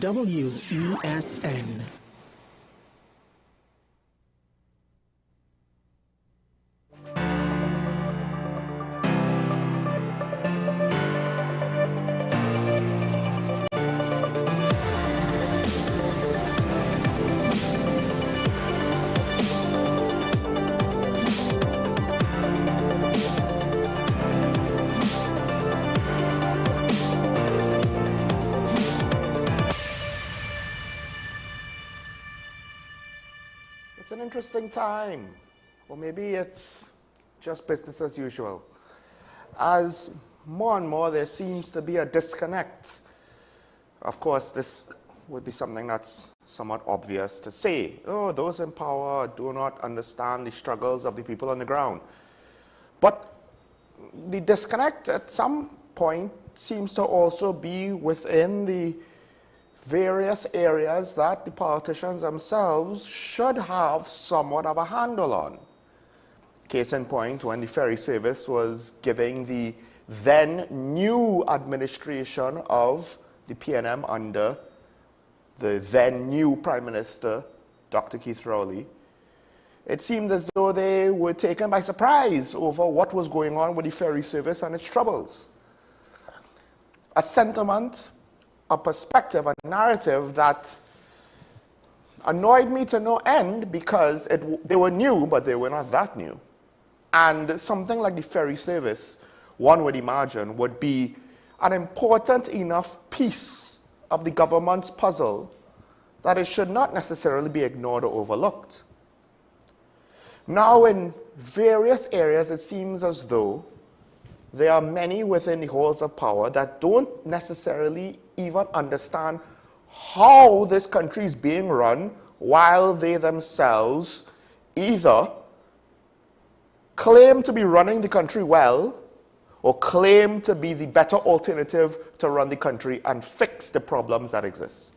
WESN. It's an interesting time, or maybe it's just business as usual. As more and more there seems to be a disconnect. Of course, this would be something that's somewhat obvious to say. Oh, those in power do not understand the struggles of the people on the ground. But the disconnect at some point seems to also be within the various areas that the politicians themselves should have somewhat of a handle on. Case in point, when the ferry service was giving the then new administration of the PNM under the then new Prime Minister, Dr. Keith Rowley, it seemed as though they were taken by surprise over what was going on with the ferry service and its troubles. A sentiment, a perspective, a narrative that annoyed me to no end because they were new, but they were not that new. And something like the ferry service, one would imagine, would be an important enough piece of the government's puzzle that it should not necessarily be ignored or overlooked. Now, in various areas, it seems as though there are many within the halls of power that don't necessarily even understand how this country is being run, while they themselves either claim to be running the country well or claim to be the better alternative to run the country and fix the problems that exist.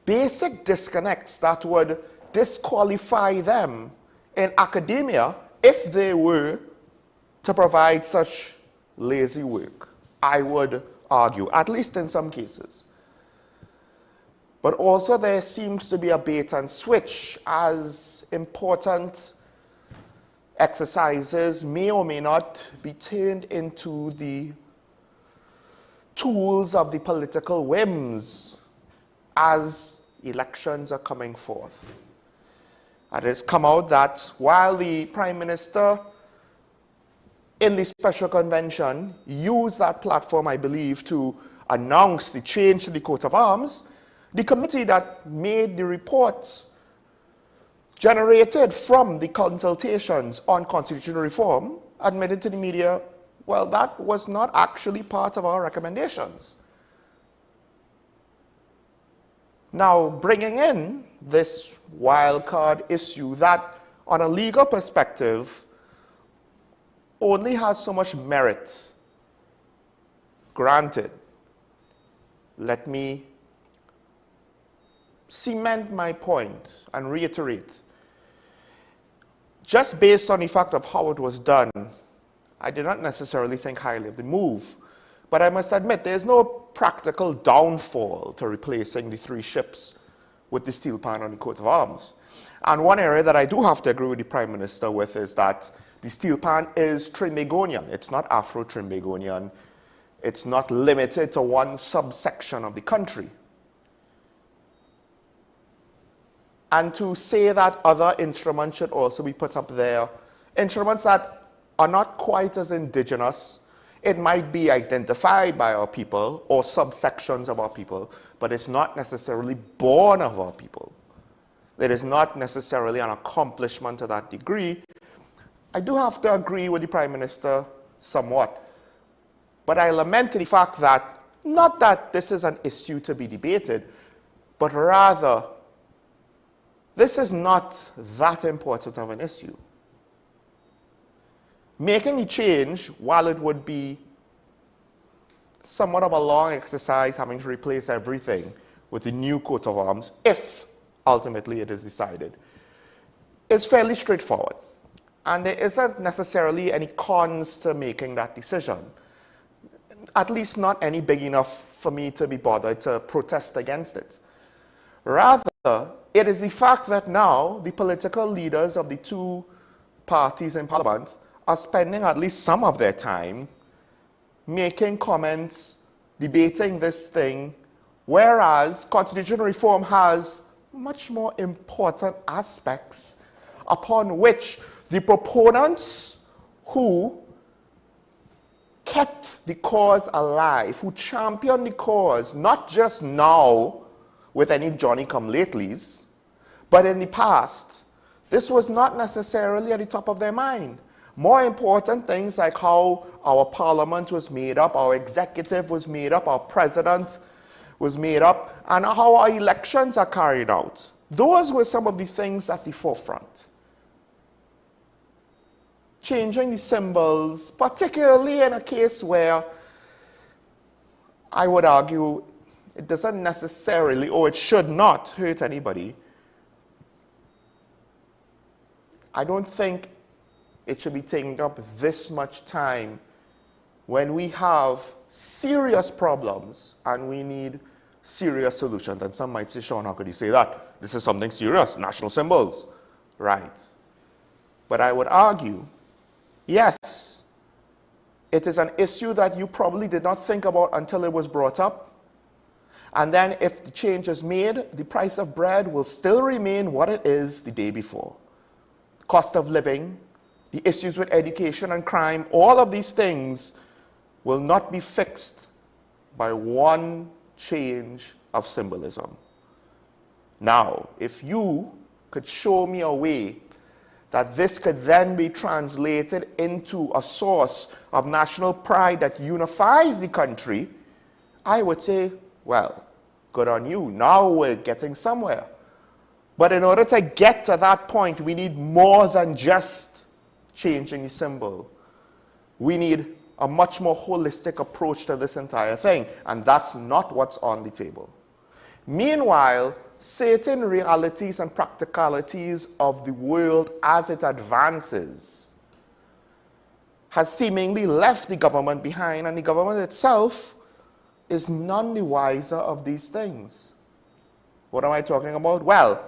Basic disconnects that would disqualify them in academia if they were to provide such lazy work, I would argue, at least in some cases. But also there seems to be a bait and switch, as important exercises may or may not be turned into the tools of the political whims as elections are coming forth. It has come out that while the Prime Minister in the special convention used that platform, I believe, to announce the change to the coat of arms, the committee that made the report generated from the consultations on constitutional reform admitted to the media, well, that was not actually part of our recommendations. Now, bringing in this wildcard issue that, on a legal perspective, only has so much merit. Granted, let me cement my point and reiterate. Just based on the fact of how it was done, I did not necessarily think highly of the move. But I must admit, there's no practical downfall to replacing the 3 ships with the steel pan on the coat of arms. And one area that I do have to agree with the Prime Minister with is that the steel pan is Trimbagonian. It's not Afro-Trimbagonian. It's not limited to one subsection of the country. And to say that other instruments should also be put up there, instruments that are not quite as indigenous, it might be identified by our people or subsections of our people, but it's not necessarily born of our people. It is not necessarily an accomplishment to that degree. I do have to agree with the Prime Minister somewhat, but I lament the fact that, not that this is an issue to be debated, but rather, this is not that important of an issue. Making the change, while it would be somewhat of a long exercise having to replace everything with the new coat of arms, if ultimately it is decided, is fairly straightforward. And there isn't necessarily any cons to making that decision. at least not any big enough for me to be bothered to protest against it. Rather, it is the fact that now the political leaders of the two parties in Parliament are spending at least some of their time making comments, debating this thing, whereas constitutional reform has much more important aspects upon which the proponents who kept the cause alive, who championed the cause, not just now with any Johnny-come-latelys, but in the past, this was not necessarily at the top of their mind. More important things like how our parliament was made up, our executive was made up, our president was made up, and how our elections are carried out. Those were some of the things at the forefront. Changing the symbols, particularly in a case where I would argue it doesn't necessarily, or it should not, hurt anybody. I don't think it should be taking up this much time when we have serious problems and we need serious solutions. And some might say, Sean, how could you say that? This is something serious, national symbols. Right. But I would argue, yes, it is an issue that you probably did not think about until it was brought up. And then if the change is made, the price of bread will still remain what it is the day before. Cost of living, the issues with education and crime, all of these things will not be fixed by one change of symbolism. Now, if you could show me a way that this could then be translated into a source of national pride that unifies the country, I would say, well, good on you. Now we're getting somewhere. But in order to get to that point, we need more than just changing the symbol. We need a much more holistic approach to this entire thing, and that's not what's on the table. Meanwhile, certain realities and practicalities of the world as it advances has seemingly left the government behind, and the government itself is none the wiser of these things. What am I talking about? Well,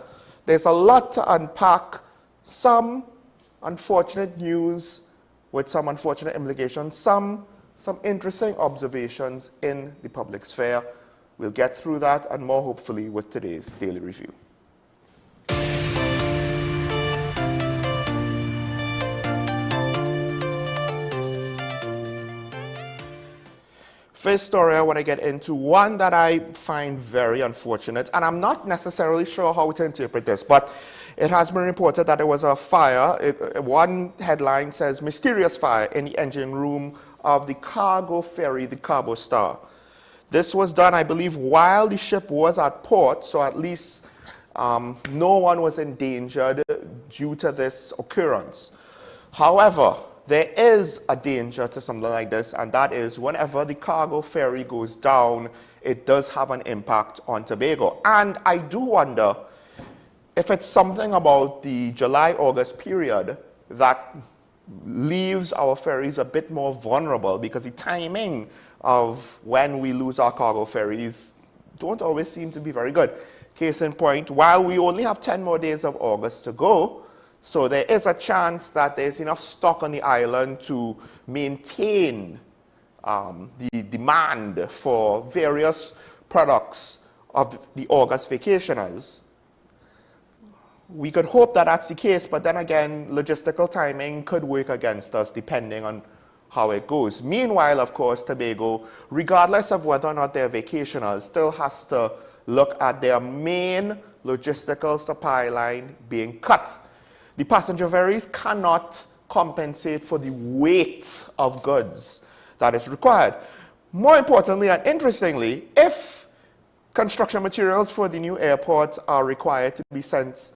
there's a lot to unpack, some unfortunate news with some unfortunate implications, some interesting observations in the public sphere. We'll get through that and more hopefully with today's Daily Review. First story I want to get into, one that I find very unfortunate, and I'm not necessarily sure how to interpret this, but it has been reported that there was a fire. One headline says, mysterious fire in the engine room of the cargo ferry, the Cabo Star. This was done, I believe, while the ship was at port, so at least no one was endangered due to this occurrence. However, there is a danger to something like this, and that is whenever the cargo ferry goes down, it does have an impact on Tobago. And I do wonder if it's something about the July-August period that leaves our ferries a bit more vulnerable, because the timing of when we lose our cargo ferries don't always seem to be very good. Case in point, while we only have 10 more days of August to go, so there is a chance that there's enough stock on the island to maintain the demand for various products of the August vacationers. We could hope that that's the case, but then again, logistical timing could work against us depending on how it goes. Meanwhile, of course, Tobago, regardless of whether or not they're vacationers, still has to look at their main logistical supply line being cut. The passenger ferries cannot compensate for the weight of goods that is required. More importantly and interestingly, if construction materials for the new airport are required to be sent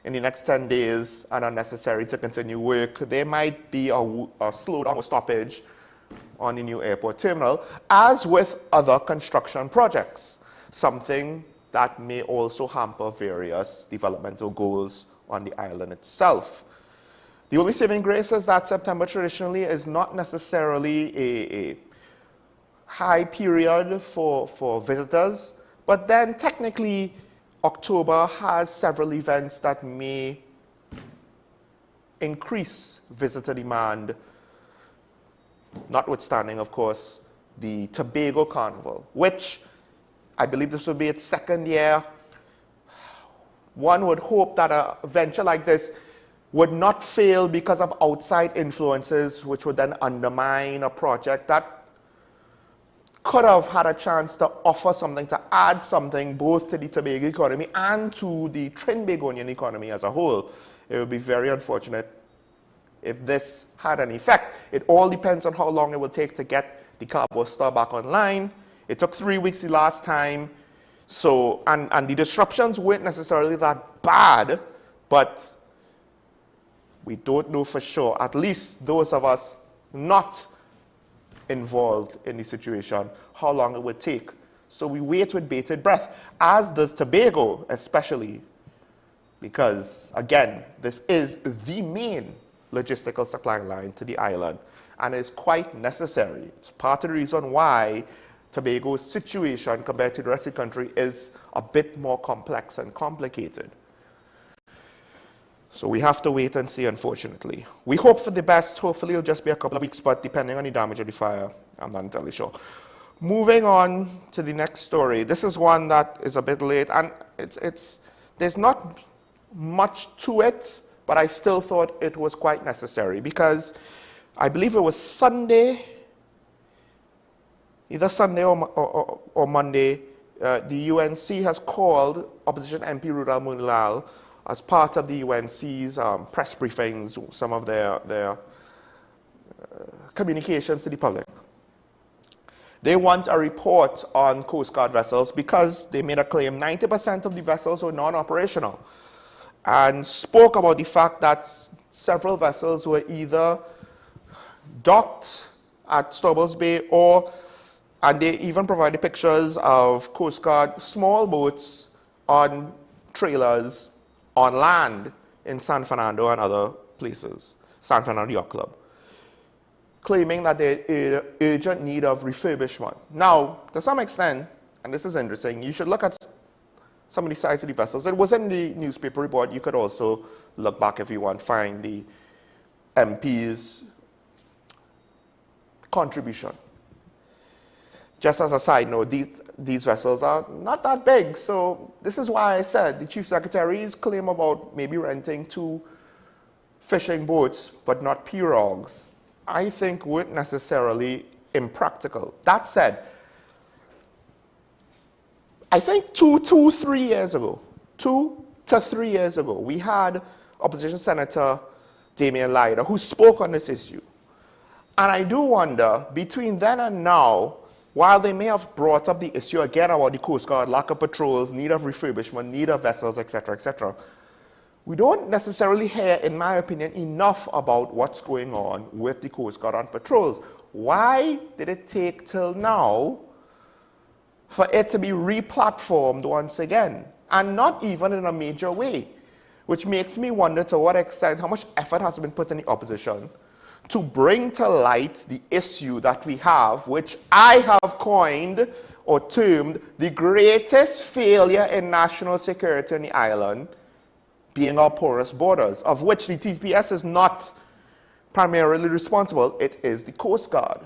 in the next 10 days and are necessary to continue work, there might be a slowdown or stoppage on the new airport terminal, as with other construction projects, something that may also hamper various developmental goals on the island itself. The only saving grace is that September traditionally is not necessarily high period for visitors, but then technically October has several events that may increase visitor demand, notwithstanding, of course, the Tobago Carnival, which I believe this will be its second year. One would hope that a venture like this would not fail because of outside influences, which would then undermine a project that could have had a chance to offer something, to add something both to the Tobago economy and to the Trinbagonian economy as a whole. It would be very unfortunate if this had an effect. It all depends on how long it will take to get the Cabo Star back online. It took 3 weeks the last time, so and the disruptions weren't necessarily that bad, but we don't know for sure, at least those of us not involved in the situation, how long it would take. So we wait with bated breath, as does Tobago especially, because again, this is the main logistical supply line to the island, and it's quite necessary. It's part of the reason why Tobago's situation compared to the rest of the country is a bit more complex and complicated. So we have to wait and see, unfortunately. We hope for the best. Hopefully it'll just be a couple of weeks, but depending on the damage of the fire, I'm not entirely sure. Moving on to the next story. This is one that is a bit late, and there's not much to it, but I still thought it was quite necessary because I believe it was Sunday, either Sunday or Monday, the UNC has called opposition MP Rudal Munilal as part of the UNC's press briefings, some of their communications to the public. They want a report on Coast Guard vessels because they made a claim 90% of the vessels were non-operational, and spoke about the fact that several vessels were either docked at Stobbles Bay and they even provided pictures of Coast Guard small boats on trailers on land in San Fernando and other places, San Fernando Yacht Club, claiming that they're in urgent need of refurbishment. Now, to some extent, and this is interesting, you should look at some of the size of the vessels. It was in the newspaper report. You could also look back if you want, find the MP's contribution. Just as a side note, these vessels are not that big, so this is why I said the Chief Secretary's claim about maybe renting 2 fishing boats but not pirogues, I think weren't necessarily impractical. That said, I think 2 to 3 years ago, we had Opposition Senator Damian Lyda who spoke on this issue. And I do wonder, between then and now, while they may have brought up the issue again about the Coast Guard, lack of patrols, need of refurbishment, need of vessels, etc., we don't necessarily hear, in my opinion, enough about what's going on with the Coast Guard on patrols. Why did it take till now for it to be re-platformed once again, and not even in a major way? Which makes me wonder to what extent, how much effort has been put in the opposition to bring to light the issue that we have, which I have coined or termed the greatest failure in national security on the island, being our porous borders, of which the TPS is not primarily responsible. It is the Coast Guard.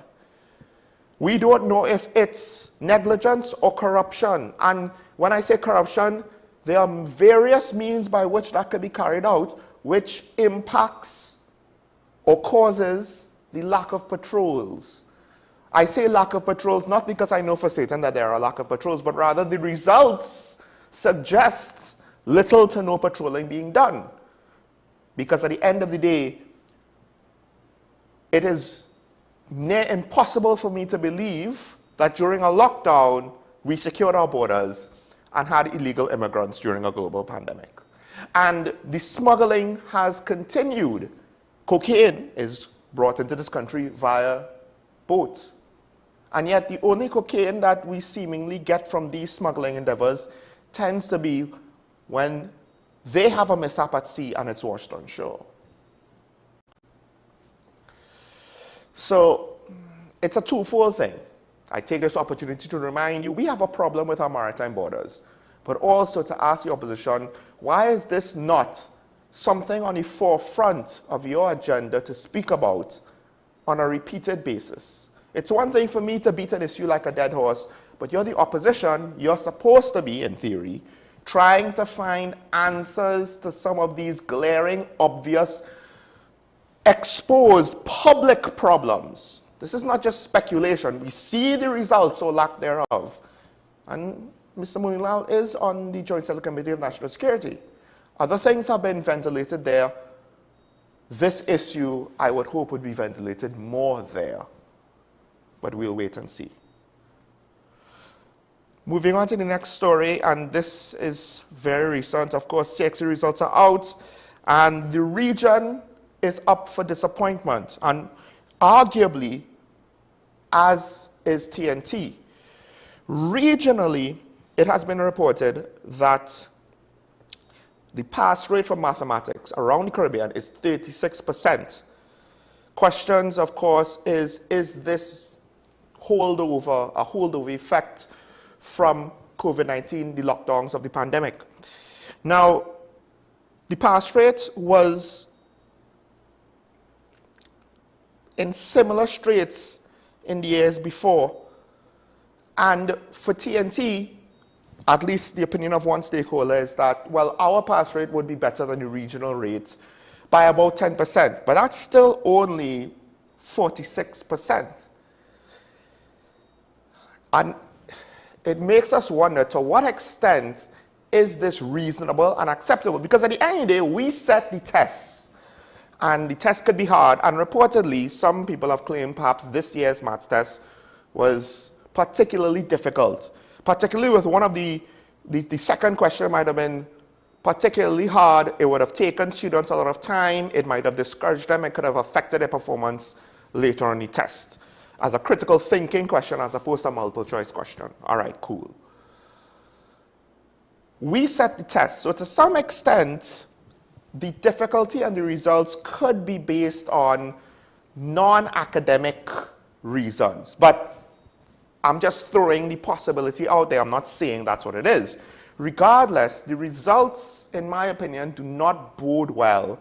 We don't know if it's negligence or corruption. And when I say corruption, there are various means by which that could be carried out, which impacts or causes the lack of patrols. I say lack of patrols not because I know for certain that there are a lack of patrols, but rather the results suggest little to no patrolling being done. Because at the end of the day, it is near impossible for me to believe that during a lockdown, we secured our borders and had illegal immigrants during a global pandemic. And the smuggling has continued. Cocaine is brought into this country via boats. And yet the only cocaine that we seemingly get from these smuggling endeavors tends to be when they have a mishap at sea and it's washed on shore. So it's a twofold thing. I take this opportunity to remind you we have a problem with our maritime borders, but also to ask the opposition, why is this not something on the forefront of your agenda to speak about on a repeated basis? It's one thing for me to beat an issue like a dead horse, but you're the opposition, you're supposed to be, in theory, trying to find answers to some of these glaring, obvious, exposed public problems. This is not just speculation. We see the results or lack thereof. And Mr. Munilal is on the Joint Select Committee of National Security. Other things have been ventilated there. This issue, I would hope, would be ventilated more there. But we'll wait and see. Moving on to the next story, and this is very recent. Of course, CXC results are out, and the region is up for disappointment, and arguably, as is TNT. Regionally, it has been reported that the pass rate for mathematics around the Caribbean is 36%. Questions, of course, is this a holdover effect from COVID-19, the lockdowns of the pandemic? Now, the pass rate was in similar straits in the years before. And for TNT, at least the opinion of one stakeholder is that, well, our pass rate would be better than the regional rate by about 10%, but that's still only 46%. And it makes us wonder, to what extent is this reasonable and acceptable? Because at the end of the day, we set the tests, and the test could be hard, and reportedly, some people have claimed perhaps this year's maths test was particularly difficult, particularly with one of the second question might have been particularly hard. It would have taken students a lot of time, it might have discouraged them, it could have affected their performance later on the test, as a critical thinking question as opposed to a multiple choice question. All right, cool. We set the test, so to some extent, the difficulty and the results could be based on non-academic reasons. But I'm just throwing the possibility out there. I'm not saying that's what it is. Regardless, the results, in my opinion, do not bode well,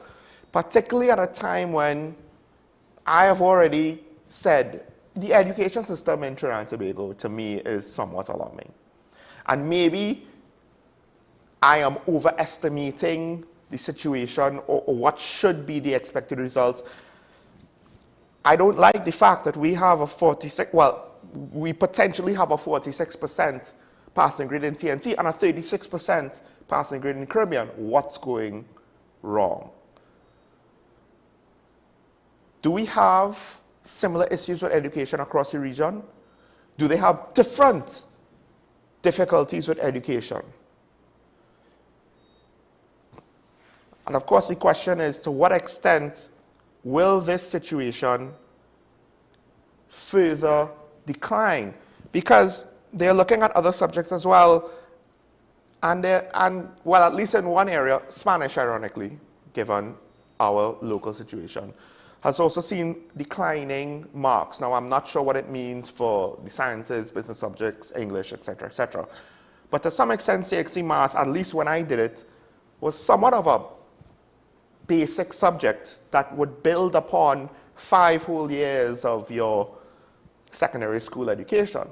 particularly at a time when I have already said the education system in Trinidad and Tobago, to me, is somewhat alarming. And maybe I am overestimating the situation or what should be the expected results. I don't like the fact that we have we potentially have a 46% passing grade in TNT and a 36% passing grade in the Caribbean. What's going wrong? Do we have similar issues with education across the region? Do they have different difficulties with education? And of course, the question is, to what extent will this situation further decline? Because they're looking at other subjects as well, and at least in one area, Spanish, ironically, given our local situation, has also seen declining marks. Now, I'm not sure what it means for the sciences, business subjects, English, etc., etc. But to some extent, CXC math, at least when I did it, was somewhat of a basic subject that would build upon 5 whole years of your secondary school education.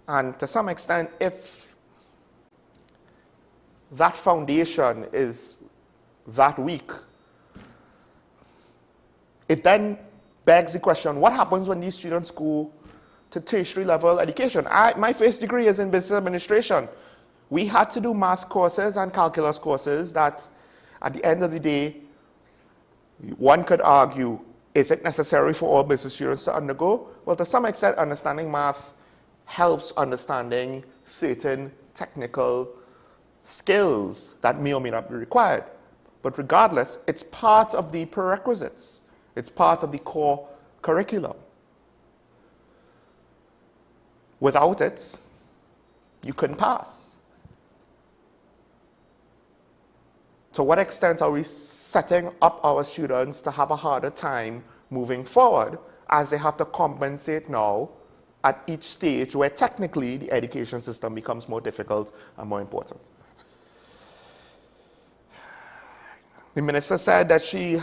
And to some extent, if that foundation is that weak, it then begs the question, what happens when these students go to tertiary level education? My first degree is in business administration. We had to do math courses and calculus courses that, at the end of the day, one could argue, is it necessary for all business students to undergo? Well, to some extent, understanding math helps understanding certain technical skills that may or may not be required. But regardless, it's part of the prerequisites. It's part of the core curriculum. Without it, you couldn't pass. To what extent are we setting up our students to have a harder time moving forward, as they have to compensate now at each stage where technically the education system becomes more difficult and more important. The minister said that she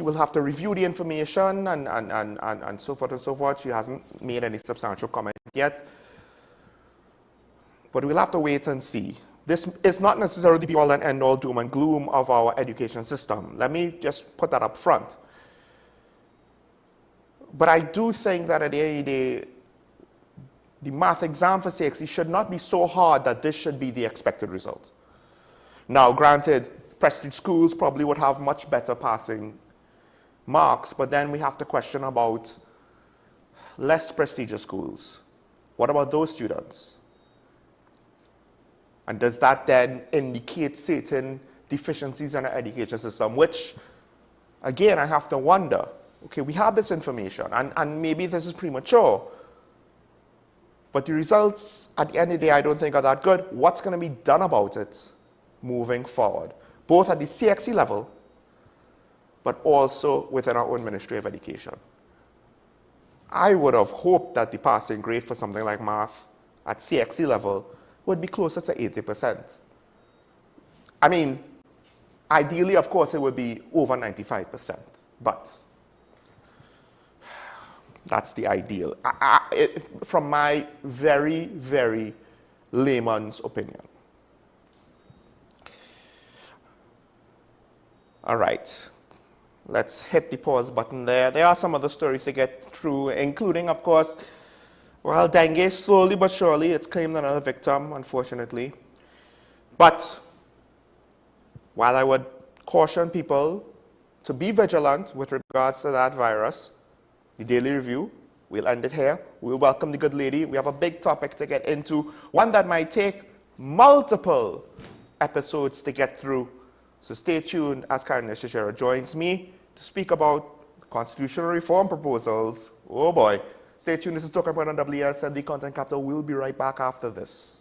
will have to review the information and so forth and so forth. She hasn't made any substantial comment yet. But we'll have to wait and see. This is not necessarily the be-all and end-all doom and gloom of our education system. Let me just put that up front. But I do think that at the end of the day, the math exam for CXC should not be so hard that this should be the expected result. Now, granted, prestige schools probably would have much better passing marks, but then we have to question about less prestigious schools. What about those students? And does that then indicate certain deficiencies in our education system, which, again, I have to wonder, okay, we have this information, and maybe this is premature, but the results, at the end of the day, I don't think are that good. What's going to be done about it moving forward, both at the CXC level, but also within our own Ministry of Education? I would have hoped that the passing grade for something like math at CXC level would be closer to 80%. I mean, ideally, of course, it would be over 95%, but that's the ideal, from my very, very layman's opinion. All right, let's hit the pause button there. There are some other stories to get through, including, of course, well, dengue, slowly but surely, it's claimed another victim, unfortunately. But while I would caution people to be vigilant with regards to that virus, the Daily Review, we'll end it here. We'll welcome the good lady. We have a big topic to get into, one that might take multiple episodes to get through. So stay tuned as Karen Shishera joins me to speak about constitutional reform proposals. Oh boy. Stay tuned. This is Talking Point on WSN, the Content Capital. We'll be right back after this.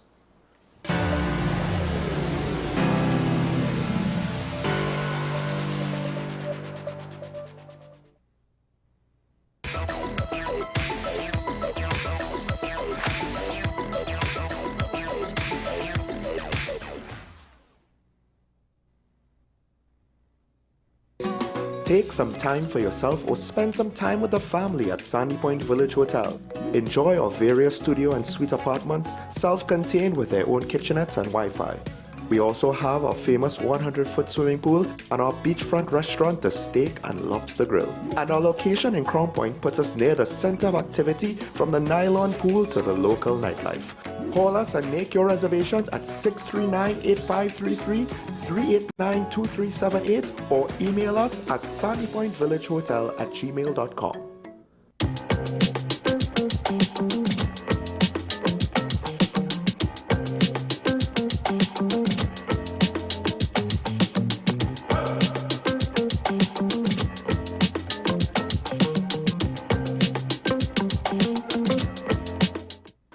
Take some time for yourself or spend some time with the family at Sandy Point Village Hotel. Enjoy our various studio and suite apartments, self-contained with their own kitchenettes and Wi-Fi. We also have our famous 100-foot swimming pool and our beachfront restaurant, the Steak and Lobster Grill. And our location in Crown Point puts us near the center of activity from the nylon pool to the local nightlife. Call us and make your reservations at 639-8533, 389-2378, or email us at sandypointvillagehotel@gmail.com.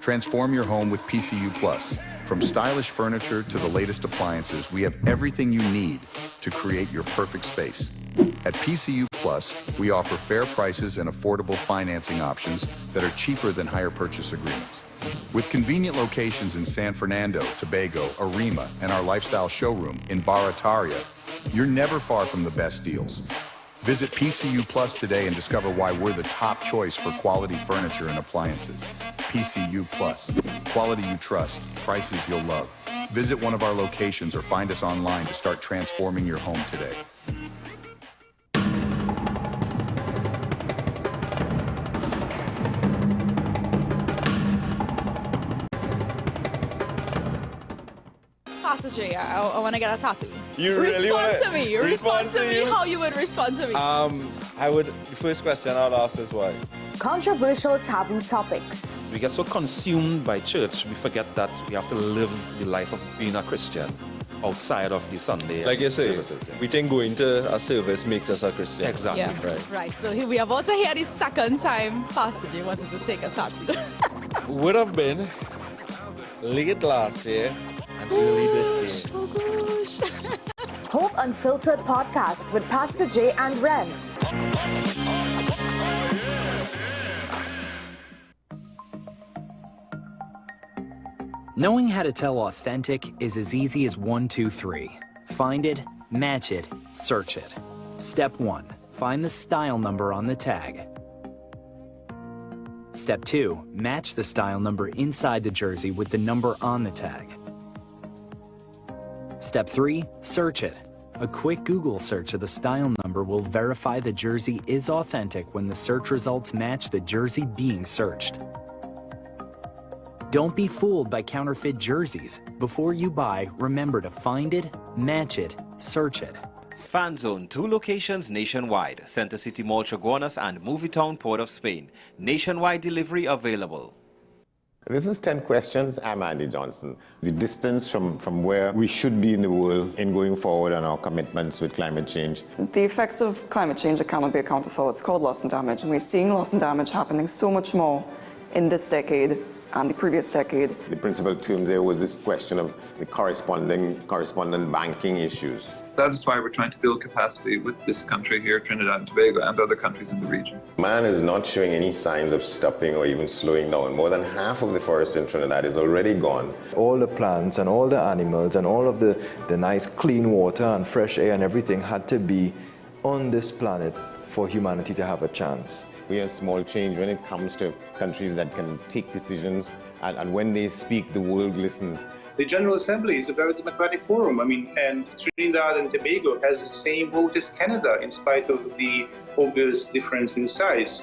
Transform your home with PCU Plus. From stylish furniture to the latest appliances, we have everything you need to create your perfect space. At PCU Plus, we offer fair prices and affordable financing options that are cheaper than hire purchase agreements. With convenient locations in San Fernando, Tobago, Arima, and our lifestyle showroom in Barataria, you're never far from the best deals. Visit PCU Plus today and discover why we're the top choice for quality furniture and appliances. PCU Plus. Quality you trust, prices you'll love. Visit one of our locations or find us online to start transforming your home today. Pastor J, I want to get a tattoo. You really want to me. Respond to me how you would respond to me. The first question I'd ask is why? Controversial taboo topics. We get so consumed by church, we forget that we have to live the life of being a Christian outside of the Sunday. Like you say, services, yeah. we think going to a service makes us a Christian. Exactly. Yeah. Right. So here we are about to hear the second time Pastor J wanted to take a tattoo. Would have been late last year and early this year. Oh gosh. Hope Unfiltered podcast with Pastor J and Ren. Knowing how to tell authentic is as easy as 1, 2, 3. Find it, match it, search it. Step 1. Find the style number on the tag. Step 2. Match the style number inside the jersey with the number on the tag. Step 3. Search it. A quick Google search of the style number will verify the jersey is authentic when the search results match the jersey being searched. Don't be fooled by counterfeit jerseys. Before you buy, remember to find it, match it, search it. Fan Zone, 2 locations nationwide. Center City Mall, Chaguanas and Movietown, Port of Spain. Nationwide delivery available. This is 10 questions. I'm Andy Johnson. The distance from where we should be in the world in going forward on our commitments with climate change. The effects of climate change that cannot be accounted for. It's called loss and damage. And we're seeing loss and damage happening so much more in this decade and the previous decade. The principal term there was this question of the correspondent banking issues. That is why we're trying to build capacity with this country here, Trinidad and Tobago, and other countries in the region. Man is not showing any signs of stopping or even slowing down. More than half of the forest in Trinidad is already gone. All the plants and all the animals and all of the nice clean water and fresh air and everything had to be on this planet for humanity to have a chance. We have small change when it comes to countries that can take decisions, and when they speak, the world listens. The General Assembly is a very democratic forum. And Trinidad and Tobago has the same vote as Canada, in spite of the obvious difference in size.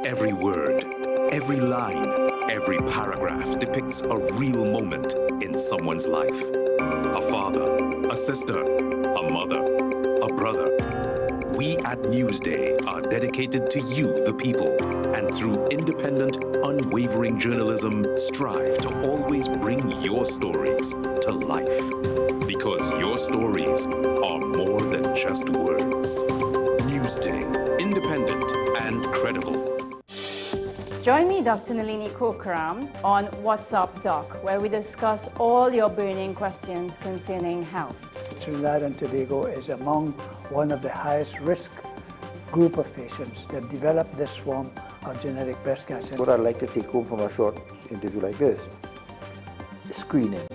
Every word, every line, every paragraph depicts a real moment in someone's life. A father, a sister, a mother, a brother. We at Newsday are dedicated to you, the people, and through independent, unwavering journalism, strive to always bring your stories to life. Because your stories are more than just words. Newsday, independent and credible. Join me, Dr. Nalini Kokram, on What's Up Doc, where we discuss all your burning questions concerning health. Trinidad and Tobago is among one of the highest risk group of patients that develop this form of genetic breast cancer. What I'd like to take home from a short interview like this, screening.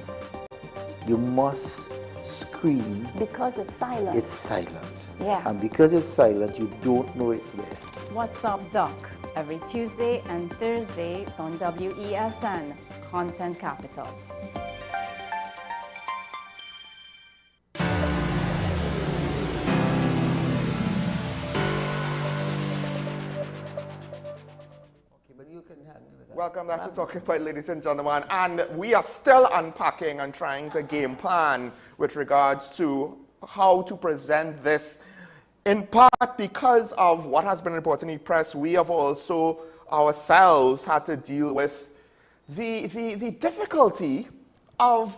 You must screen. Because it's silent. It's silent. Yeah. And because it's silent, you don't know it's there. What's Up Doc, every Tuesday and Thursday on WESN, Content Capital. Welcome back to Talking Point, ladies and gentlemen. And we are still unpacking and trying to game plan with regards to how to present this. In part because of what has been reported in the press, we have also ourselves had to deal with the difficulty of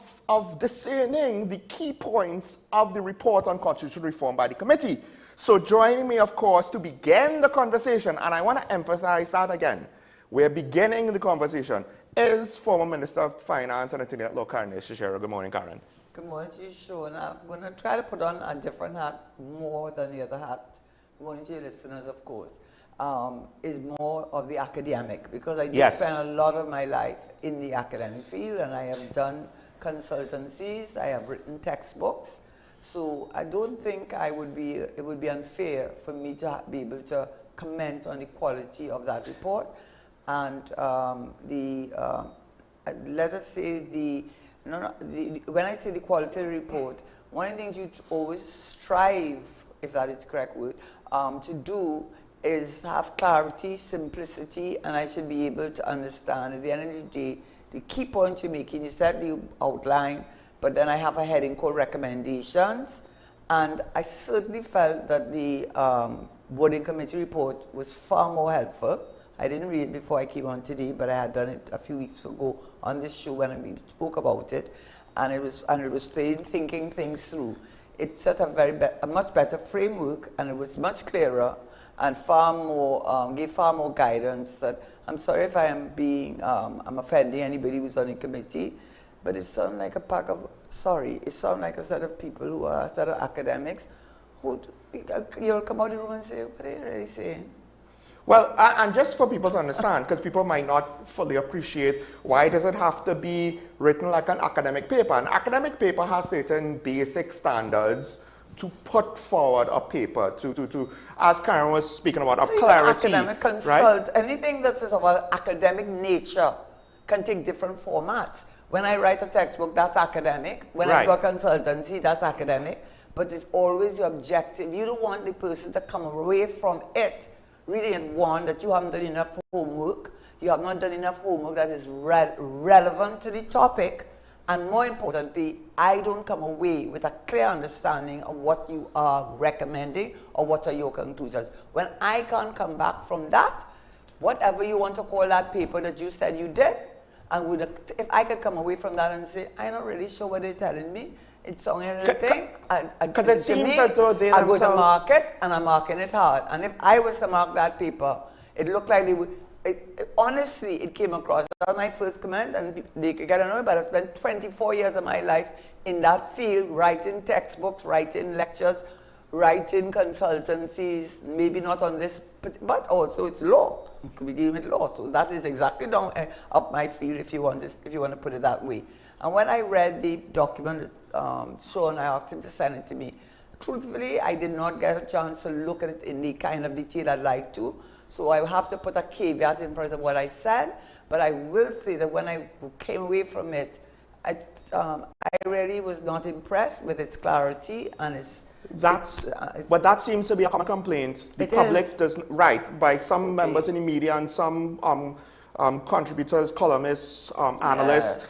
discerning the key points of the report on constitutional reform by the committee. So joining me, of course, to begin the conversation, and I want to emphasize that again, we're beginning the conversation, is former Minister of Finance and Attorney at Law, Karen Shishero. Good morning, Karen. Good morning to you, Sean. I'm going to try to put on a different hat more than the other hat. Good morning to your listeners, of course. Is more of the academic, because I did spend a lot of my life in the academic field, and I have done consultancies, I have written textbooks. So I don't think it would be unfair for me to be able to comment on the quality of that report. And let us say when I say the quality of the report, one of the things you always strive, if that is the correct word, to do is have clarity, simplicity, and I should be able to understand at the end of the day, the key points you're making, you said the outline, but then I have a heading called recommendations, and I certainly felt that the Boarding Committee report was far more helpful. I didn't read it before I came on today, but I had done it a few weeks ago on this show when we spoke about it, and it was thinking things through. It set a much better framework, and it was much clearer and far more gave far more guidance. That I'm sorry if I am I'm offending anybody who's on the committee, but it sounds like a pack of sorry, it sounds like a set of people who are a set of academics who you'll come out of the room and say, what are you really saying? Well, and just for people to understand, because people might not fully appreciate why does it have to be written like an academic paper. An academic paper has certain basic standards to put forward a paper, to as Karen was speaking about, of clarity. Academic consult, right? anything that is of an academic nature can take different formats. When I write a textbook, that's academic. When I do a consultancy, that's academic. But it's always the objective. You don't want the person to come away from it reading one that you haven't done enough homework. You have not done enough homework that is relevant to the topic. And more importantly, I don't come away with a clear understanding of what you are recommending or what are your conclusions. When I can't come back from that, whatever you want to call that paper that you said you did, and if I could come away from that and say, I'm not really sure what they're telling me, it's only a little thing. Because it seems as though they I go to themselves... market, and I'm marking it hard. And if I was to mark that paper, it looked like they would... honestly, it came across. That was my first comment, and they could get to know, but I spent 24 years of my life in that field, writing textbooks, writing lectures, writing consultancies, maybe not on this, but also it's law. It could be dealing with law. So that is exactly down up my field, if you want to put it that way. And when I read the document that Sean, I asked him to send it to me. Truthfully, I did not get a chance to look at it in the kind of detail I'd like to. So I have to put a caveat in front of what I said. But I will say that when I came away from it, I really was not impressed with its clarity and its... But that seems to be a common complaint. The public doesn't, by some members in the media and some contributors, columnists, analysts,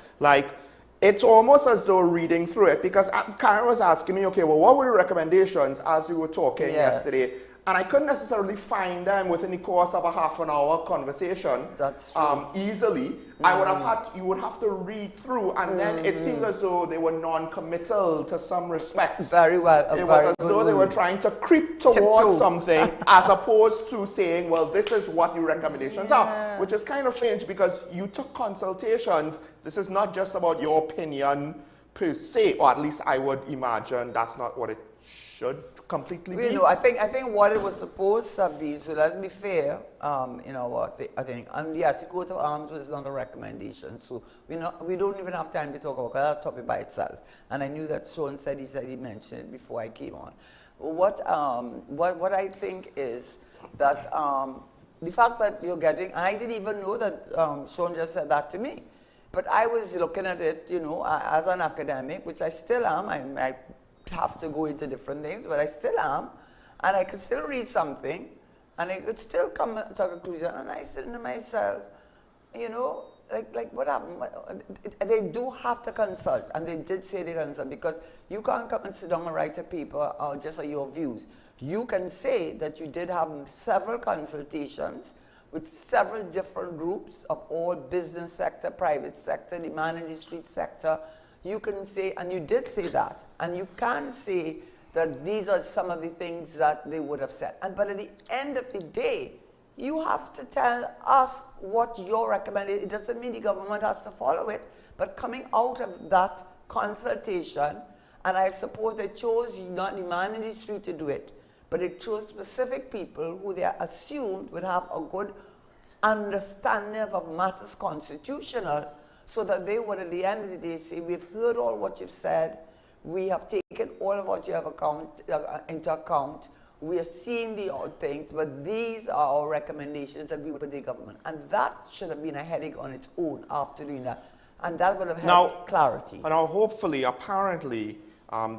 it's almost as though reading through it, because Karen was asking me, okay, well, what were the recommendations as we were talking yesterday? And I couldn't necessarily find them within the course of a half-an-hour conversation. That's true. Easily. You would have to read through, and then it seemed as though they were non-committal to some respects. Very well. It was as though they were trying to creep towards something, as opposed to saying, well, this is what your recommendations are, which is kind of strange because you took consultations. This is not just about your opinion per se, or at least I would imagine that's not what it should completely be. You know, I think what it was supposed to be, so let's be fair, you know what, I think, and yes, the coat of arms was not a recommendation, so we don't even have time to talk about that topic by itself. And I knew that Sean said he mentioned it before I came on. What I think is that the fact that you're getting, and I didn't even know that Sean just said that to me, but I was looking at it, you know, as an academic, which I still am. I have to go into different things, but I still am, and I could still read something, and I could still come to a conclusion, and I said to myself, you know, like what happened? They do have to consult, and they did say they consult, because you can't come and sit down and write a paper or just your views. You can say that you did have several consultations with several different groups of all business sector, private sector, the man in the street sector. You can say, and you did say that, and you can say that these are some of the things that they would have said. But at the end of the day, you have to tell us what your recommendation. It doesn't mean the government has to follow it, but coming out of that consultation, and I suppose they chose not the man in the street to do it, but they chose specific people who they assumed would have a good understanding of matters constitutional, so that they would at the end of the day say, we've heard all what you've said, we have taken all of what you have into account, we are seeing the odd things, but these are our recommendations that we would put the government. And that should have been a headache on its own after doing that. And that would have helped clarity. Now, hopefully, apparently,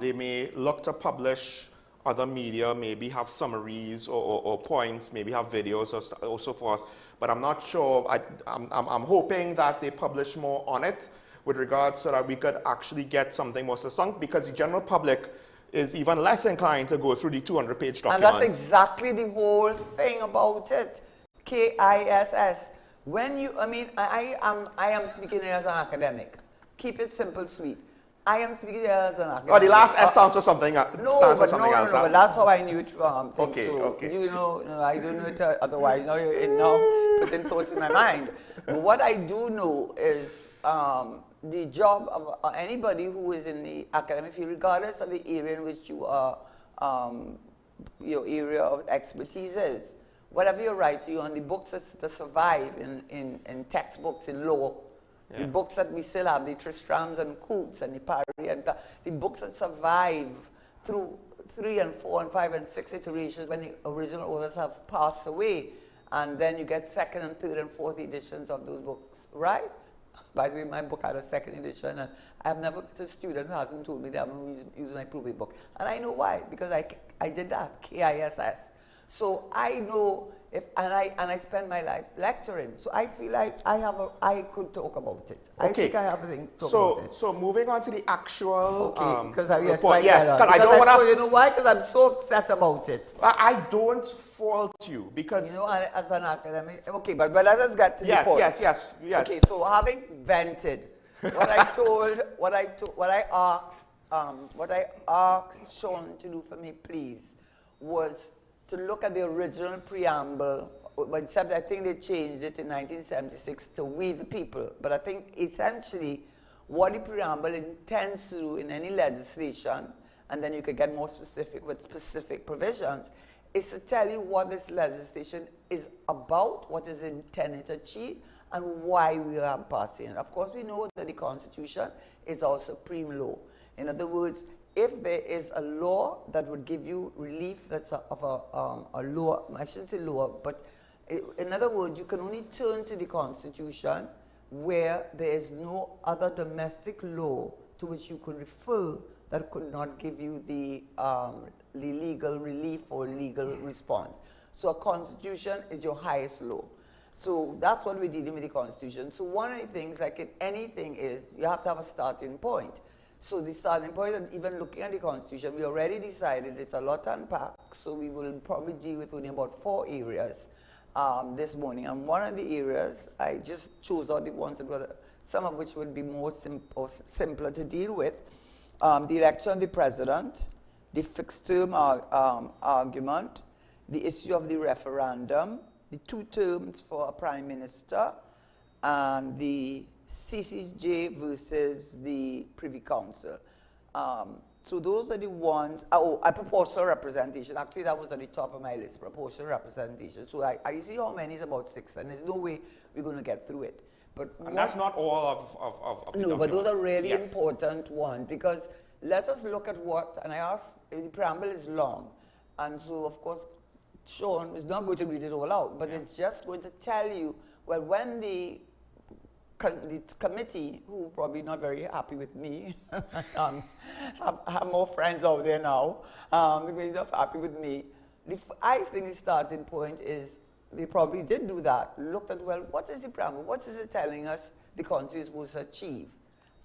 they may look to publish other media, maybe have summaries or points, maybe have videos or so forth. But I'm not sure. I'm hoping that they publish more on it with regards so that we could actually get something more succinct, because the general public is even less inclined to go through the 200-page document. And that's exactly the whole thing about it. KISS. When you, I am speaking here as an academic. Keep it simple, sweet. I am speaking here as an academic. Oh, the last S stands for something. No, but that's how I knew it from. Okay, so, okay. You know, I don't know it otherwise. Now you're in now putting thoughts in my mind. But what I do know is the job of anybody who is in the academic field, regardless of the area in which you are, your area of expertise is, whatever you write, you're on the books that survive in textbooks in law, the books that we still have, the Tristrams and Coots and the Parry and the books that survive through 3 and 4 and 5 and 6 iterations when the original authors have passed away, and then you get 2nd and 3rd and 4th editions of those books, right? By the way, my book had a 2nd edition, and I've never met a student who hasn't told me they haven't used my probate book. And I know why, because I did that, KISS. So I know, and I spend my life lecturing, so I feel like I could talk about it. I think I have a thing to talk about it. So moving on to the actual report. Yes, because I don't want to... You know why? Because I'm so upset about it. I don't fault you, because... You know, as an academic... Okay, but let us get to the point. Yes. Okay, so having vented, what I asked Sean to do for me, please, was to look at the original preamble, but except I think they changed it in 1976 to "We the People." But I think essentially what the preamble intends to do in any legislation, and then you could get more specific with specific provisions, is to tell you what this legislation is about, what is intended to achieve, and why we are passing it. Of course, we know that the Constitution is our supreme law. In other words, if there is a law that would give you relief that's of a law, I shouldn't say law, but in other words, you can only turn to the Constitution where there is no other domestic law to which you could refer that could not give you the legal relief or legal response. So a Constitution is your highest law. So that's what we're dealing with the Constitution. So one of the things, like in anything, is you have to have a starting point. So the starting point, and even looking at the Constitution, we already decided it's a lot to unpack, so we will probably deal with only about 4 areas this morning. And one of the areas, I just chose out the ones that were, some of which would be more simpler to deal with. The election of the president, the fixed term argument, the issue of the referendum, the 2 terms for a prime minister, and the CCJ versus the Privy Council. So those are the ones, a proportional representation. Actually, that was at the top of my list, proportional representation. So I see how many is about 6, and there's no way we're going to get through it. But that's not all of the No, but those are really important ones, because let us look at what, and I asked, the preamble is long, and so of course, Sean is not going to read it all out, but it's just going to tell you, well, when the committee, who probably not very happy with me, have more friends out there now, they're not happy with me. I think the starting point is, they probably did do that, looked at, well, what is the preamble? What is it telling us the country is supposed to achieve?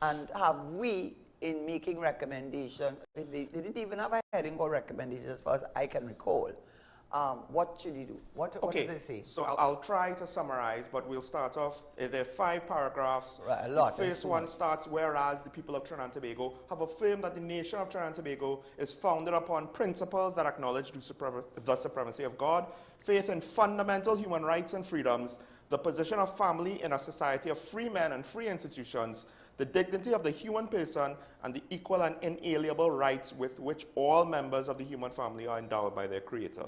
And have we, in making recommendations, they didn't even have a heading called recommendations as far as I can recall. What should you do? What does it say? So I'll try to summarize, but we'll start off. There are 5 paragraphs. Right, a lot. The first one starts, whereas the people of Trinidad and Tobago have affirmed that the nation of Trinidad and Tobago is founded upon principles that acknowledge the supremacy of God, faith in fundamental human rights and freedoms, the position of family in a society of free men and free institutions, the dignity of the human person, and the equal and inalienable rights with which all members of the human family are endowed by their Creator.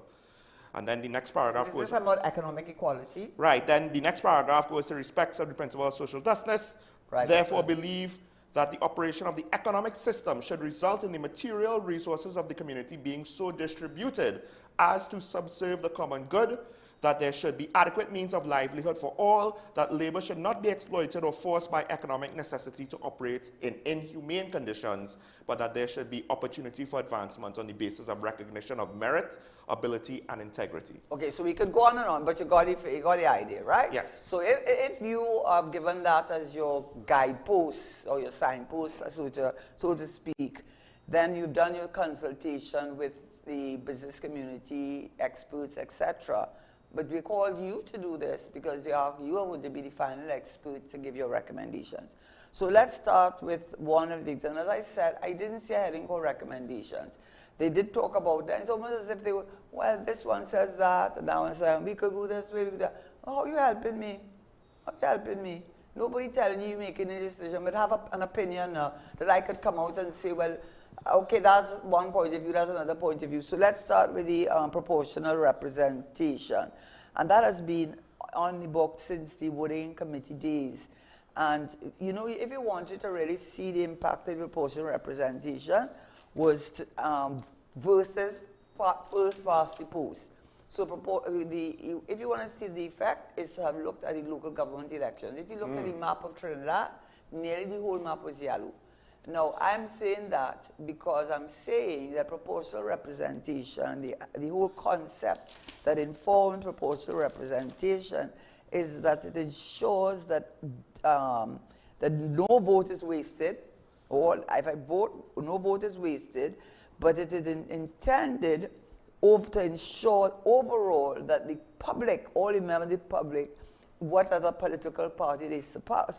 And then the next paragraph goes... Is this about economic equality? Right. Then the next paragraph goes to respects of the principle of social justice. Right. Therefore, believe that the operation of the economic system should result in the material resources of the community being so distributed as to subserve the common good, that there should be adequate means of livelihood for all, that labor should not be exploited or forced by economic necessity to operate in inhumane conditions, but that there should be opportunity for advancement on the basis of recognition of merit, ability, and integrity. Okay, so we could go on and on, but you got the idea, right? Yes. So if you have given that as your guidepost or your signpost, so to speak, then you've done your consultation with the business community, experts, etc. But we called you to do this because you are going to be the final expert to give your recommendations. So let's start with one of these. And as I said, I didn't see a heading called recommendations. They did talk about that. It's almost as if they were, well, this one says that, and that one says, we could go this way, we could do that. How are you helping me? How are you helping me? Nobody telling you you're making a decision, but have an opinion that I could come out and say, well, okay, that's one point of view, that's another point of view. So let's start with the proportional representation. And that has been on the book since the voting committee days. And, you know, if you wanted to really see the impact of proportional representation was to, versus first past the post. So if you want to see the effect, is to have looked at the local government elections. If you looked at the map of Trinidad, nearly the whole map was yellow. Now, I'm saying that because I'm saying that proportional representation, the whole concept that informed proportional representation is that it ensures that, that no vote is wasted, or if I vote, no vote is wasted, but it is intended to ensure overall that the public, all the members of the public, whatever political party they support,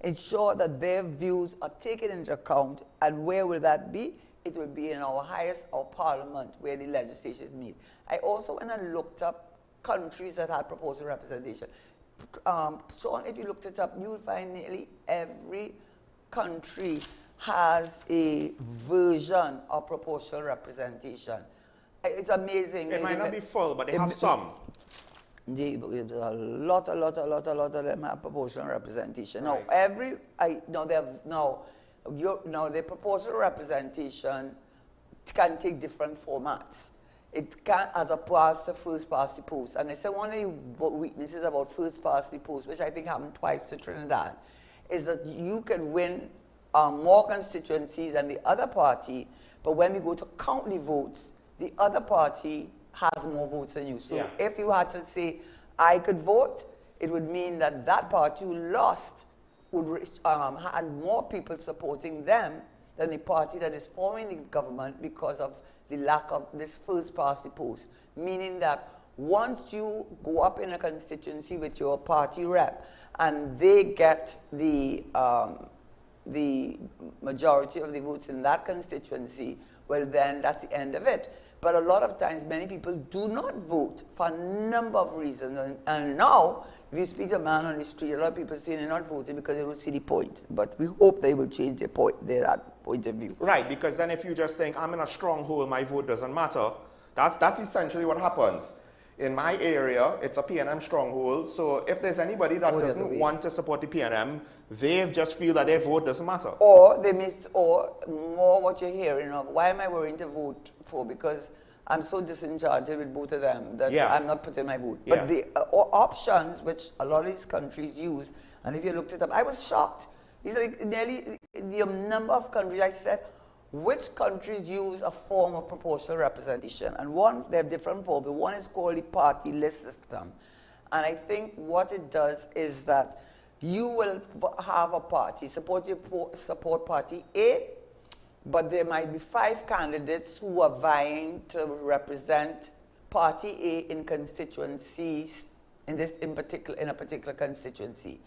ensure that their views are taken into account. And where will that be? It will be in our highest, our parliament, where the legislation is made. I also went and looked up countries that had proportional representation. Sean, if you looked it up, you'll find nearly every country has a version of proportional representation. It's amazing. It might not be full, but they have some. There's a lot of them have proportional representation. Right. Now, the proportional representation can take different formats. It can, as opposed to first past the post. And I said one of the weaknesses about first past the post, which I think happened twice to Trinidad, is that you can win more constituencies than the other party, but when we go to count the votes, the other party has more votes than you. So if you had to say, I could vote, it would mean that that party who lost would had more people supporting them than the party that is forming the government because of the lack of this first past the post. Meaning that once you go up in a constituency with your party rep and they get the majority of the votes in that constituency, well then that's the end of it. But a lot of times, many people do not vote for a number of reasons. And now, if you speak to a man on the street, a lot of people say they're not voting because they don't see the point. But we hope they will change their point of view. Right, because then if you just think, I'm in a stronghold, my vote doesn't matter, that's essentially what happens. In my area, it's a PNM stronghold, so if there's anybody that doesn't want to support the PNM, they just feel that their vote doesn't matter. Or they miss, or more what you're hearing of, why am I worrying to vote for? Because I'm so disenchanted with both of them that I'm not putting my vote. But the options which a lot of these countries use, and if you looked it up, I was shocked. It's like nearly the number of countries I said, which countries use a form of proportional representation? And one, they have different forms, but one is called the party list system. And I think what it does is that you will have a party, support party A, but there might be 5 candidates who are vying to represent party A in constituencies, in a particular constituency.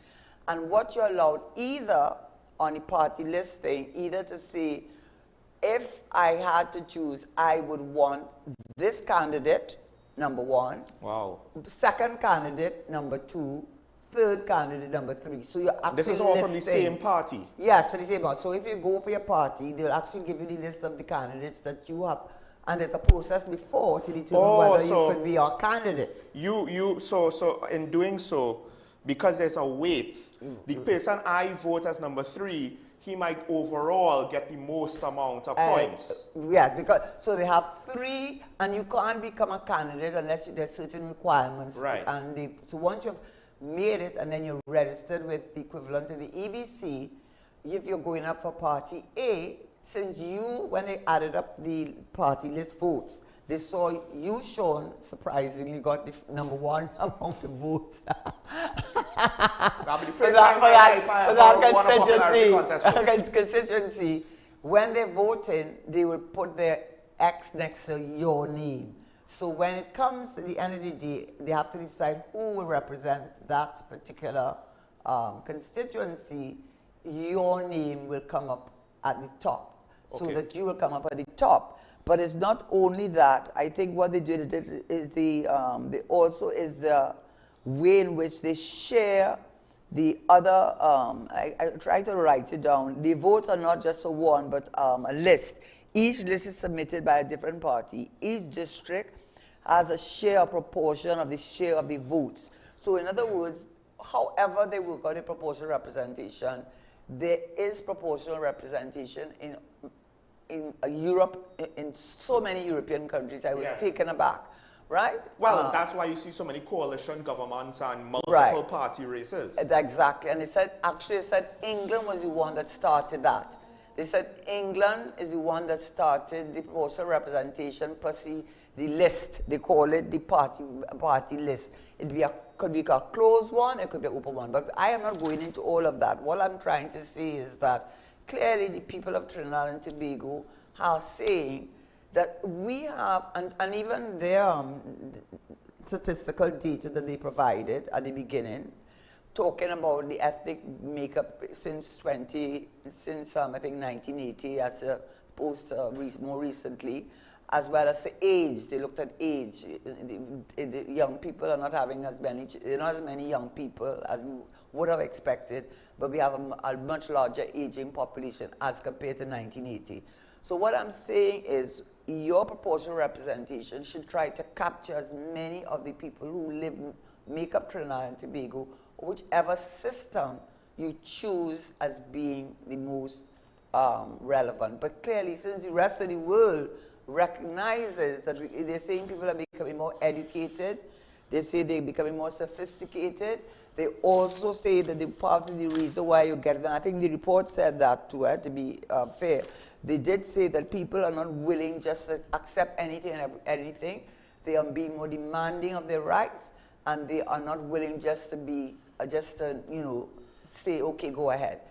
And what you're allowed either on the party listing, either to say, if I had to choose, I would want this candidate, number 1. Wow. Second candidate, number 2. Third candidate, number 3. So you're actually This is all from the same party? Yes, for the same party. So if you go for your party, they'll actually give you the list of the candidates that you have. And there's a process before to determine whether you could be your candidate. So in doing so, because there's a weight, the person I vote as number 3, he might overall get the most amount of points. Yes, because so they have 3, and you can't become a candidate unless there's certain requirements. Right. So once you've made it and then you're registered with the equivalent of the EBC, if you're going up for party A, since when they added up the party list votes, they saw you, Sean, surprisingly got the number 1 among the votes. For that constituency, when they're voting, they will put their X next to your name. So when it comes to the end of the day, they have to decide who will represent that particular constituency. Your name will come up at the top, so that you will come up at the top. But it's not only that. I think what they did is the way in which they share The other, I try to write it down. The votes are not just a one, but a list. Each list is submitted by a different party. Each district has a share proportion of the share of the votes. So in other words, however they work out the proportional representation, there is proportional representation in Europe, in so many European countries. I was taken aback, right? Well, that's why you see so many coalition governments and multiple party races. Exactly, and they said, actually they said England was the one that started that. They said England is the one that started the proportional representation per se, the list, they call it the party list. It could be a closed one, it could be an open one, but I am not going into all of that. What I'm trying to say is that clearly the people of Trinidad and Tobago are saying that we have, and even their statistical data that they provided at the beginning, talking about the ethnic makeup since I think 1980 as opposed to more recently, as well as the age. They looked at age. The young people are not having not as many young people as we would have expected, but we have a much larger aging population as compared to 1980. So what I'm saying is your proportional representation should try to capture as many of the people who make up Trinidad and Tobago, whichever system you choose as being the most relevant. But clearly, since the rest of the world recognizes that they're saying people are becoming more educated, they say they're becoming more sophisticated, they also say that the part of the reason why you get them, I think the report said that too, to be fair. They did say that people are not willing just to accept anything and anything. They are being more demanding of their rights, and they are not willing just to be, say, okay, go ahead.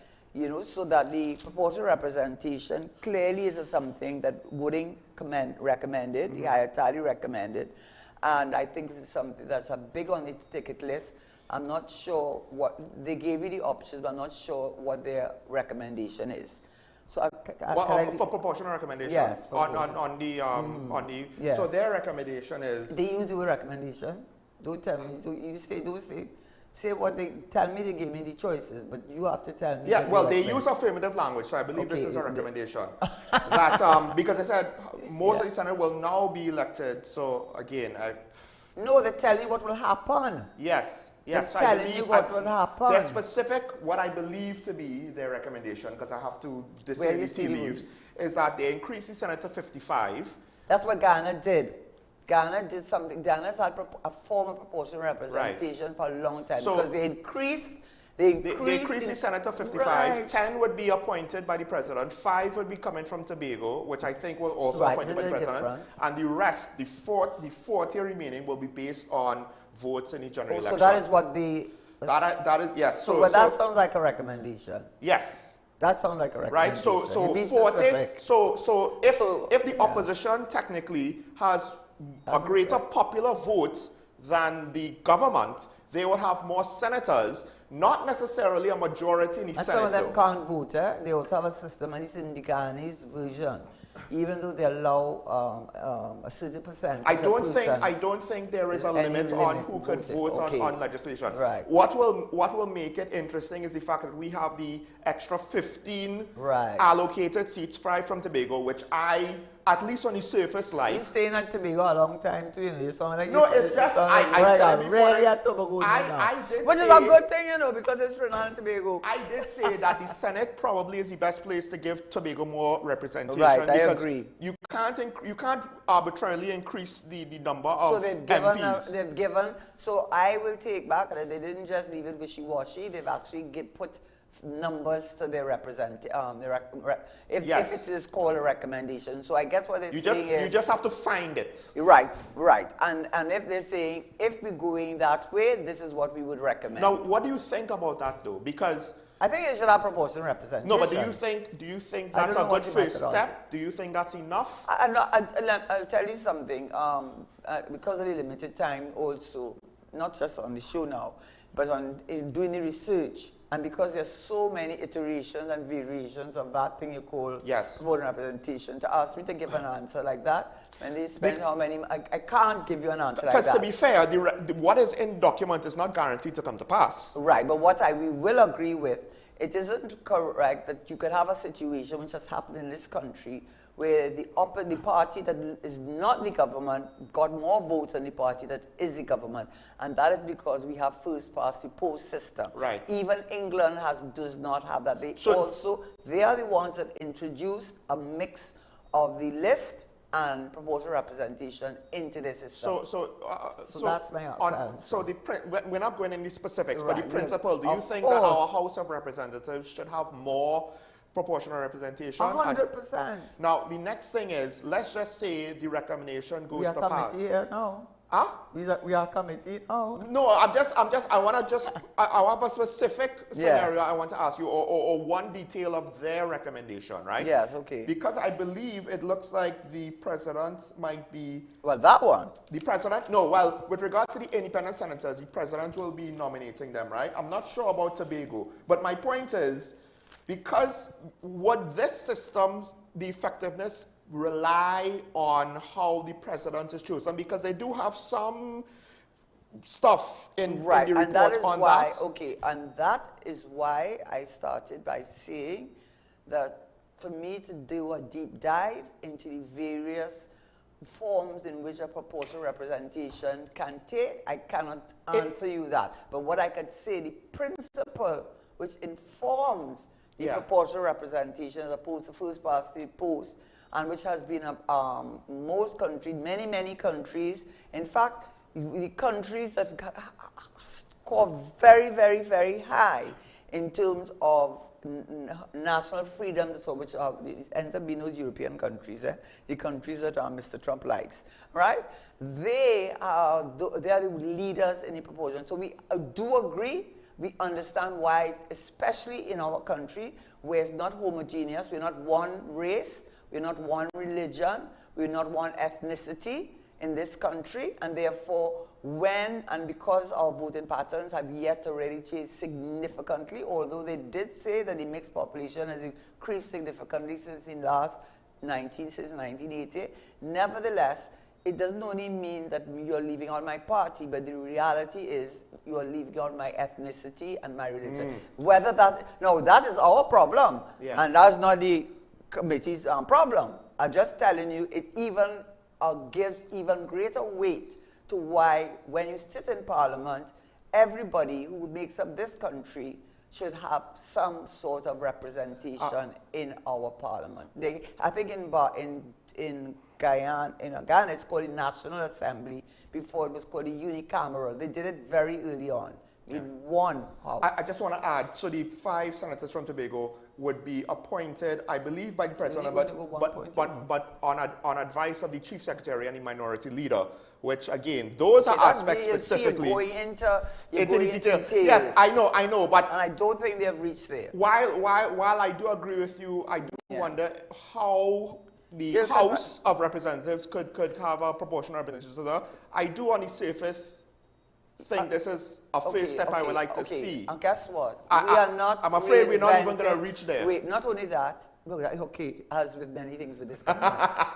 So that the proportional representation clearly is something that Wooding recommended, the Ayatollah recommended, and I think this is something that's a big on the ticket list. I'm not sure what, they gave you the options, but I'm not sure what their recommendation is. So for proportional recommendation? Yes. So their recommendation is? They use the word recommendation. Don't tell me, say what they tell me. They give me the choices, but you have to tell me. Yeah, well, they use affirmative language, so I believe this is a recommendation. That because they said most of the Senate will now be elected. So again, no, they tell me what will happen. Yes, yes. They're telling you what will happen. They're specific. What I believe to be their recommendation, because I have to discern the tea leaves, is that they increase the Senate to 55. That's what Ghana did. Ghana did something. Ghana's had a form of proportional representation for a long time, because they increased the Senate to 55. Right. 10 would be appointed by the president. 5 would be coming from Tobago, which I think will also be appointed by the president. And the rest, the 40 remaining, will be based on votes in the general election. So that is what the... That is, yes. So that sounds like a recommendation. Yes. That sounds like a recommendation. Right, so 40, so if the opposition technically has a greater popular vote than the government, they will have more senators, not necessarily a majority in the Senate. Some of them can't vote. They also have a system, and it's in the Ghanese version. Even though they allow a certain percentage. I don't think there is a limit on who could vote on legislation. Right. What will make it interesting is the fact that we have the extra 15 allocated seats from Tobago, which at least on the surface, like. You're staying at Tobago a long time too, you sound like. No, it's just I said it before. Really at Tobago. I did which say, is a good thing, because it's Trinidad and Tobago. I did say that the Senate probably is the best place to give Tobago more representation. Right, I agree. You can't arbitrarily increase the number of MPs. They've given. So I will take back that they didn't just leave it wishy-washy. They've actually put numbers to their if it is called a recommendation. So I guess what they're saying is... You just have to find it. Right. And if they're saying, if we're going that way, this is what we would recommend. Now, what do you think about that, though? Because... I think it should have proportional representation. No, but do you think that's a good first step? Do you think that's enough? I'll tell you something. Because of the limited time also, not just on the show now, but in doing the research. And because there's so many iterations and variations of that thing you call voter representation, to ask me to give an answer like that, when they spend how many, I can't give you an answer like that. Because to be fair, what is in document is not guaranteed to come to pass. Right, but what we will agree with, it isn't correct that you could have a situation which has happened in this country where the party that is not the government got more votes than the party that is the government. And that is because we have first past the post system. Right. Even England does not have that. They are the ones that introduced a mix of the list and proportional representation into the system. So that's my answer. So we're not going into specifics, but the Right. principle, do you think that our House of Representatives should have more proportional representation? 100%. Now, the next thing is, let's just say the recommendation goes to pass. Here now. Huh? We are committee now. No, I have a specific scenario I want to ask you, or one detail of their recommendation, right? Yes, okay. Because I believe it looks like the president might be... Well, that one. The president? No, well, with regards to the independent senators, the president will be nominating them, right? I'm not sure about Tobago. But my point is, because would this system, the effectiveness, rely on how the president is chosen? Because they do have some stuff in the report and that is on why, that. Okay, and that is why I started by saying that for me to do a deep dive into the various forms in which a proportional representation can take, I cannot answer you that. But what I could say, the principle which informs the proportional representation as opposed to first past the post, and which has been most countries, many countries. In fact, the countries that score very, very, very high in terms of national freedom, so which ends up being those European countries, the countries that Mr. Trump likes, right? They are the leaders in the proportion. So we do agree. We understand why, especially in our country, where it's not homogeneous, we're not one race, we're not one religion, we're not one ethnicity in this country, and therefore when and because our voting patterns have yet to really change significantly, although they did say that the mixed population has increased significantly since 1980, nevertheless, it doesn't only mean that you're leaving out my party, but the reality is you are leaving out my ethnicity and my religion. Whether that is our problem, and that's not the committee's problem. I'm just telling you, it even gives even greater weight to why, when you sit in Parliament, everybody who makes up this country should have some sort of representation in our Parliament. I think in Guyana, it's called the National Assembly. Before it was called the unicameral. They did it very early on in one house. I just want to add, so the 5 senators from Tobago would be appointed, I believe, by the president, but on advice of the chief secretary and the minority leader, which again, those are aspects specifically. Going into the details. Yes, I know, but and I don't think they have reached there. While I do agree with you, I do wonder how the House of Representatives could have a proportional representation. So I do, on the surface, think this is a first step I would like to see. And guess what? I'm afraid we're not even going to reach there. Wait, not only that, as with many things with this country.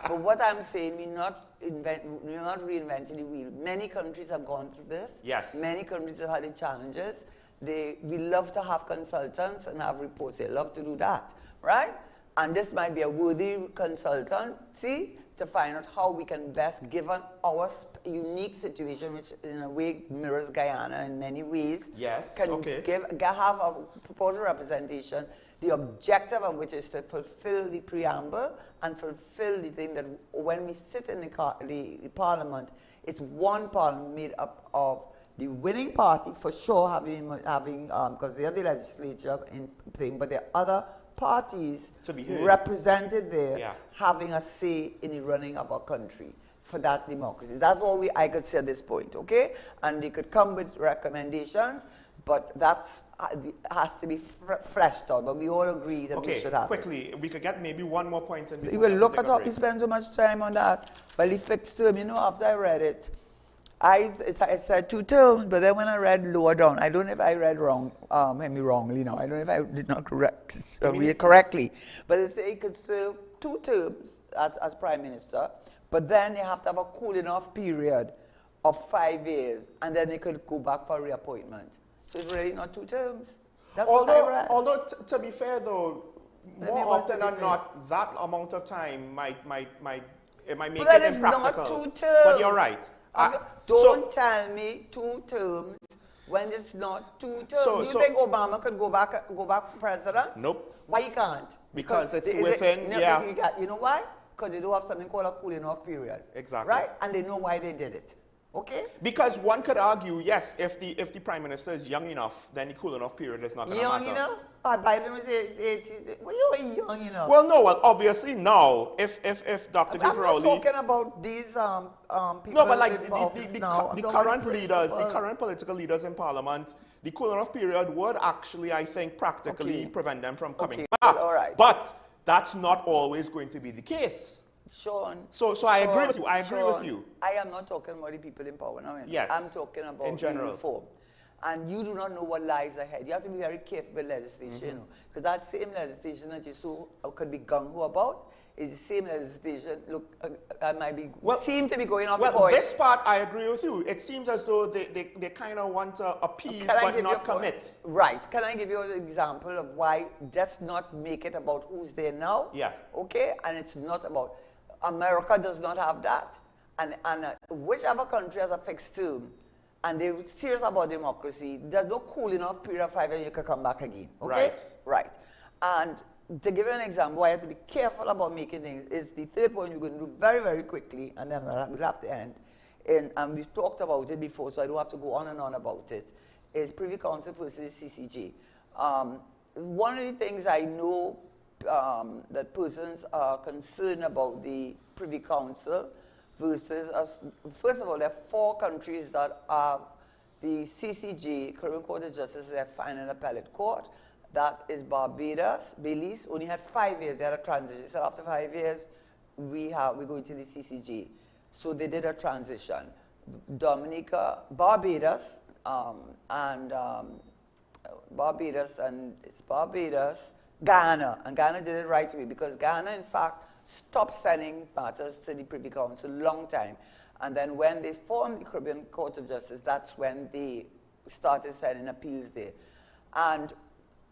But what I'm saying, we're not reinventing the wheel. Many countries have gone through this. Yes. Many countries have had the challenges. We love to have consultants and have reports. They love to do that, right? And this might be a worthy consultancy to find out how we can best, given our unique situation, which in a way mirrors Guyana in many ways, have a proportional representation, the objective of which is to fulfill the preamble and fulfill the thing that when we sit in the Parliament, it's one Parliament made up of the winning party, for sure, having because they are the legislature thing, but there are other parties to be represented there, having a say in the running of our country for that democracy. That's all I could say at this point, okay? And they could come with recommendations, but that has to be fleshed out. But we all agree that we should have quickly, we could get maybe one more point in we will look at how we spend so much time on that. Well, the fixed term, after I read it, I said 2 terms, but then when I read lower down, I don't know if I read wrong, maybe wrongly now. I don't know if I did not read it correctly. But they say he could serve 2 terms as Prime Minister, but then they have to have a cooling off period of 5 years, and then they could go back for reappointment. So it's really not 2 terms. That's what I read. Although to be fair though, more often than not, that amount of time might make it impractical. Not 2 terms. But you're right. Don't tell me 2 terms when it's not 2 terms. Do you think Obama could go back for president? Nope. Why he can't? Because it's within, You know why? Because they do have something called a cooling off period. Exactly. Right? And they know why they did it. Okay? Because one could argue, yes, if the Prime Minister is young enough, then the cooling off period is not going to matter. Young enough? Biden was 80. Well, you were young enough. Well, no. Well, obviously now, if Dr. Crowley... I'm not talking about these people. No, but like the current leaders, the current political leaders in Parliament, the cooling off period would actually, I think, practically prevent them from coming back. All right. But that's not always going to be the case. Sean. So I agree with you. I agree with you. I am not talking about the people in power now. Yes. I'm talking about in general. reform. And you do not know what lies ahead. You have to be very careful with legislation, you know, because that same legislation that you could be gung-ho about is the same legislation. Look, seem to be going off the point. Well, this part I agree with you. It seems as though they kind of want to appease but not commit. Right. Can I give you an example of why just not make it about who's there now? Yeah. Okay. And it's not about. America does not have that. And whichever country has a fixed term, and they're serious about democracy, there's no cooling off period of 5 years you can come back again. Okay? Right. And to give you an example, why I have to be careful about making things is the third point we're going to do very, very quickly, and then we'll have to end. And we've talked about it before, so I don't have to go on and on about it, is Privy Council versus CCG. One of the things I know that persons are concerned about the Privy Council versus us. First of all, there are 4 countries that are the CCG, Caribbean Court of Justice, their final appellate court. That is Barbados. Belize only had 5 years. They had a transition. So after 5 years, we're going to the CCG. So they did a transition. Dominica, Barbados, Ghana, and Ghana did it right away because Ghana, in fact, stopped sending matters to the Privy Council a long time. And then when they formed the Caribbean Court of Justice, that's when they started sending appeals there. And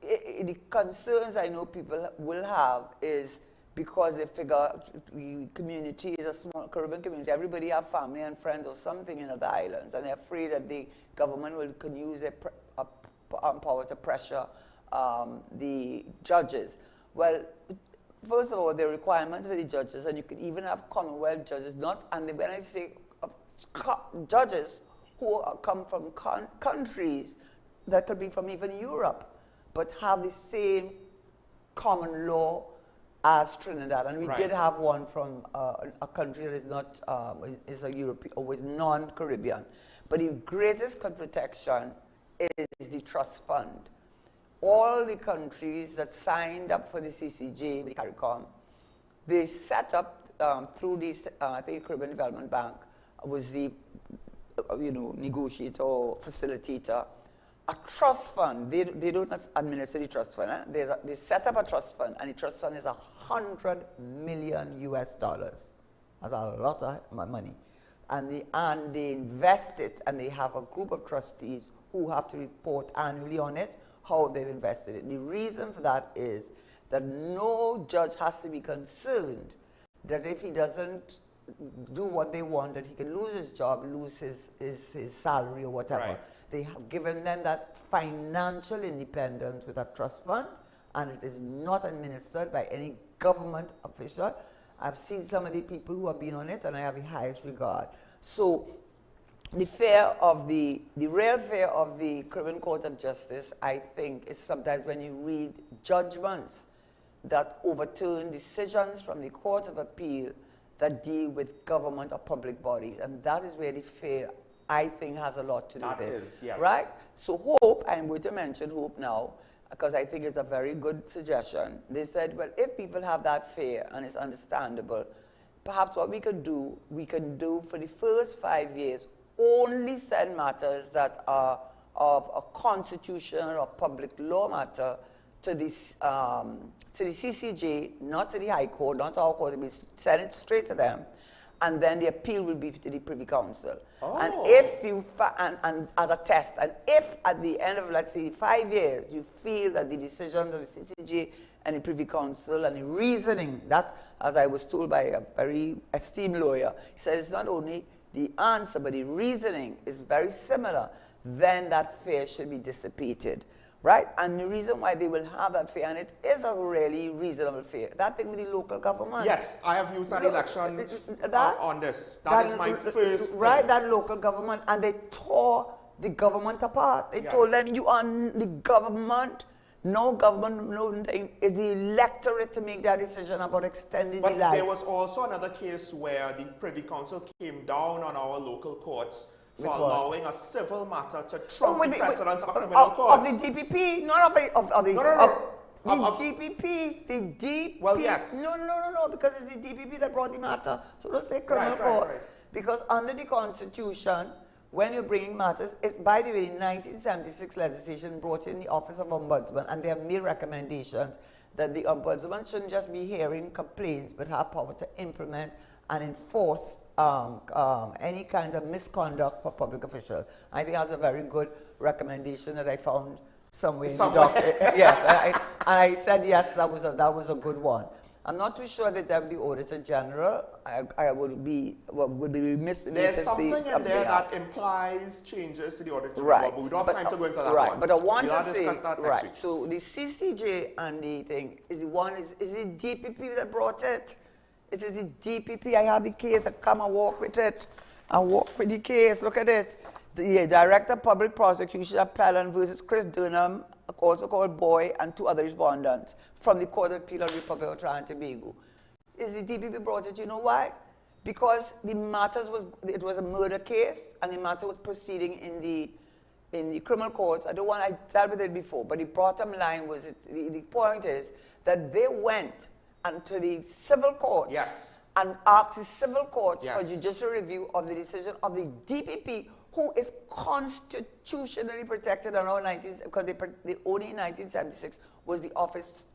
the concerns I know people will have is because they figure the community is a small Caribbean community, everybody have family and friends or something in other islands, and they're afraid that the government can use their power to pressure the judges. Well, first of all, there are requirements for the judges, and you could even have Commonwealth judges, and when I say judges who come from countries that could be from even Europe, but have the same common law as Trinidad. And we did have one from a country that is not, is a European, or is non-Caribbean. But the greatest protection is the trust fund. All the countries that signed up for the CCJ, the CARICOM, they set up through this, I think Caribbean Development Bank was the, negotiator or facilitator, a trust fund. They don't administer the trust fund. They set up a trust fund, and the trust fund is $100 million US. That's a lot of money. And they invest it, and they have a group of trustees who have to report annually on it, how they've invested it. The reason for that is that no judge has to be concerned that if he doesn't do what they want, that he can lose his job, lose his salary or whatever. Right. They have given them that financial independence with a trust fund, and it is not administered by any government official. I've seen some of the people who have been on it, and I have the highest regard. So the fear of the real fear of the Caribbean Court of Justice, I think, is sometimes when you read judgments that overturn decisions from the Court of Appeal that deal with government or public bodies. And that is where the fear, I think, has a lot to do with it. That is, yes. Right? So hope, I'm going to mention hope now, because I think it's a very good suggestion. They said, well, if people have that fear, and it's understandable, perhaps what we can do for the first 5 years, only send matters that are of a constitutional or public law matter to the CCJ, not to the High Court, not to our court. We send it straight to them, and then the appeal will be to the Privy Council. Oh. And if you and as a test, and if at the end of, let's say, 5 years, you feel that the decisions of the CCJ and the Privy Council and the reasoning, that's, as I was told by a very esteemed lawyer, he said it's not only the answer, but the reasoning is very similar, then that fear should be dissipated, right? And the reason why they will have that fear, and it is a really reasonable fear, that thing with the local government. Yes, I have used that election on this. That is my first right, thing. that local government, and they tore the government apart. They told them, you are the government. No government, no thing. Is the electorate to make that decision about extending the life. But there was also another case where the Privy Council came down on our local courts for allowing a civil matter to trump the precedence of criminal courts. Of the DPP, not of the... DPP, the DPP. Well, yes. No, because it's the DPP that brought the matter. So don't say criminal court. Right. Because under the Constitution, when you're bringing matters, it's, by the way, the 1976 legislation brought in the Office of Ombudsman, and they have made recommendations that the Ombudsman shouldn't just be hearing complaints, but have power to implement and enforce any kind of misconduct for public officials. I think that's a very good recommendation that I found somewhere in the document. Yes, and I said yes, that was a good one. I'm not too sure that the Auditor General, I would be remiss in There's to something say in something there else. that implies changes to the Auditor General, Right. but we don't have time to go into that right. one. But I want we'll to say, discuss that next right, week. so the CCJ and the thing, is the DPP that brought it. It is the DPP. I have the case. I come and walk with it. I walk with the case. Look at it. The Director of Public Prosecution Appellant versus Chris Durham, also called Boy, and 2 other respondents from the Court of Appeal of the Republic of Trinidad and Tobago. Is the DPP brought it? You know why? Because the matters it was a murder case, and the matter was proceeding in the criminal courts. I dealt with it before, but the bottom line was, the point is that they went to the civil courts and asked the civil courts for judicial review of the decision of the DPP, who is constitutionally protected under because the only in 1976 was the office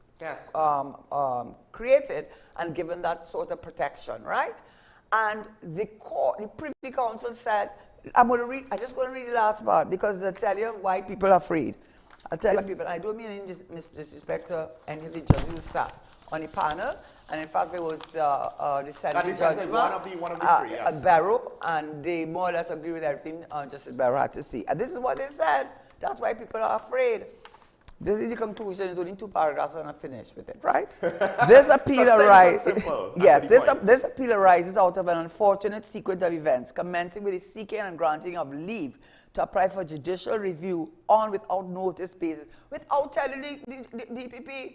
created and given that sort of protection, right? And the Privy Council said, I'm just going to read the last part because they'll tell you why people are afraid. I'll tell you people, I don't mean any disrespect to any of the judges who sat on the panel, and in fact there was the dissenting judgment, one of the three, yes. Barrow, and they more or less agree with everything Justice Barrow had to say. And this is what they said. That's why people are afraid. This is the conclusion. It's only 2 paragraphs and I'm finished with it, right? This appeal arises. Yes, this appeal arises out of an unfortunate sequence of events, commencing with the seeking and granting of leave to apply for judicial review on without notice basis, without telling the DPP.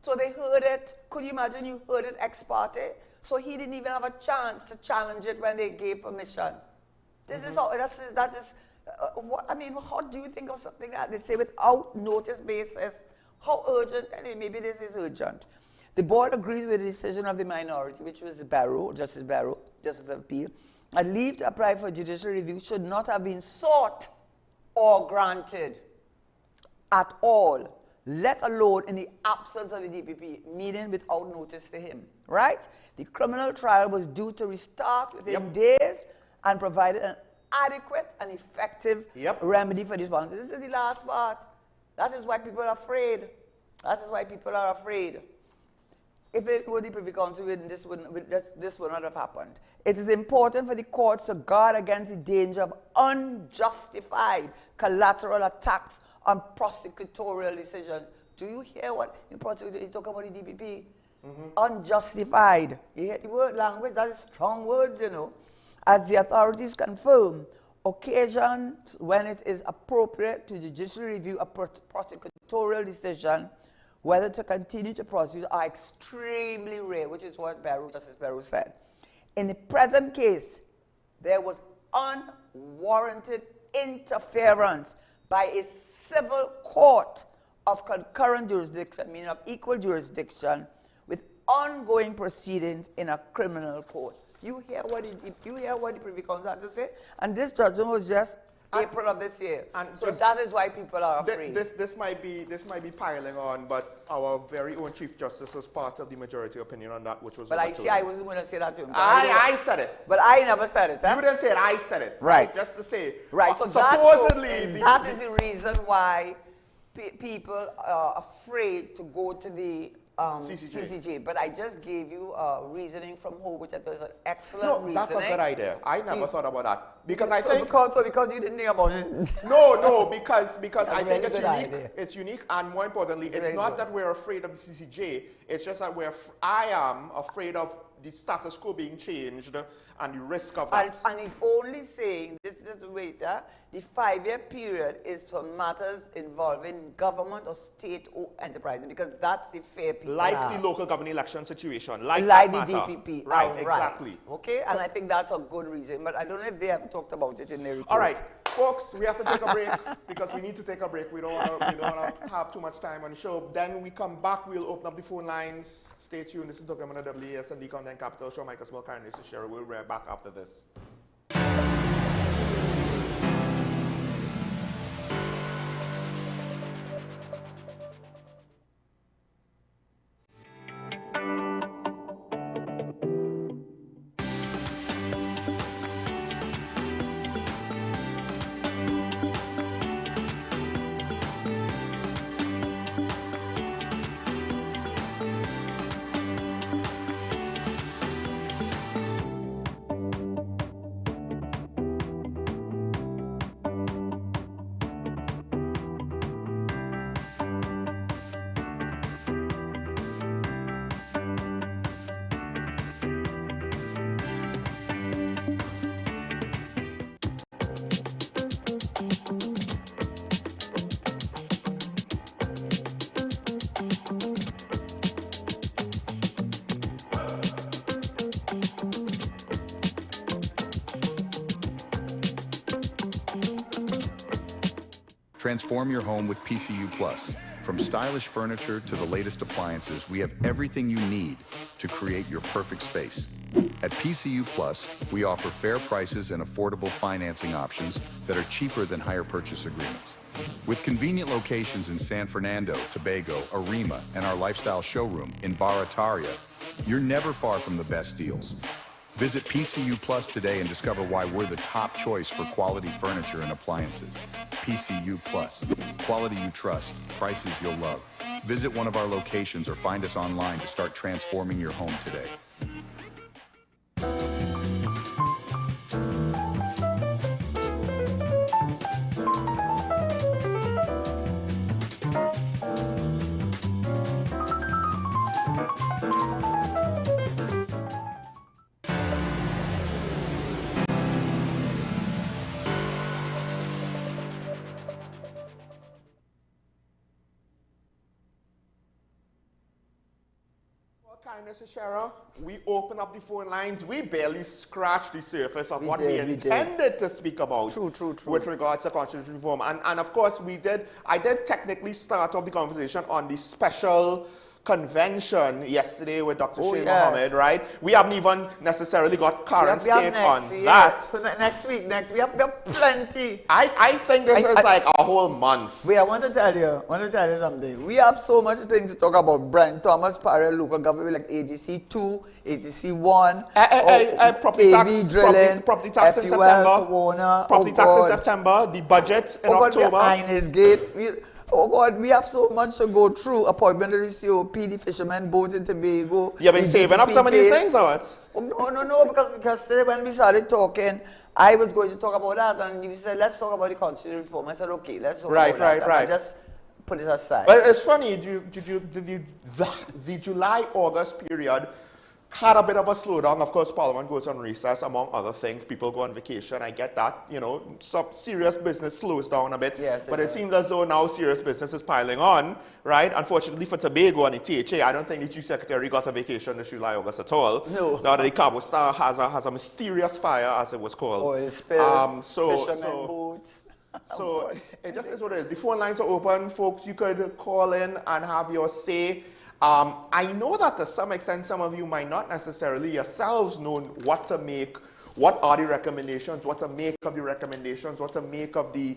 So they heard it. Could you imagine you heard it ex parte? So he didn't even have a chance to challenge it when they gave permission. This is all. That is. I mean, how do you think of something that they say without notice basis? How urgent? Anyway, maybe this is urgent. The board agrees with the decision of the minority, which was Justice Barrow, Justice of Appeal, and leave to apply for judicial review should not have been sought or granted at all, let alone in the absence of the DPP, meaning without notice to him, right? The criminal trial was due to restart within days and provided an adequate and effective remedy for this one. So this is the last part. That is why people are afraid. That is why people are afraid. If it were the Privy Council, this would not have happened. It is important for the courts to guard against the danger of unjustified collateral attacks on prosecutorial decisions. Do you hear what you talk about the DPP? Unjustified. You hear the word language? That is strong words, you know. As the authorities confirm, occasions when it is appropriate to judicially review a prosecutorial decision, whether to continue to prosecute, are extremely rare, which is what Justice Barrow said. In the present case, there was unwarranted interference by a civil court of concurrent jurisdiction, meaning of equal jurisdiction, with ongoing proceedings in a criminal court. You hear what the Privy Council had to say? And this judgment was just April of this year. And so that is why people are afraid. This might be piling on, but our very own Chief Justice was part of the majority opinion on that, which was. But I wasn't going to say that to him. I said it. But I never said it. Huh? You didn't say it. I said it. Right. Just to say. Right. So supposedly, that is the reason why people are afraid to go to the CCJ. But I just gave you reasoning from home, which I thought was an excellent reasoning. That's a good idea. I never thought about that. Because I think... Because you didn't think about it. No, because I think it's unique. Idea. It's unique, and more importantly, it's not that we're afraid of the CCJ. It's just that I am afraid of the status quo being changed and the risk of that. And he's only saying, wait, the 5-year period is for matters involving government or state or enterprise, because that's the fair people. Like the local government election situation, like the DPP. Right, exactly. Okay, and I think that's a good reason, but I don't know if they have talked about it in their report. All right, folks, we have to take a break because we need to take a break. We don't want to have too much time on the show. Then we come back, we'll open up the phone lines. Stay tuned. This is Dr. Mona WESN Content Capital Show. Michael Small, Karen Cheryl. We'll be right back after this. Transform your home with PCU Plus. From stylish furniture to the latest appliances, we have everything you need to create your perfect space. At PCU Plus, we offer fair prices and affordable financing options that are cheaper than hire purchase agreements. With convenient locations in San Fernando, Tobago, Arima, and our lifestyle showroom in Barataria, you're never far from the best deals. Visit PCU Plus today and discover why we're the top choice for quality furniture and appliances. PCU Plus, quality you trust, prices you'll love. Visit one of our locations or find us online to start transforming your home today. Mr. Shara, we open up the phone lines. We barely scratched the surface of what we intended to speak about. True. With regards to constitutional reform. And of course, I did technically start off the conversation on the special convention yesterday with Dr. Sheikh Mohammed, right? We haven't even necessarily got current take on that. So next week, we have plenty. I think this is like a whole month. Wait, I want to tell you something. We have so much things to talk about. Brent Thomas Parra, local government like AGC 2, AGC 1, property tax in September. Property tax in September, the budget in October. His gate. Oh God, we have so much to go through. Appointment of the COP, the fishermen boats in Tobago. You've been saving up some of these things, or what? No, because when we started talking, I was going to talk about that, and you said, let's talk about the constitutional reform. I said, okay, let's talk about that. Right. I just put it aside. But it's funny, the July-August period had a bit of a slowdown. Of course, Parliament goes on recess, among other things. People go on vacation. I get that. Some serious business slows down a bit. Yes, but it seems as though now serious business is piling on, right? Unfortunately for Tobago and the THA, I don't think the Chief Secretary got a vacation this July, August at all. No. Now that the Cabo Star has a mysterious fire, as it was called. Oil spill, fishermen boats. So it just is what it is. The phone lines are open, folks. You could call in and have your say. I know that to some extent, some of you might not necessarily yourselves know what to make, what are the recommendations, what to make of the recommendations, what to make of the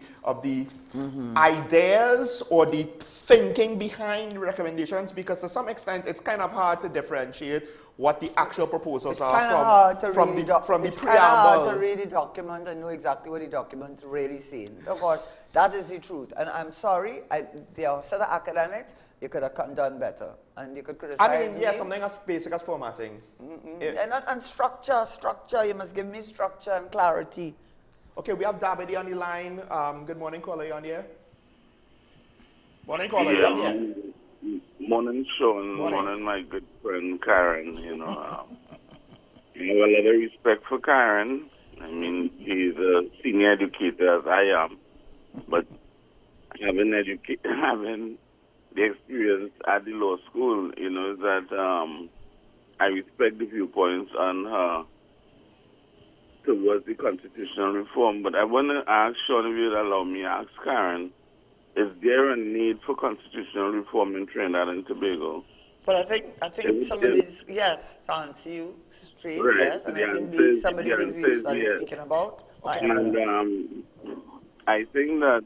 ideas or the thinking behind the recommendations, because to some extent, it's kind of hard to differentiate what the actual proposals are from the preamble. It's kind of hard to read the document and know exactly what the document really saying. Of course, that is the truth. And I'm sorry, there are set of academics, you could have done better. And you could criticize I mean, yeah, me. something as basic as formatting. And structure, you must give me structure and clarity. Okay, we have Dabidi on the line. Good morning, caller, you on here? Morning, caller, you on here? Morning, Sean. Morning, my good friend Karen. You know, I have a lot of respect for Karen. I mean, he's a senior educator as I am, but having the experience at the law school, you know, that I respect the viewpoints on her towards the constitutional reform. But I want to ask Sean, if you'd allow me, ask Karen, is there a need for constitutional reform in Trinidad and Tobago? But I think somebody's, yes, to answer you straight, right. yes, and I think somebody thinks we started speaking about. And I think that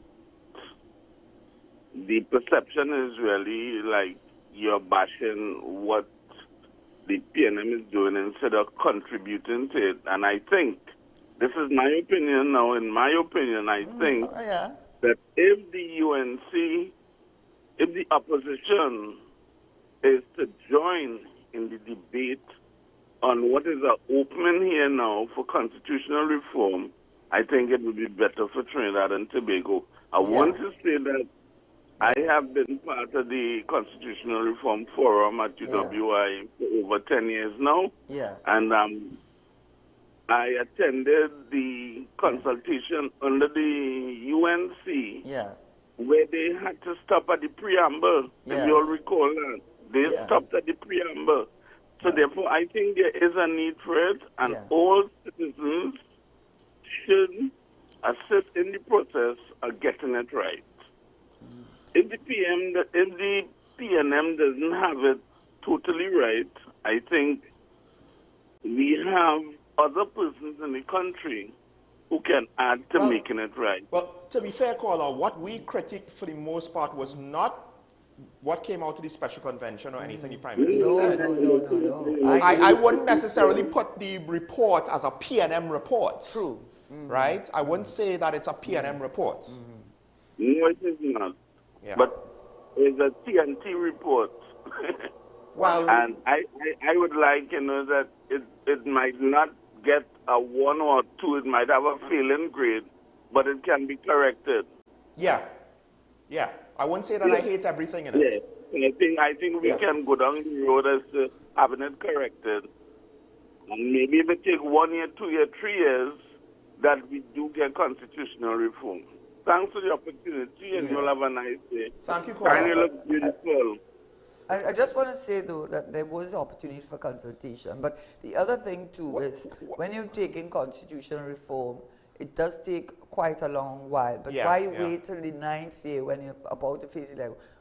the perception is really like you're bashing what the PNM is doing instead of contributing to it. And I think, this is my opinion now, in my opinion, I think that if the UNC, if the opposition is to join in the debate on what is an opening here now for constitutional reform, I think it would be better for Trinidad and Tobago. I want to say that I have been part of the Constitutional Reform Forum at UWI for over 10 years now. And I attended the consultation under the UNC where they had to stop at the preamble. If you all recall that. They stopped at the preamble. So therefore, I think there is a need for it, and all citizens should assist in the process of getting it right. If the PNM doesn't have it totally right, I think we have other persons in the country who can add to making it right. Well, to be fair, caller, what we critiqued for the most part was not what came out of the special convention or anything the Prime Minister said. No. I wouldn't necessarily put the report as a PNM report. True. Right? I wouldn't say that it's a PNM report. No, it is not. But it's a TNT report. Well, and I would like, you know, that it might not get a 1 or 2, it might have a failing grade, but it can be corrected. Yeah. I wouldn't say that I hate everything in it. I think we can go down the road as to having it corrected. And maybe if it take 1 year, 2 year, 3 years, that we do get constitutional reform. Thanks for the opportunity, and you'll have a nice day. Thank you, and you look beautiful. I just want to say, though, that there was opportunity for consultation. But the other thing, too, is when you're taking constitutional reform, it does take quite a long while. But why wait till the 9th year when you're about to face it?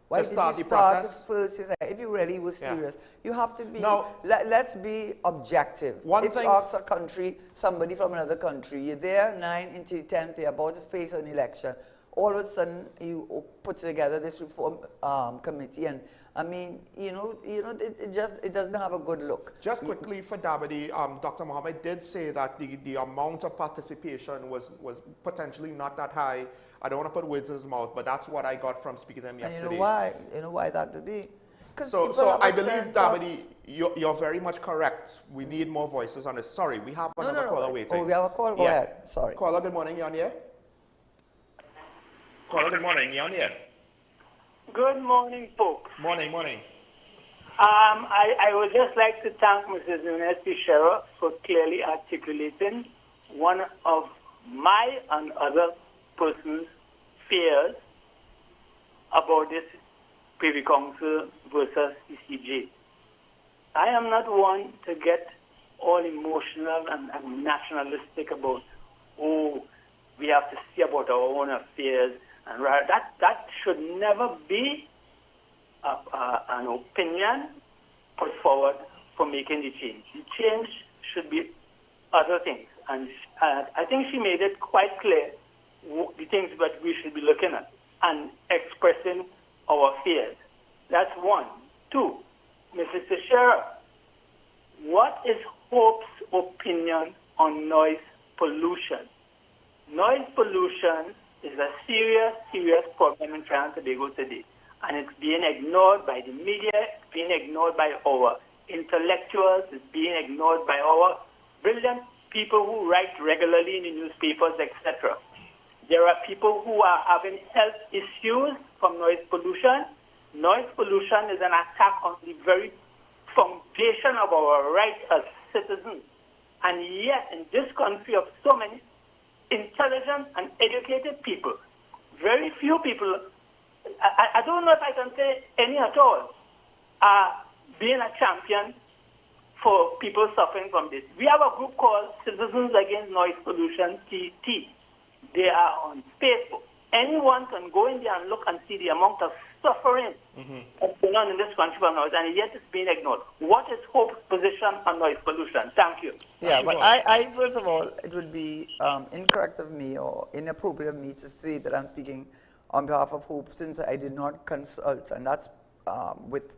Why did you start first? If you really were serious, you have to be, let's be objective. If you ask a country, somebody from another country, you're there 9 into the 10th year, about to face an election, all of a sudden you put together this reform committee, and I mean, it doesn't have a good look. Just quickly for Dabidi, Dr. Mohammed did say that the amount of participation was potentially not that high. I don't want to put words in his mouth, but that's what I got from speaking to him yesterday. And you know why? You know why that would be? So I believe, Dabidi, you're very much correct. We need more voices on this. Sorry, we have another caller waiting. Oh, we have a call? Go ahead. Sorry. Caller, good morning. You on here? Caller, good morning. You on here? Good morning, folks. Morning. I would just like to thank Mrs. Nunes Pichero for clearly articulating one of my and other persons' fears about this Privy Council versus ECJ. I am not one to get all emotional and nationalistic about, we have to see about our own affairs. And that should never be an opinion put forward for making the change. The change should be other things. And I think she made it quite clear the things that we should be looking at and expressing our fears. That's one. Two, Mrs. Teixeira, what is Hope's opinion on noise pollution? Noise pollution is a serious, serious problem in Trinidad and Tobago today. And it's being ignored by the media, it's being ignored by our intellectuals, it's being ignored by our brilliant people who write regularly in the newspapers, etc. There are people who are having health issues from noise pollution. Noise pollution is an attack on the very foundation of our rights as citizens. And yet, in this country of so many intelligent and educated people, very few people, I don't know if I can say any at all, are being a champion for people suffering from this. We have a group called Citizens Against Noise Pollution, TT. They are on Facebook. Anyone can go in there and look and see the amount of suffering that's going on in this country from noise, and yet it's being ignored. What is Hope's position on noise pollution? Thank you. Yeah, but I first of all, it would be incorrect of me or inappropriate of me to say that I'm speaking on behalf of Hope, since I did not consult, and that's with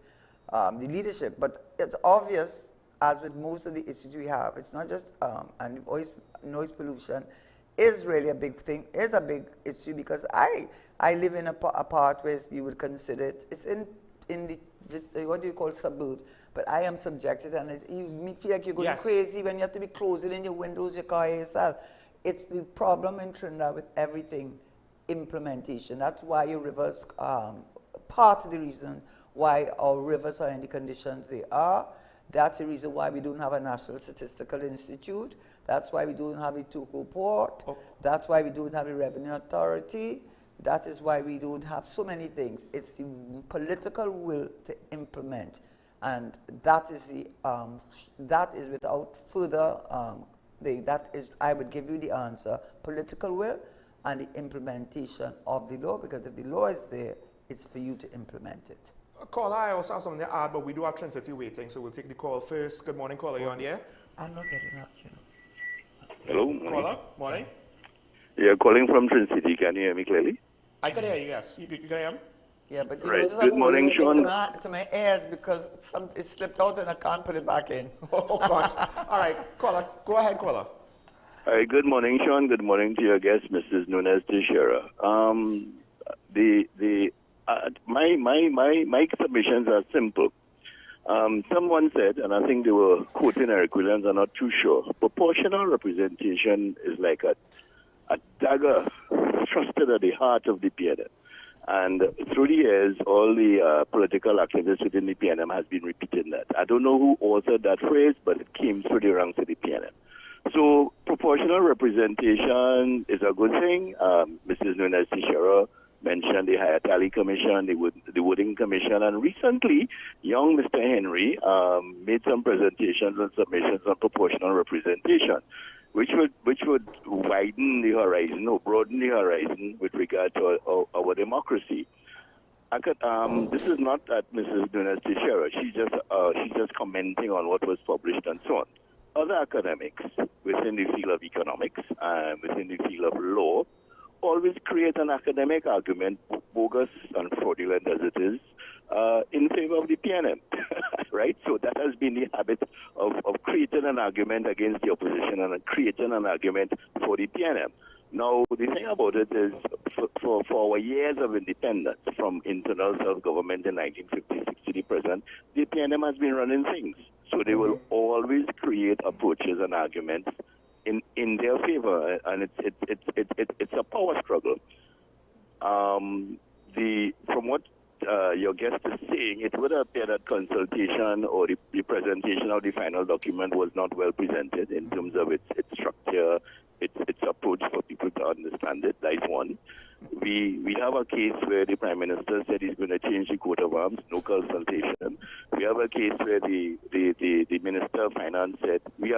the leadership. But it's obvious, as with most of the issues we have, it's not just and noise pollution is really a big thing, is a big issue, because I live in a part where you would consider it, it's in the, what do you call, suburb, but I am subjected, and you feel like you're going crazy when you have to be closing in your windows, your car yourself. It's the problem in Trinidad with everything, implementation. That's why your rivers, part of the reason why our rivers are in the conditions they are. That's the reason why we don't have a National Statistical Institute. That's why we don't have a Tuco Port. That's why we don't have a Revenue Authority. That is why we don't have so many things. It's the political will to implement. And that is the, that is without further, that is, I would give you the answer, political will and the implementation of the law, because if the law is there, it's for you to implement it. Caller, I also have something to add, but we do have Trinity waiting, so we'll take the call first. Good morning, caller. You on the air? I'm not getting up, you know. Hello, morning. Caller, morning. Yeah, calling from Trinity. Can you hear me clearly? I can hear you, yes. You can hear me? Yeah, but you right. just Good morning, Sean. To my ears, because it slipped out and I can't put it back in. Oh, gosh. All right, caller. Go ahead, caller. All right, good morning, Sean. Good morning to your guest, Mrs. Nunez Teixeira. My submissions are simple. Someone said, and I think they were quoting Eric Williams, I'm not too sure, proportional representation is like a dagger thrusted at the heart of the PNM. And through the years, all the political activists within the PNM has been repeating that. I don't know who authored that phrase, but it came through the ranks of the PNM. So proportional representation is a good thing. Mrs. Nunez Teixeira mentioned the Higher Tally Commission, the Wooding Commission, and recently, young Mr. Henry made some presentations and submissions on proportional representation, which would widen the horizon or broaden the horizon with regard to our democracy. This is not at Mrs. Nunez Teixeira. She's just commenting on what was published and so on. Other academics within the field of economics and within the field of law always create an academic argument, bogus and fraudulent as it is, in favor of the PNM, right? So that has been the habit of creating an argument against the opposition and creating an argument for the PNM. Now, the thing about it is, for our years of independence, from internal self-government in 1956 to the present, the PNM has been running things. So they will always create approaches and arguments in their favor, and it's a power struggle. From what your guest is saying, it would appear that consultation or the presentation of the final document was not well presented in terms of its structure, its approach for people to understand it. That is one. We have a case where the Prime Minister said he's going to change the coat of arms, no consultation. We have a case where the Minister of Finance said, this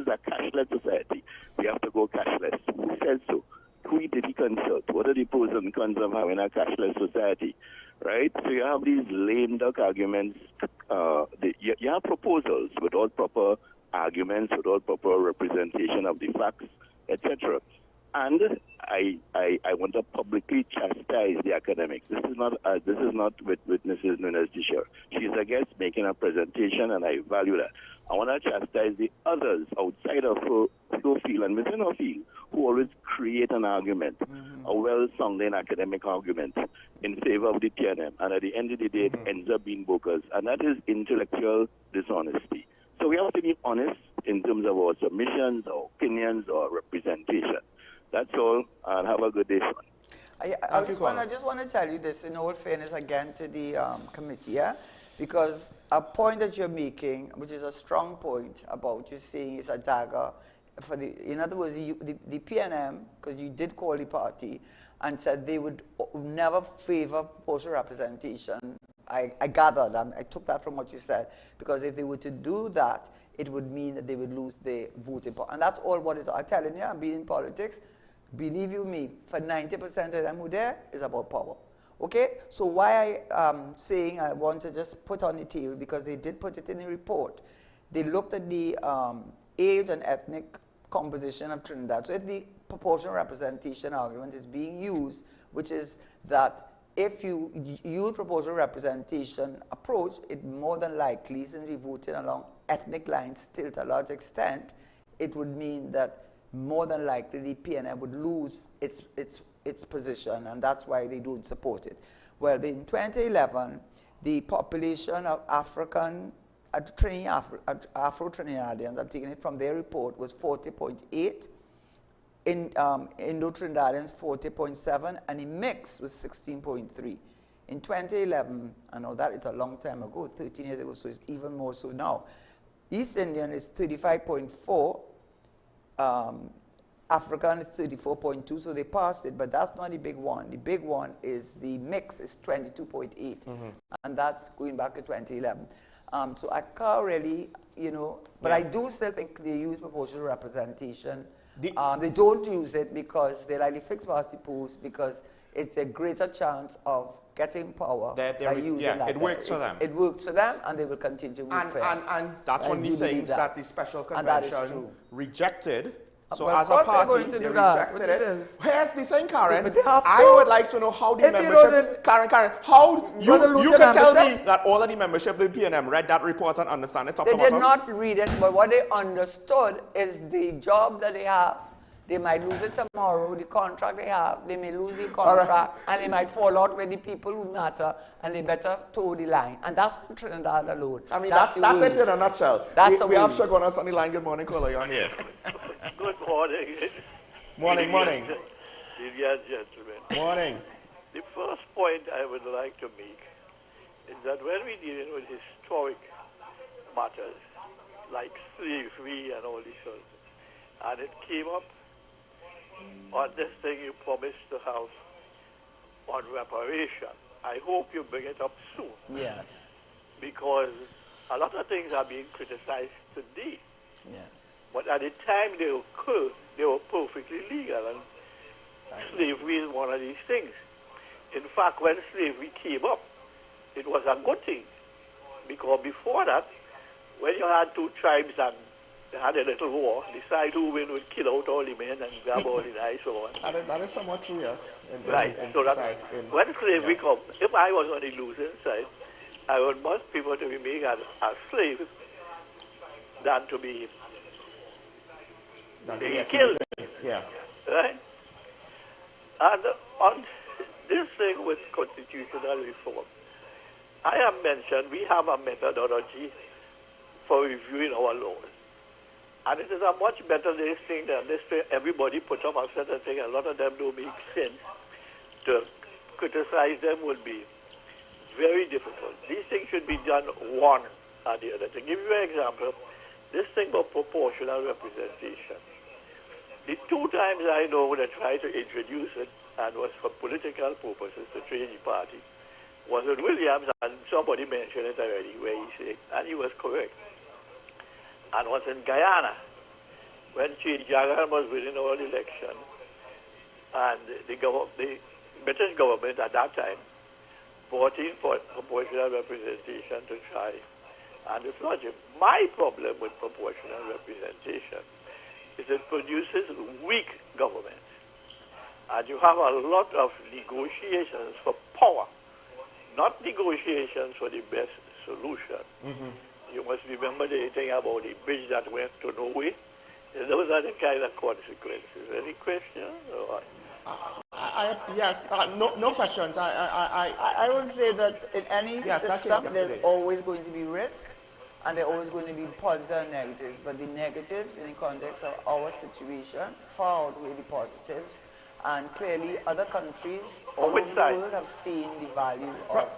is a cashless society. We have to go cashless. Who says so? who did he consult? What are the pros and cons of having a cashless society, right? So you have these lame duck arguments. You have proposals without proper arguments, without proper representation of the facts, etc. And I want to publicly chastise the academics. This is not with Mrs. Nunes Disher. She's a guest making a presentation, and I value that. I want to chastise the others outside of her field and within her field who always create an argument, a well-sounding academic argument in favor of the TNM, and at the end of the day, it ends up being bogus, and that is intellectual dishonesty. So we have to be honest in terms of our submissions, our opinions, our representation. That's all, and have a good day, son. I just want to tell you this in all fairness again to the committee, yeah? Because a point that you're making, which is a strong point about you saying it's a dagger for the, in other words, the PNM, because you did call the party and said they would never favor proportional representation. I gathered, I took that from what you said, because if they were to do that, it would mean that they would lose their voting power. And that's all what is, I'm telling you, I'm being in politics. Believe you me, for 90% of them who there, is about power. Okay? So why I'm saying I want to just put on the table, because they did put it in the report. They looked at the age and ethnic composition of Trinidad. So if the proportional representation argument is being used, which is that if you use proportional representation approach, it more than likely, since we voted along ethnic lines still to a large extent, it would mean that more than likely the PNM would lose its position, and that's why they don't support it. Well, in 2011, the population of Afro-Trinidadians, I'm taking it from their report, was 40.8. In Indo-Trinidadians, 40.7, and in mix was 16.3. In 2011, I know that it's a long time ago, 13 years ago, so it's even more so now. East Indian is 35.4, African is 34.2, so they passed it, but that's not the big one. The big one is the mix is 22.8, and that's going back to 2011. So I can't really, but I do still think they use proportional representation. They don't use it because they like the fixed party post, because it's a greater chance of getting power by using that. It works for them. It works for them, and they will continue to work for them. And that's one of the things that the special convention rejected. So Well, as a of course they're party, going to they do that, rejected but it. it is. Here's the thing, Karen. But they have I to. would like to know how the If you membership, don't, Karen, how you lose can your tell me membership? that all of the membership of the PNM read that report and understand it top They to did bottom? not read it, but what they understood is the job that they have. They might lose it tomorrow, the contract they have, they may lose the contract, and they might fall out with the people who matter, and they better toe the line. And that's Trinidad alone. I mean, that's it in a nutshell. We have word. Shagonas on the line. Good morning, caller. You're on here. Good morning. Morning. Ladies and gentlemen. Morning. The first point I would like to make is that when we're dealing with historic matters, like slavery and all these sorts, and it came up on this thing you promised to have on reparation, I hope you bring it up soon. Yes. Because a lot of things are being criticized today. Yeah. But at the time they occurred, they were perfectly legal, and slavery is one of these things. In fact, when slavery came up, it was a good thing, because before that, when you had two tribes and they had a little war, decide who win would kill out all the men and grab all the knives so on. That is somewhat true, yes. In So that society, when slavery comes, if I was on the losing side, I would want people to be made as slaves than to be killed. Yeah. Right? And on this thing with constitutional reform, I have mentioned we have a methodology for reviewing our laws. And it is a much better thing than this thing. Everybody put up a certain thing. A lot of them don't make sense. To criticize them would be very difficult. These things should be done one or the other. To give you an example, this thing about proportional representation. The two times I know they tried to introduce it, and was for political purposes to change the party, was with Williams, and somebody mentioned it already, where he said, and he was correct, and was in Guyana, when Chief Jagan was winning our election. And the British government at that time brought in for proportional representation to try and dislodge him. My problem with proportional representation is it produces weak government. And you have a lot of negotiations for power, not negotiations for the best solution. You must remember the thing about the bridge that went to nowhere. Those are the kind of consequences. Any questions? Yes, no questions. I would say that in any system, there's always going to be risk, and there are always going to be positives and negatives. But the negatives, in the context of our situation, far outweigh the positives. And clearly, other countries all over the world have seen the value of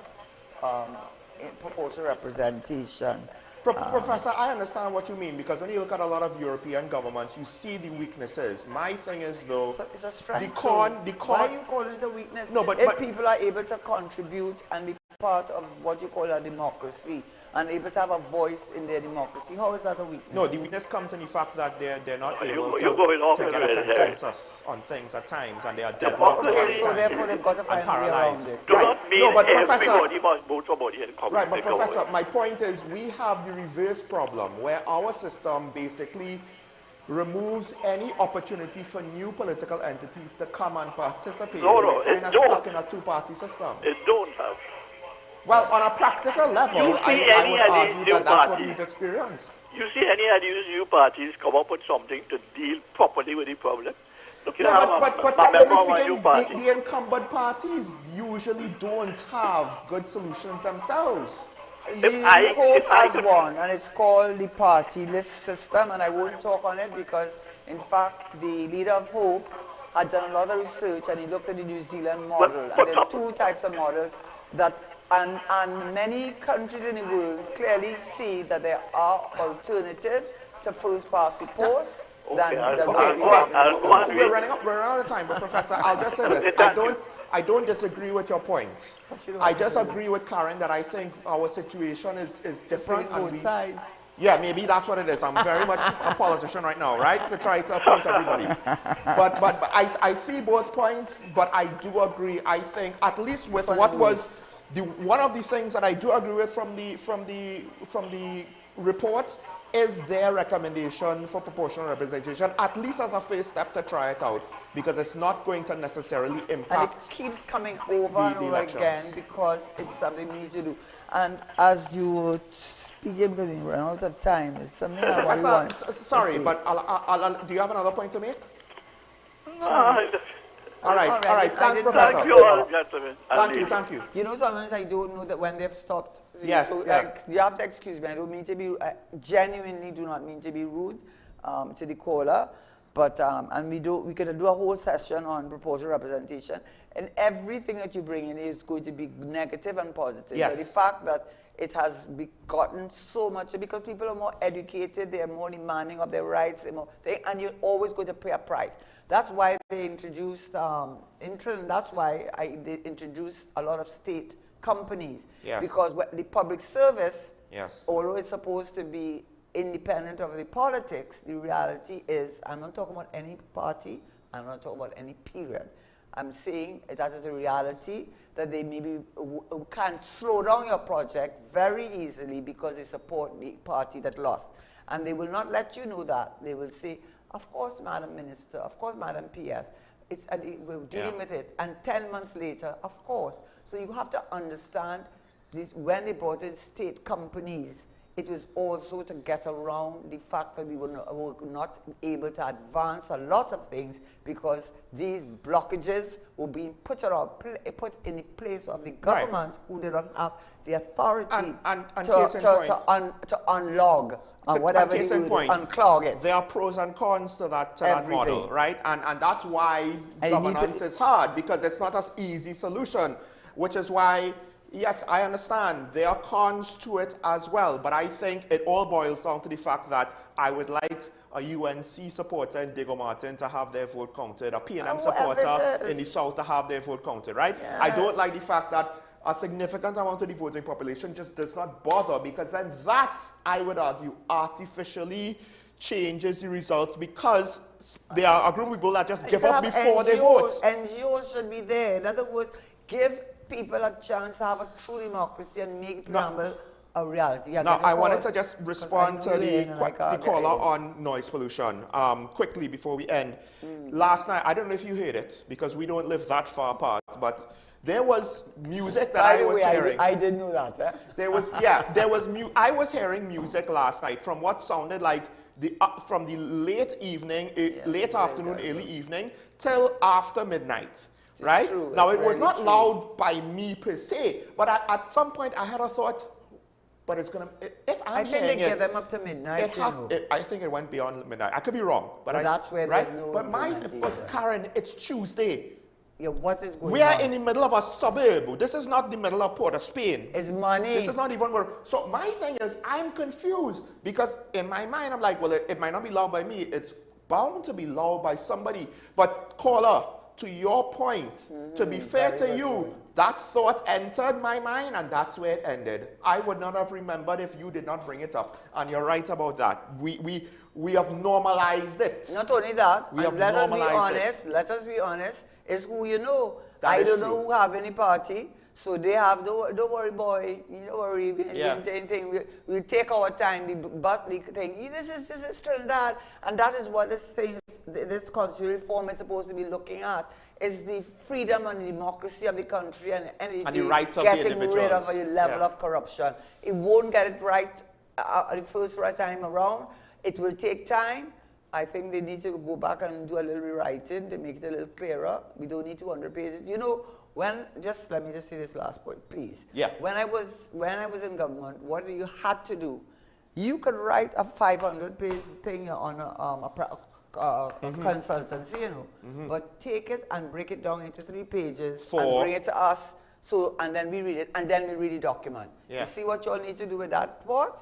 proportional representation. Professor, I understand what you mean, because when you look at a lot of European governments, you see the weaknesses. My thing is, though, so it's a strength. Why are you calling it a weakness? No, but people are able to contribute and be part of what you call a democracy and able to have a voice in their democracy, how is that a weakness? No, the weakness comes in the fact that they're not able to get a consensus on things at times, and they are deadlocked. Okay, so therefore they've got to find a way around it. No, but Professor, must vote somebody in right, but Professor, my point is we have the reverse problem where our system basically removes any opportunity for new political entities to come and participate. No, We're kind of stuck in a two-party system. It don't have. Well, on a practical level, I would argue that that's what we've experienced. You see any of these new parties come up with something to deal properly with the problem? Look, you no, but technically speaking, the incumbent parties usually don't have good solutions themselves. Hope has one, and it's called the party list system, and I won't talk on it because, in fact, the leader of Hope had done a lot of research, and he looked at the New Zealand model, and there are two types of models that, and many countries in the world clearly see that there are alternatives to first past the post. We're running out of time, but Professor, I'll just say this. I don't disagree with your points. I just agree with Karen that I think our situation is different. Both sides. Yeah, maybe that's what it is. I'm very much a politician right now, right? To try to appease everybody. But I see both points, but I do agree. I think at least with what was one of the things that I do agree with from the report is their recommendation for proportional representation, at least as a first step to try it out, because it's not going to necessarily impact. And it keeps coming over and over again because it's something we need to do. And as you were speaking, because we run out of time, it's something I really want. Sorry, but do you have another point to make? All right. Thanks, Professor. Thank you all, gentlemen. Thank you. You know, sometimes I don't know that when they've stopped. Yes. So, you have to excuse me. I don't mean to be, genuinely do not mean to be rude to the caller. But, and we could do a whole session on proportional representation. And everything that you bring in is going to be negative and positive. Yes. But the fact that it has gotten so much, because people are more educated, they are more demanding of their rights, and you're always going to pay a price. That's why they introduced, that's why they introduced a lot of state companies. Yes. Because the public service, yes, although it's supposed to be independent of the politics, the reality is, I'm not talking about any party, I'm not talking about any period. I'm saying that is a reality that they maybe can slow down your project very easily because they support the party that lost. And they will not let you know that. They will say, of course, Madam Minister, of course, Madam PS, we're dealing with it. And 10 months later, of course. So you have to understand this, when they brought in state companies, it was also to get around the fact that we were not able to advance a lot of things because these blockages were being put in the place of the government who did not have the authority to unlog whatever they would unclog it. There are pros and cons to that model, right? And that's why governance is hard, because it's not an easy solution, which is why, yes, I understand there are cons to it as well, but I think it all boils down to the fact that I would like a UNC supporter in Diego Martin to have their vote counted, a PNM supporter in the South to have their vote counted, right? Yes. I don't like the fact that a significant amount of the voting population just does not bother, because then that, I would argue, artificially changes the results because there are a group of people that just give up before they vote. NGOs should be there. In other words, give people a chance to have a true democracy and make preamble a reality. Yeah, now, I wanted to just respond to the caller on noise pollution quickly before we end. Last night, I don't know if you heard it because we don't live that far apart, but there was music that I was hearing. I didn't know that. Eh? There was, I was hearing music last night from what sounded like from the late evening, late afternoon, early evening, till after midnight. Right? Now, it was not loud by me per se, but at some point I had a thought, but it's going to, if I'm hearing it. I think they get them up to midnight. I think it went beyond midnight. I could be wrong. But that's where there's no but Karen, it's Tuesday. Yeah, what is going on? We are in the middle of a suburb. This is not the middle of Port of Spain. It's money. This is not even where. So my thing is, I'm confused because in my mind, I'm like, well, it might not be loud by me. It's bound to be loud by somebody. But caller, to your point, to be fair to you, that thought entered my mind and that's where it ended. I would not have remembered if you did not bring it up. And you're right about that. We have normalized it. Not only that, let us be honest, it's who you know. I don't know who have any party, so they have, don't worry boy, you don't worry, we'll take our time, the thing. This is Trinidad, and that is what this constitutional reform is supposed to be looking at, is the freedom and the democracy of the country and the rights of the individuals. Getting rid of a level of corruption. It won't get it right the first time around. It will take time. I think they need to go back and do a little rewriting to make it a little clearer. We don't need 200 pages. You know, let me just say this last point, please. Yeah. When I was in government, what you had to do, you could write a 500-page thing on a consultancy, you know, but take it and break it down into 3 pages and bring it to us. And then we read it, and then we read the document. Yeah. You see what you all need to do with that part?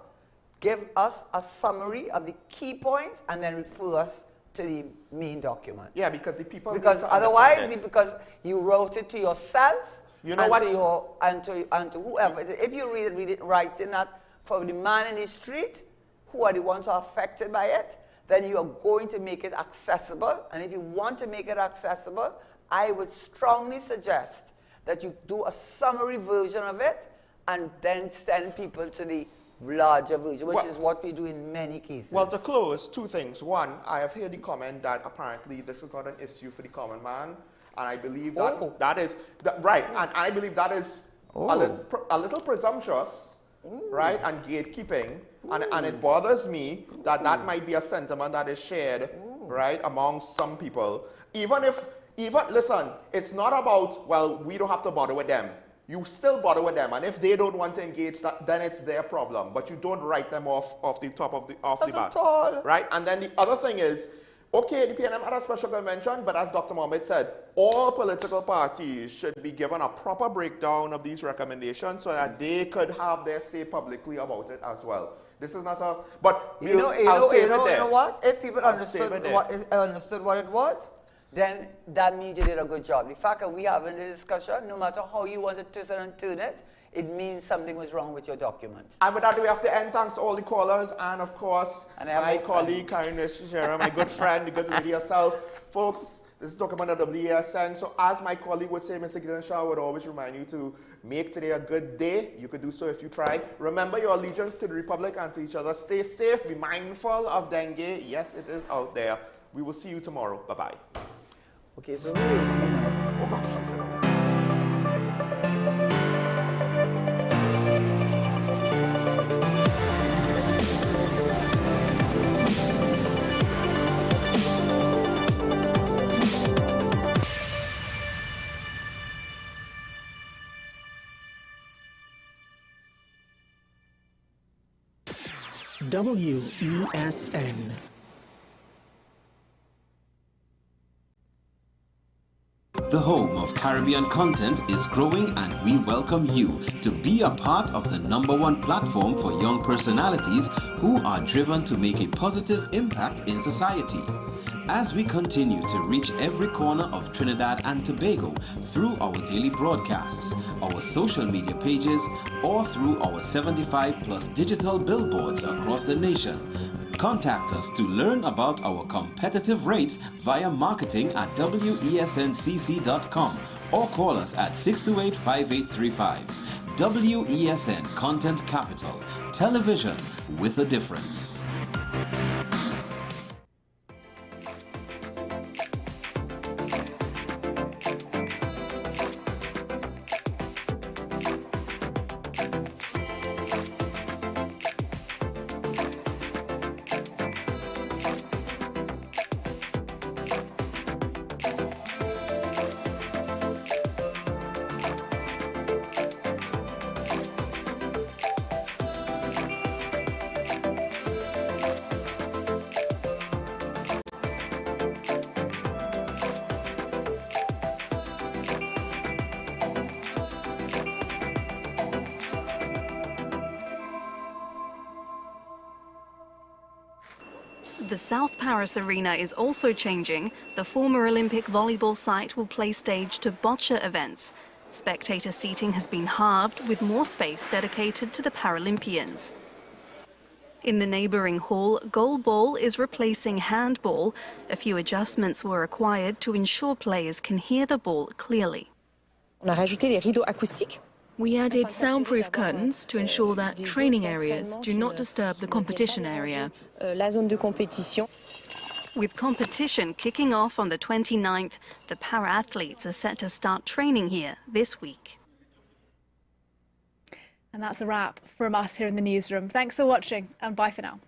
Give us a summary of the key points and then refer us to the main document. Yeah, because the people. Because otherwise, because you wrote it to yourself, you know and to whoever. If you read it writing that for the man in the street, who are the ones who are affected by it, then you are going to make it accessible. And if you want to make it accessible, I would strongly suggest that you do a summary version of it and then send people to the larger version, which is what we do in many cases. Well, to close, 2 things. One, I have heard the comment that apparently this is not an issue for the common man, and I believe that that is right, and I believe that is a little presumptuous, right, and gatekeeping, and it bothers me that that might be a sentiment that is shared, right, among some people. Listen, it's not about, well, we don't have to bother with them. You still bother with them, and if they don't want to engage, then it's their problem. But you don't write them off the top of the bat, right? And then the other thing is, okay, the PNM had a special convention, but as Dr. Mohammed said, all political parties should be given a proper breakdown of these recommendations so that they could have their say publicly about it as well. This is not a, but you know what? If people understood what it was, then that means you did a good job. The fact that we having this discussion, no matter how you want to twist it and turn it, it means something was wrong with your document. And with that, we have to end. Thanks to all the callers, and of course, my colleague, Karen Shera, my good friend, the good lady herself. Folks, this is talking about the WSN. So as my colleague would say, Mr. Gideon Shah would always remind you to make today a good day. You could do so if you try. Remember your allegiance to the Republic and to each other. Stay safe. Be mindful of dengue. Yes, it is out there. We will see you tomorrow. Bye-bye. Okay, so who is me now? WESN. The home of Caribbean content is growing, and we welcome you to be a part of the #1 platform for young personalities who are driven to make a positive impact in society. As we continue to reach every corner of Trinidad and Tobago through our daily broadcasts, our social media pages, or through our 75+ digital billboards across the nation, Contact us to learn about our competitive rates via marketing at wesncc.com or call us at 628-5835. WESN Content Capital, television with a difference. The South Paris Arena is also changing. The former Olympic volleyball site will play stage to bocce events. Spectator seating has been halved, with more space dedicated to the Paralympians. In the neighbouring hall, goalball is replacing handball. A few adjustments were required to ensure players can hear the ball clearly. We added soundproof curtains to ensure that training areas do not disturb the competition area. With competition kicking off on the 29th, the para-athletes are set to start training here this week. And that's a wrap from us here in the newsroom. Thanks for watching, and bye for now.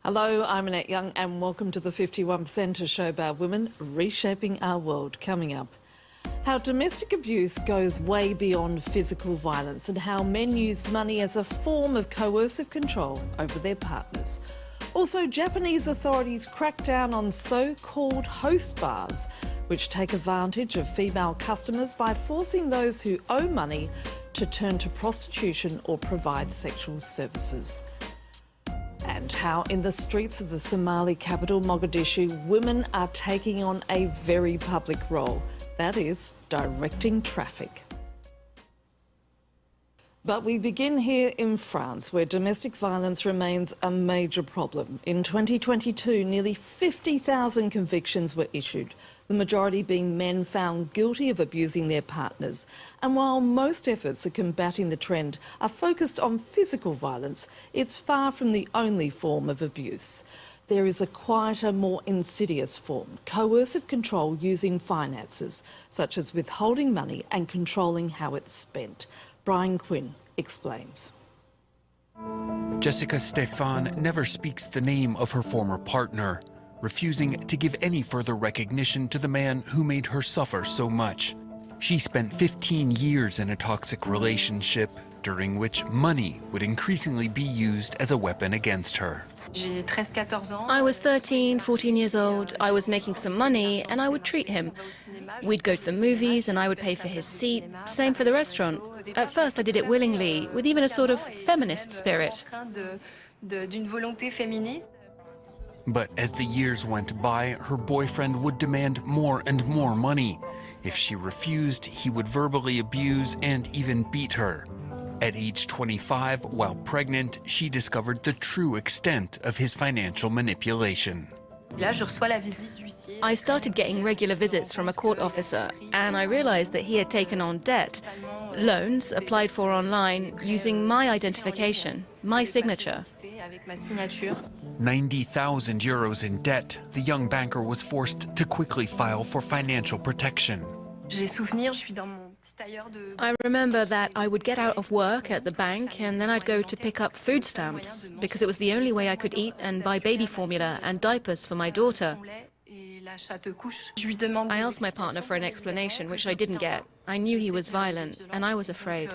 Hello, I'm Annette Young and welcome to the 51%, a show about women reshaping our world. Coming up, how domestic abuse goes way beyond physical violence and how men use money as a form of coercive control over their partners. Also, Japanese authorities crack down on so-called host bars, which take advantage of female customers by forcing those who owe money to turn to prostitution or provide sexual services. And how in the streets of the Somali capital, Mogadishu, women are taking on a very public role, that is, directing traffic. But we begin here in France, where domestic violence remains a major problem. In 2022, nearly 50,000 convictions were issued, the majority being men found guilty of abusing their partners. And while most efforts at combating the trend are focused on physical violence, it's far from the only form of abuse. There is a quieter, more insidious form, coercive control using finances, such as withholding money and controlling how it's spent. Brian Quinn explains. Jessica Stefan never speaks the name of her former partner, refusing to give any further recognition to the man who made her suffer so much. She spent 15 years in a toxic relationship, during which money would increasingly be used as a weapon against her. I was 13, 14 years old. I was making some money and I would treat him. We'd go to the movies and I would pay for his seat. Same for the restaurant. At first I did it willingly, with even a sort of feminist spirit. But as the years went by, her boyfriend would demand more and more money. If she refused, he would verbally abuse and even beat her. At age 25, while pregnant, she discovered the true extent of his financial manipulation. I started getting regular visits from a court officer, and I realized that he had taken on debt. Loans applied for online using my identification, my signature. 90,000 euros in debt, the young banker was forced to quickly file for financial protection. I remember that I would get out of work at the bank and then I'd go to pick up food stamps because it was the only way I could eat and buy baby formula and diapers for my daughter. I asked my partner for an explanation, which I didn't get. I knew he was violent and I was afraid.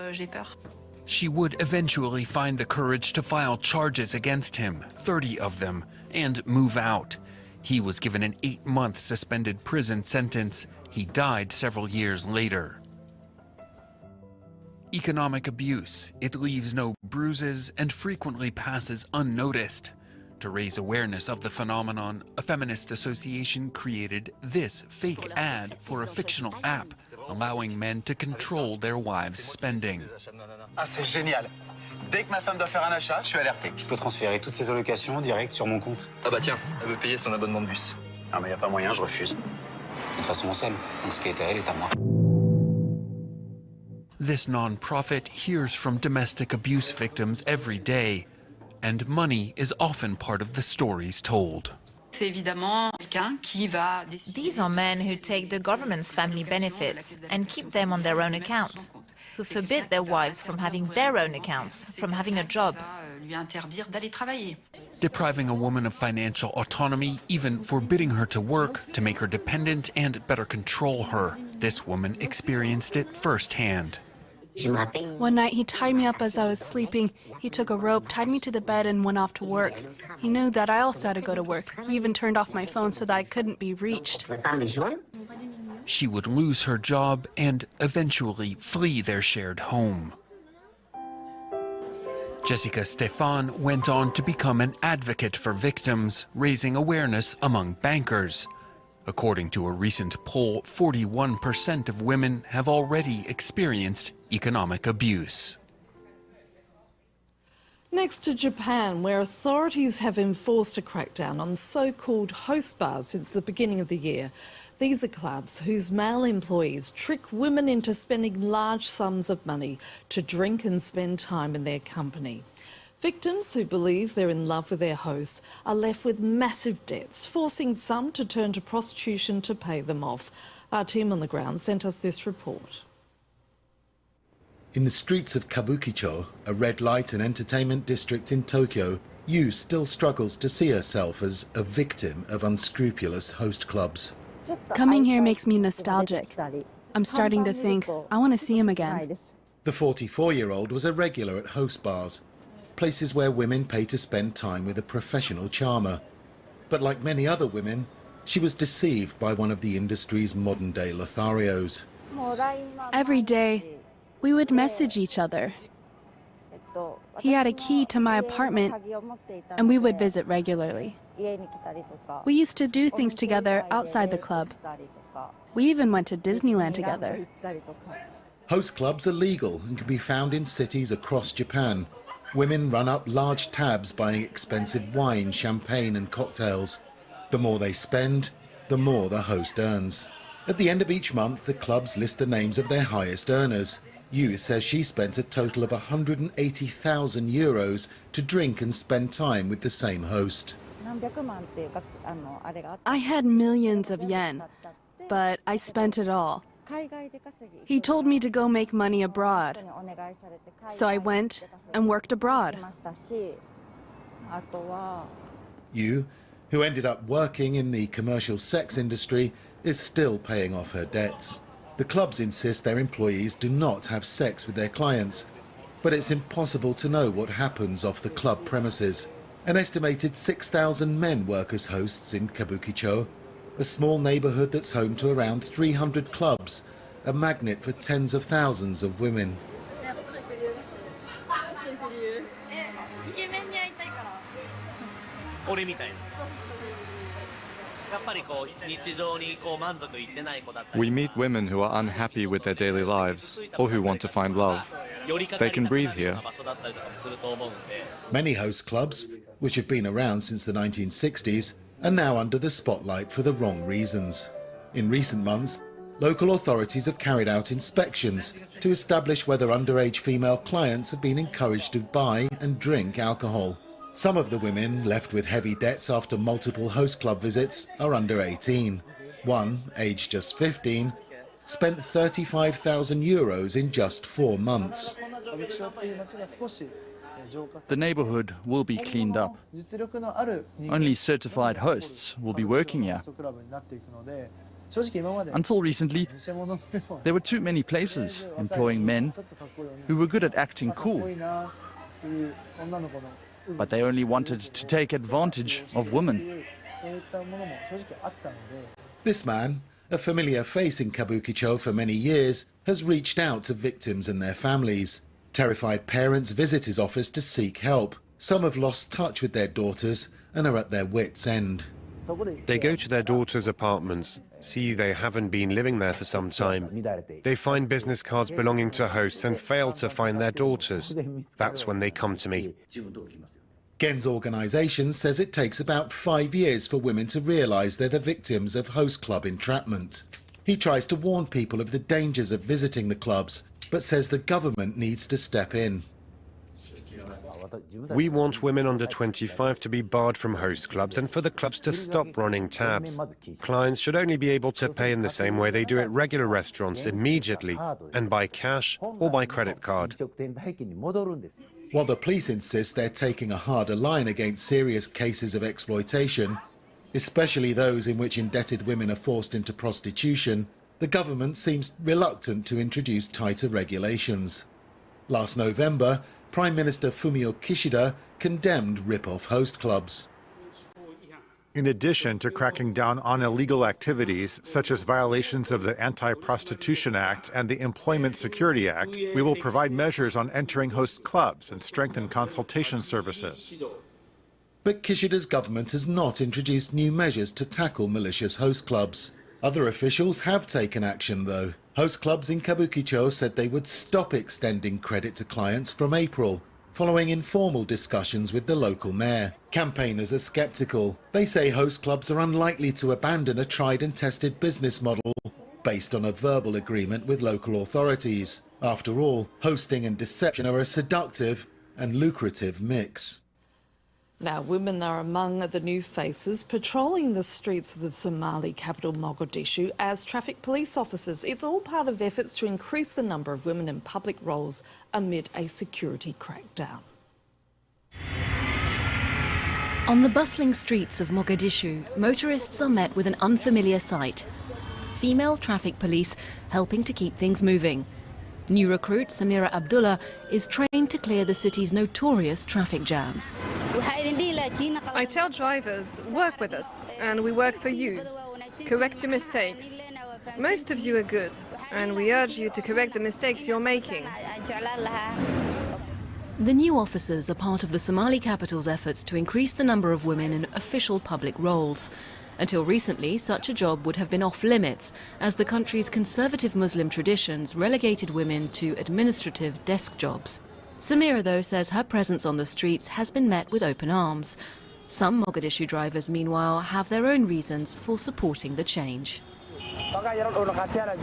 She would eventually find the courage to file charges against him, 30 of them, and move out. He was given an 8-month suspended prison sentence. He died several years later. economic abuse. It leaves no bruises and frequently passes unnoticed. To raise awareness of the phenomenon, a feminist association created this fake ad for a fictional app, allowing men to control their wives' spending. Ah, c'est génial. Dès que ma femme doit faire un achat, je suis alerté. Je peux transférer toutes ses allocations direct sur mon compte. Ah bah tiens, elle veut payer son abonnement de bus. Ah mais y a pas moyen, je refuse. De toute façon, on s'aime. Donc ce qui est à elle est à moi. This non-profit hears from domestic abuse victims every day, and money is often part of the stories told. These are men who take the government's family benefits and keep them on their own account, who forbid their wives from having their own accounts, from having a job. Depriving a woman of financial autonomy, even forbidding her to work to make her dependent and better control her. This woman experienced it firsthand. One night he tied me up as I was sleeping. He took a rope, tied me to the bed and went off to work. He knew that I also had to go to work. He even turned off my phone so that I couldn't be reached. She would lose her job and eventually flee their shared home. Jessica Stefan went on to become an advocate for victims, raising awareness among bankers. According to a recent poll, 41% of women have already experienced economic abuse. Next to Japan, where authorities have enforced a crackdown on so-called host bars since the beginning of the year. These are clubs whose male employees trick women into spending large sums of money to drink and spend time in their company. Victims who believe they're in love with their hosts are left with massive debts, forcing some to turn to prostitution to pay them off. Our team on the ground sent us this report. In the streets of Kabukicho, a red light and entertainment district in Tokyo, Yu still struggles to see herself as a victim of unscrupulous host clubs. Coming here makes me nostalgic. I'm starting to think, I want to see him again. The 44-year-old was a regular at host bars, places where women pay to spend time with a professional charmer. But like many other women, she was deceived by one of the industry's modern-day Lotharios. Every day, we would message each other. He had a key to my apartment, and we would visit regularly. We used to do things together outside the club. We even went to Disneyland together. Host clubs are legal and can be found in cities across Japan. Women run up large tabs buying expensive wine, champagne and cocktails. The more they spend, the more the host earns. At the end of each month, the clubs list the names of their highest earners. Yu says she spent a total of 180,000 euros to drink and spend time with the same host. I had millions of yen, but I spent it all. He told me to go make money abroad, so I went and worked abroad. Yu, who ended up working in the commercial sex industry, is still paying off her debts. The clubs insist their employees do not have sex with their clients, but it's impossible to know what happens off the club premises. An estimated 6,000 men work as hosts in Kabukicho, a small neighborhood that's home to around 300 clubs, a magnet for tens of thousands of women. We meet women who are unhappy with their daily lives or who want to find love. They can breathe here. Many host clubs, which have been around since the 1960s, are now under the spotlight for the wrong reasons. In recent months, local authorities have carried out inspections to establish whether underage female clients have been encouraged to buy and drink alcohol. Some of the women left with heavy debts after multiple host club visits are under 18. One, aged just 15, spent 35,000 euros in just 4 months. The neighborhood will be cleaned up. Only certified hosts will be working here. Until recently, there were too many places employing men who were good at acting cool, but they only wanted to take advantage of women. This man, a familiar face in Kabukicho for many years, has reached out to victims and their families. Terrified parents visit his office to seek help. Some have lost touch with their daughters and are at their wits' end. They go to their daughters' apartments, see they haven't been living there for some time. They find business cards belonging to hosts and fail to find their daughters. That's when they come to me. Gen's organisation says it takes about 5 years for women to realise they're the victims of host club entrapment. He tries to warn people of the dangers of visiting the clubs, but says the government needs to step in. We want women under 25 to be barred from host clubs and for the clubs to stop running tabs. Clients should only be able to pay in the same way they do at regular restaurants immediately, and by cash or by credit card. While the police insist they're taking a harder line against serious cases of exploitation, especially those in which indebted women are forced into prostitution, the government seems reluctant to introduce tighter regulations. Last November, Prime Minister Fumio Kishida condemned rip-off host clubs. In addition to cracking down on illegal activities, such as violations of the Anti-Prostitution Act and the Employment Security Act, we will provide measures on entering host clubs and strengthen consultation services. But Kishida's government has not introduced new measures to tackle malicious host clubs. Other officials have taken action, though. Host clubs in Kabukicho said they would stop extending credit to clients from April, following informal discussions with the local mayor. Campaigners are sceptical. They say host clubs are unlikely to abandon a tried and tested business model based on a verbal agreement with local authorities. After all, hosting and deception are a seductive and lucrative mix. Now, women are among the new faces patrolling the streets of the Somali capital Mogadishu as traffic police officers. It's all part of efforts to increase the number of women in public roles amid a security crackdown. On the bustling streets of Mogadishu, motorists are met with an unfamiliar sight. Female traffic police helping to keep things moving. New recruit Samira Abdullah is trained to clear the city's notorious traffic jams. I tell drivers, work with us, and we work for you. Correct your mistakes. Most of you are good, and we urge you to correct the mistakes you're making. The new officers are part of the Somali capital's efforts to increase the number of women in official public roles. Until recently, such a job would have been off limits, as the country's conservative Muslim traditions relegated women to administrative desk jobs. Samira, though, says her presence on the streets has been met with open arms. Some Mogadishu drivers, meanwhile, have their own reasons for supporting the change.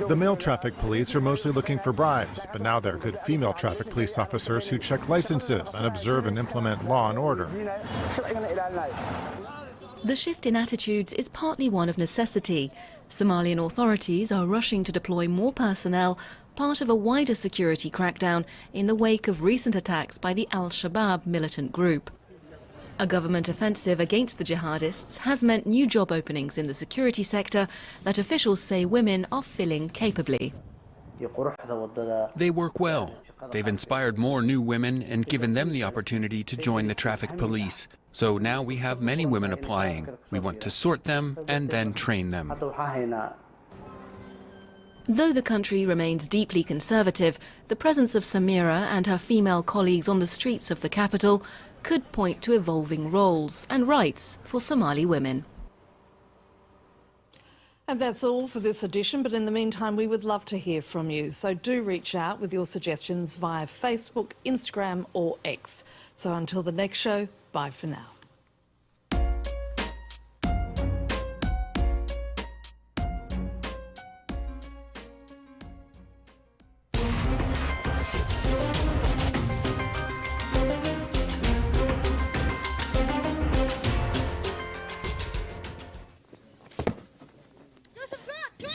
The male traffic police are mostly looking for bribes, but now there are good female traffic police officers who check licenses and observe and implement law and order. The shift in attitudes is partly one of necessity. Somalian authorities are rushing to deploy more personnel, part of a wider security crackdown in the wake of recent attacks by the Al-Shabaab militant group. A government offensive against the jihadists has meant new job openings in the security sector that officials say women are filling capably. They work well. They've inspired more new women and given them the opportunity to join the traffic police. So now we have many women applying. We want to sort them and then train them. Though the country remains deeply conservative, the presence of Samira and her female colleagues on the streets of the capital could point to evolving roles and rights for Somali women. And that's all for this edition, but in the meantime, we would love to hear from you. So do reach out with your suggestions via Facebook, Instagram or X. So until the next show, bye for now.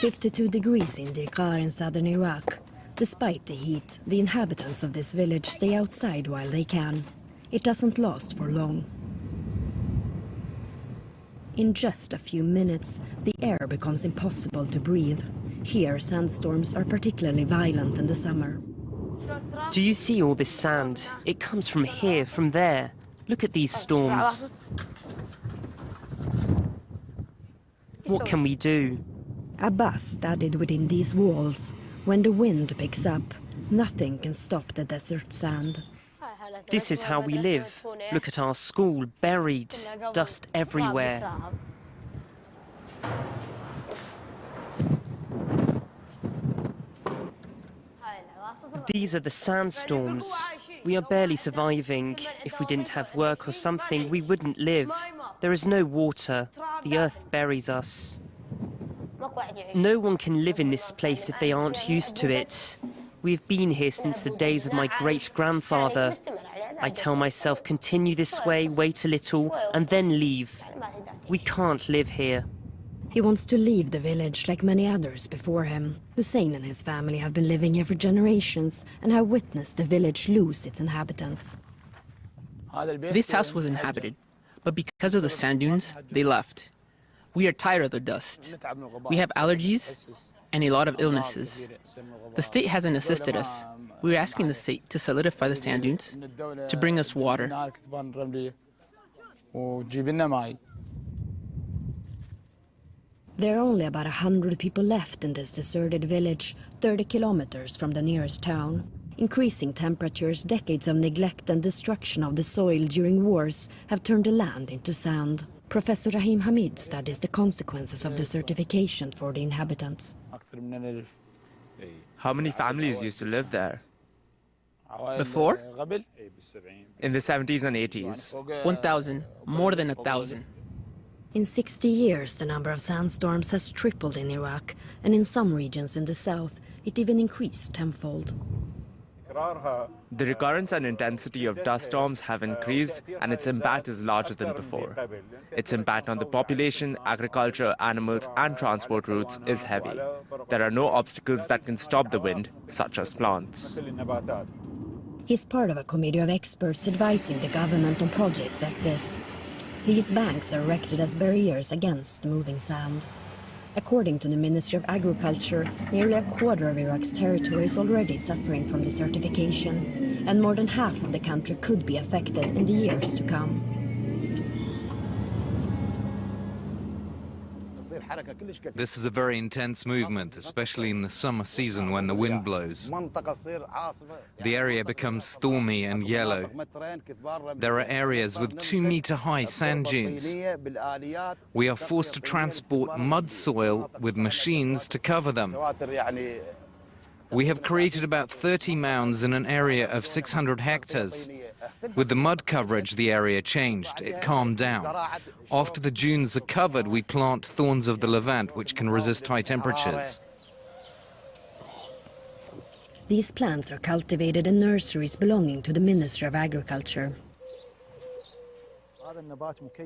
"52 degrees in Dirqa in southern Iraq. Despite the heat, the inhabitants of this village stay outside while they can. It doesn't last for long. In just a few minutes, the air becomes impossible to breathe. Here, sandstorms are particularly violent in the summer. Do you see all this sand? It comes from here, from there. Look at these storms. What can we do? Abbas studied within these walls. When the wind picks up, nothing can stop the desert sand. This is how we live. Look at our school, buried, dust everywhere. These are the sandstorms. We are barely surviving. If we didn't have work or something, we wouldn't live. There is no water. The earth buries us. No one can live in this place if they aren't used to it. We've been here since the days of my great-grandfather. I tell myself, continue this way, wait a little, and then leave. We can't live here. He wants to leave the village like many others before him. Hussein and his family have been living here for generations and have witnessed the village lose its inhabitants. This house was inhabited, but because of the sand dunes, they left. We are tired of the dust. We have allergies and a lot of illnesses. The state hasn't assisted us. We're asking the state to solidify the sand dunes, to bring us water. There are only about 100 people left in this deserted village, 30 kilometers from the nearest town. Increasing temperatures, decades of neglect and destruction of the soil during wars have turned the land into sand. Professor Rahim Hamid studies the consequences of desertification for the inhabitants. How many families used to live there? Before? In the 70s and 80s. 1,000, more than 1,000. In 60 years, the number of sandstorms has tripled in Iraq, and in some regions in the south, it even increased tenfold. The recurrence and intensity of dust storms have increased, and its impact is larger than before. Its impact on the population, agriculture, animals, and transport routes is heavy. There are no obstacles that can stop the wind, such as plants. He's part of a committee of experts advising the government on projects like this. These banks are erected as barriers against moving sand. According to the Ministry of Agriculture, nearly a quarter of Iraq's territory is already suffering from desertification, and more than half of the country could be affected in the years to come. This is a very intense movement, especially in the summer season when the wind blows. The area becomes stormy and yellow. There are areas with 2-meter-high sand dunes. We are forced to transport mud soil with machines to cover them. We have created about 30 mounds in an area of 600 hectares. With the mud coverage, the area changed. It calmed down. After the dunes are covered, we plant thorns of the Levant, which can resist high temperatures. These plants are cultivated in nurseries belonging to the Ministry of Agriculture.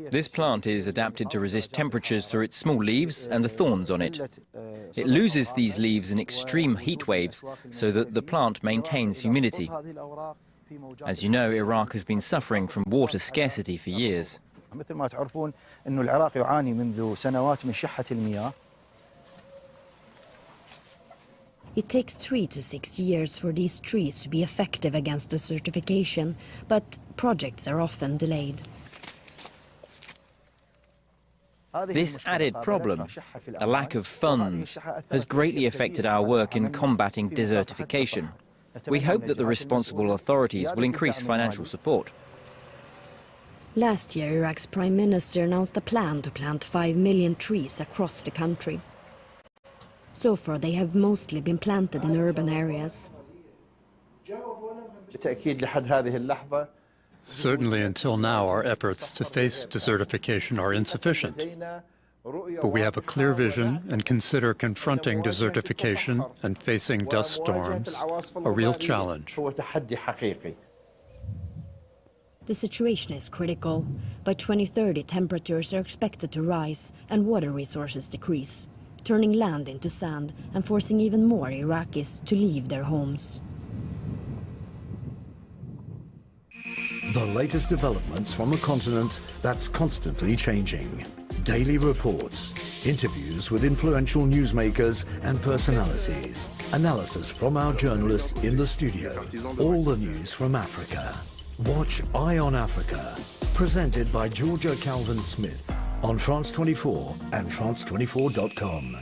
This plant is adapted to resist temperatures through its small leaves and the thorns on it. It loses these leaves in extreme heat waves so that the plant maintains humidity. As you know, Iraq has been suffering from water scarcity for years. It takes 3 to 6 years for these trees to be effective against desertification, but projects are often delayed. This added problem, a lack of funds, has greatly affected our work in combating desertification. We hope that the responsible authorities will increase financial support. Last year, Iraq's Prime Minister announced a plan to plant 5 million trees across the country. So far, they have mostly been planted in urban areas. Certainly until now, our efforts to face desertification are insufficient. But we have a clear vision and consider confronting desertification and facing dust storms a real challenge. The situation is critical. By 2030, temperatures are expected to rise and water resources decrease, turning land into sand and forcing even more Iraqis to leave their homes. The latest developments from a continent that's constantly changing. Daily reports, interviews with influential newsmakers and personalities, analysis from our journalists in the studio, all the news from Africa. Watch Eye on Africa, presented by Georgia Calvin-Smith on France 24 and France24.com.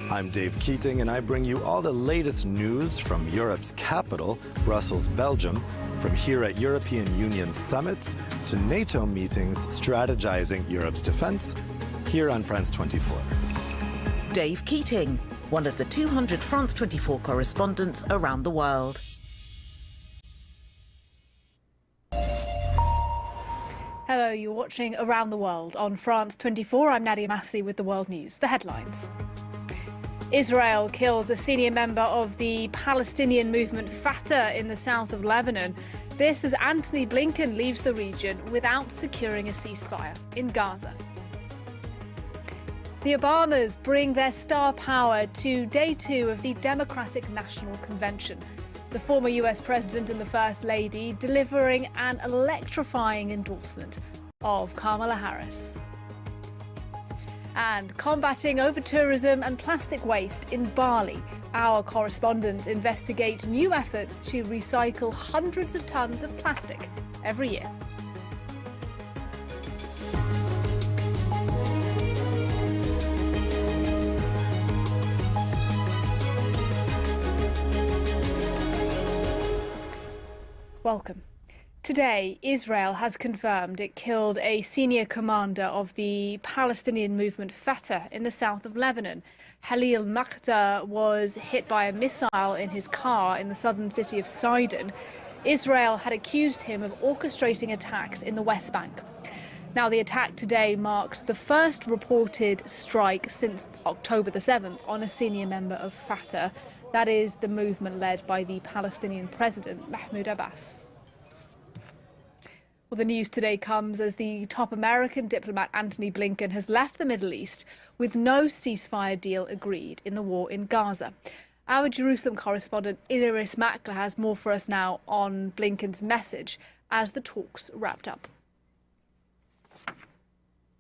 I'm Dave Keating, and I bring you all the latest news from Europe's capital, Brussels, Belgium, from here at European Union summits to NATO meetings strategizing Europe's defense, here on France 24. Dave Keating, one of the 200 France 24 correspondents around the world. Hello, you're watching Around the World on France 24. I'm Nadia Massi with the World News. The headlines. Israel kills a senior member of the Palestinian movement Fatah in the south of Lebanon. This as Antony Blinken leaves the region without securing a ceasefire in Gaza. The Obamas bring their star power to day 2 of the Democratic National Convention. The former US President and the First Lady delivering an electrifying endorsement of Kamala Harris. And combating over-tourism and plastic waste in Bali. Our correspondents investigate new efforts to recycle hundreds of tons of plastic every year. Welcome. Today, Israel has confirmed it killed a senior commander of the Palestinian movement Fatah in the south of Lebanon. Halil Makhtar was hit by a missile in his car in the southern city of Sidon. Israel had accused him of orchestrating attacks in the West Bank. Now, the attack today marks the first reported strike since October the 7th on a senior member of Fatah. That is the movement led by the Palestinian president, Mahmoud Abbas. Well, the news today comes as the top American diplomat Antony Blinken has left the Middle East with no ceasefire deal agreed in the war in Gaza. Our Jerusalem correspondent Iris Makler has more for us now on Blinken's message as the talks wrapped up.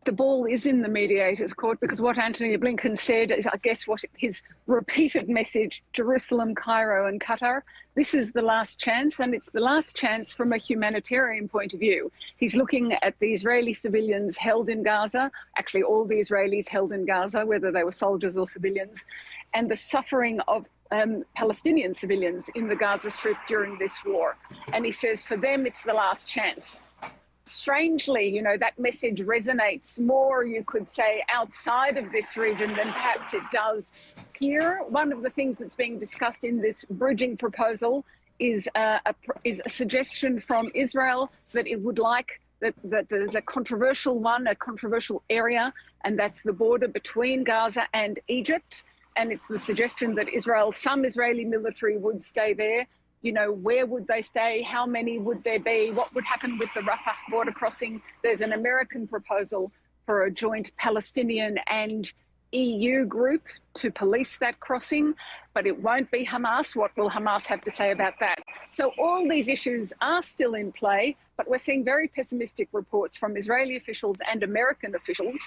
The ball is in the mediator's court because what Antony Blinken said is, I guess, what his repeated message, Jerusalem, Cairo and Qatar, this is the last chance, and it's the last chance from a humanitarian point of view. He's looking at the Israeli civilians held in Gaza, actually all the Israelis held in Gaza, whether they were soldiers or civilians, and the suffering of Palestinian civilians in the Gaza Strip during this war. And he says for them, it's the last chance. Strangely, you know, that message resonates more, you could say, outside of this region than perhaps it does here. One of the things that's being discussed in this bridging proposal is a suggestion from Israel that it would like that there's a controversial area, and that's the border between Gaza and Egypt. And it's the suggestion that some Israeli military would stay there. You know, where would they stay? How many would there be? What would happen with the Rafah border crossing? There's an American proposal for a joint Palestinian and EU group to police that crossing, but it won't be Hamas. What will Hamas have to say about that? So all these issues are still in play, but we're seeing very pessimistic reports from Israeli officials and American officials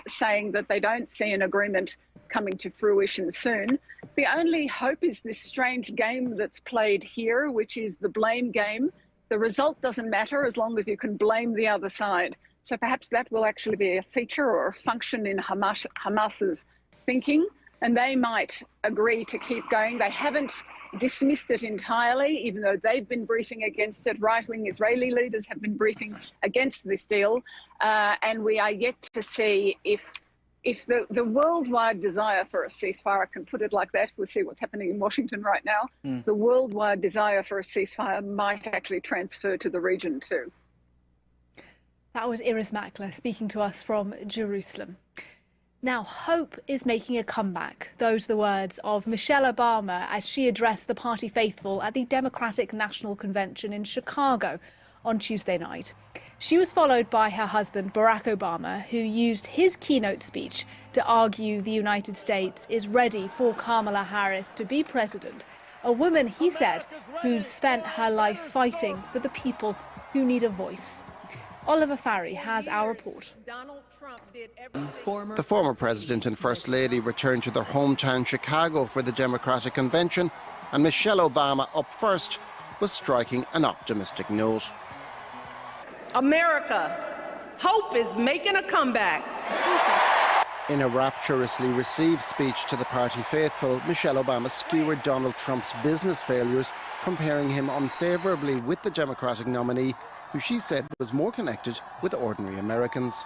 saying that they don't see an agreement coming to fruition soon. The only hope is this strange game that's played here, which is the blame game. The result doesn't matter as long as you can blame the other side. So perhaps that will actually be a feature or a function in Hamas's thinking, and they might agree to keep going. They haven't dismissed it entirely, even though they've been briefing against it. Right-wing Israeli leaders have been briefing against this deal, and we are yet to see if the worldwide desire for a ceasefire, I can put it like that, we'll see what's happening in Washington right now, the worldwide desire for a ceasefire might actually transfer to the region too. That was Iris Makler speaking to us from Jerusalem. Now, hope is making a comeback. Those are the words of Michelle Obama as she addressed the party faithful at the Democratic National Convention in Chicago on Tuesday night. She was followed by her husband, Barack Obama, who used his keynote speech to argue the United States is ready for Kamala Harris to be president, a woman, he said, who's spent her life fighting for the people who need a voice. Oliver Farry has our report. The former president and first lady returned to their hometown Chicago for the Democratic Convention, and Michelle Obama, up first, was striking an optimistic note. America, hope is making a comeback. In a rapturously received speech to the party faithful, Michelle Obama skewered Donald Trump's business failures, comparing him unfavourably with the Democratic nominee, who she said was more connected with ordinary Americans.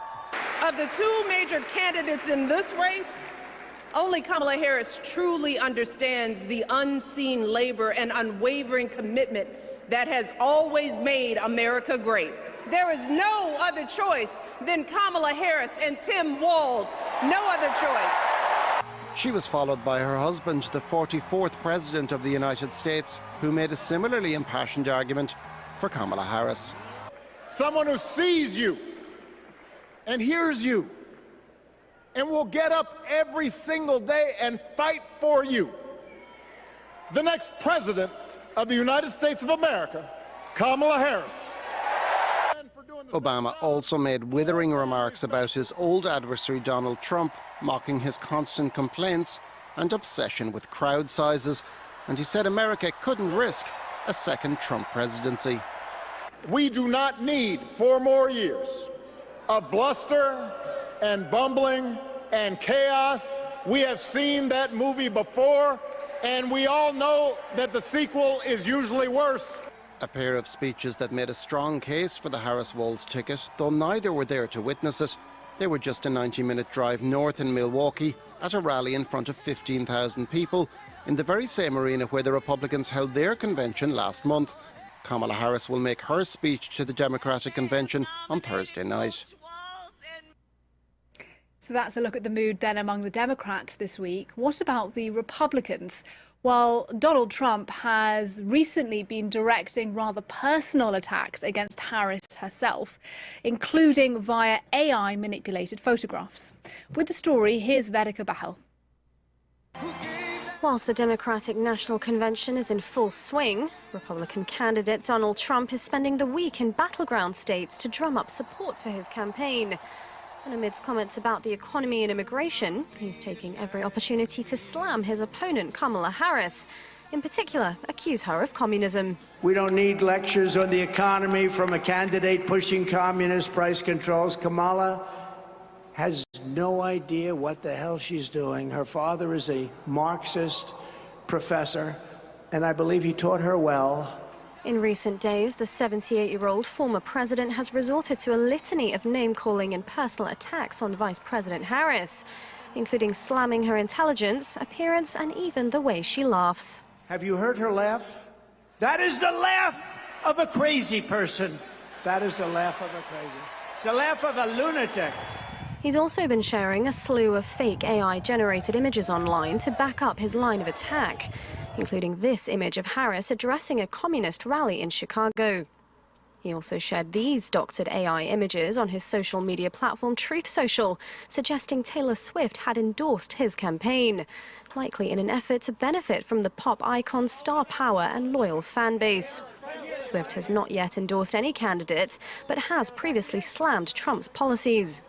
Of the two major candidates in this race, only Kamala Harris truly understands the unseen labor and unwavering commitment that has always made America great. There is no other choice than Kamala Harris and Tim Walz. No other choice. She was followed by her husband, the 44th President of the United States, who made a similarly impassioned argument for Kamala Harris. Someone who sees you and hears you and will get up every single day and fight for you. The next President of the United States of America, Kamala Harris. Obama also made withering remarks about his old adversary Donald Trump, mocking his constant complaints and obsession with crowd sizes, and he said America couldn't risk a second Trump presidency. We do not need 4 more years of bluster and bumbling and chaos. We have seen that movie before, and we all know that the sequel is usually worse. A pair of speeches that made a strong case for the Harris-Walz ticket, though neither were there to witness it. They were just a 90-minute drive north in Milwaukee at a rally in front of 15,000 people in the very same arena where the Republicans held their convention last month. Kamala Harris will make her speech to the Democratic convention on Thursday night. So that's a look at the mood then among the Democrats this week. What about the Republicans? Well, Donald Trump has recently been directing rather personal attacks against Harris herself, including via AI-manipulated photographs. With the story, here's Vedika Bahal. Whilst the Democratic National Convention is in full swing, Republican candidate Donald Trump is spending the week in battleground states to drum up support for his campaign. And amidst comments about the economy and immigration, he's taking every opportunity to slam his opponent, Kamala Harris. In particular, accuse her of communism. We don't need lectures on the economy from a candidate pushing communist price controls. Kamala has no idea what the hell she's doing. Her father is a Marxist professor, and I believe he taught her well. In recent days, the 78-year-old former president has resorted to a litany of name-calling and personal attacks on Vice President Harris, including slamming her intelligence, appearance, and even the way she laughs. Have you heard her laugh? That is the laugh of a crazy person. That is the laugh of a crazy. It's the laugh of a lunatic. He's also been sharing a slew of fake AI-generated images online to back up his line of attack, including this image of Harris addressing a communist rally in Chicago. He also shared these doctored AI images on his social media platform Truth Social, suggesting Taylor Swift had endorsed his campaign, likely in an effort to benefit from the pop icon's star power and loyal fan base. Swift has not yet endorsed any candidate, but has previously slammed Trump's policies.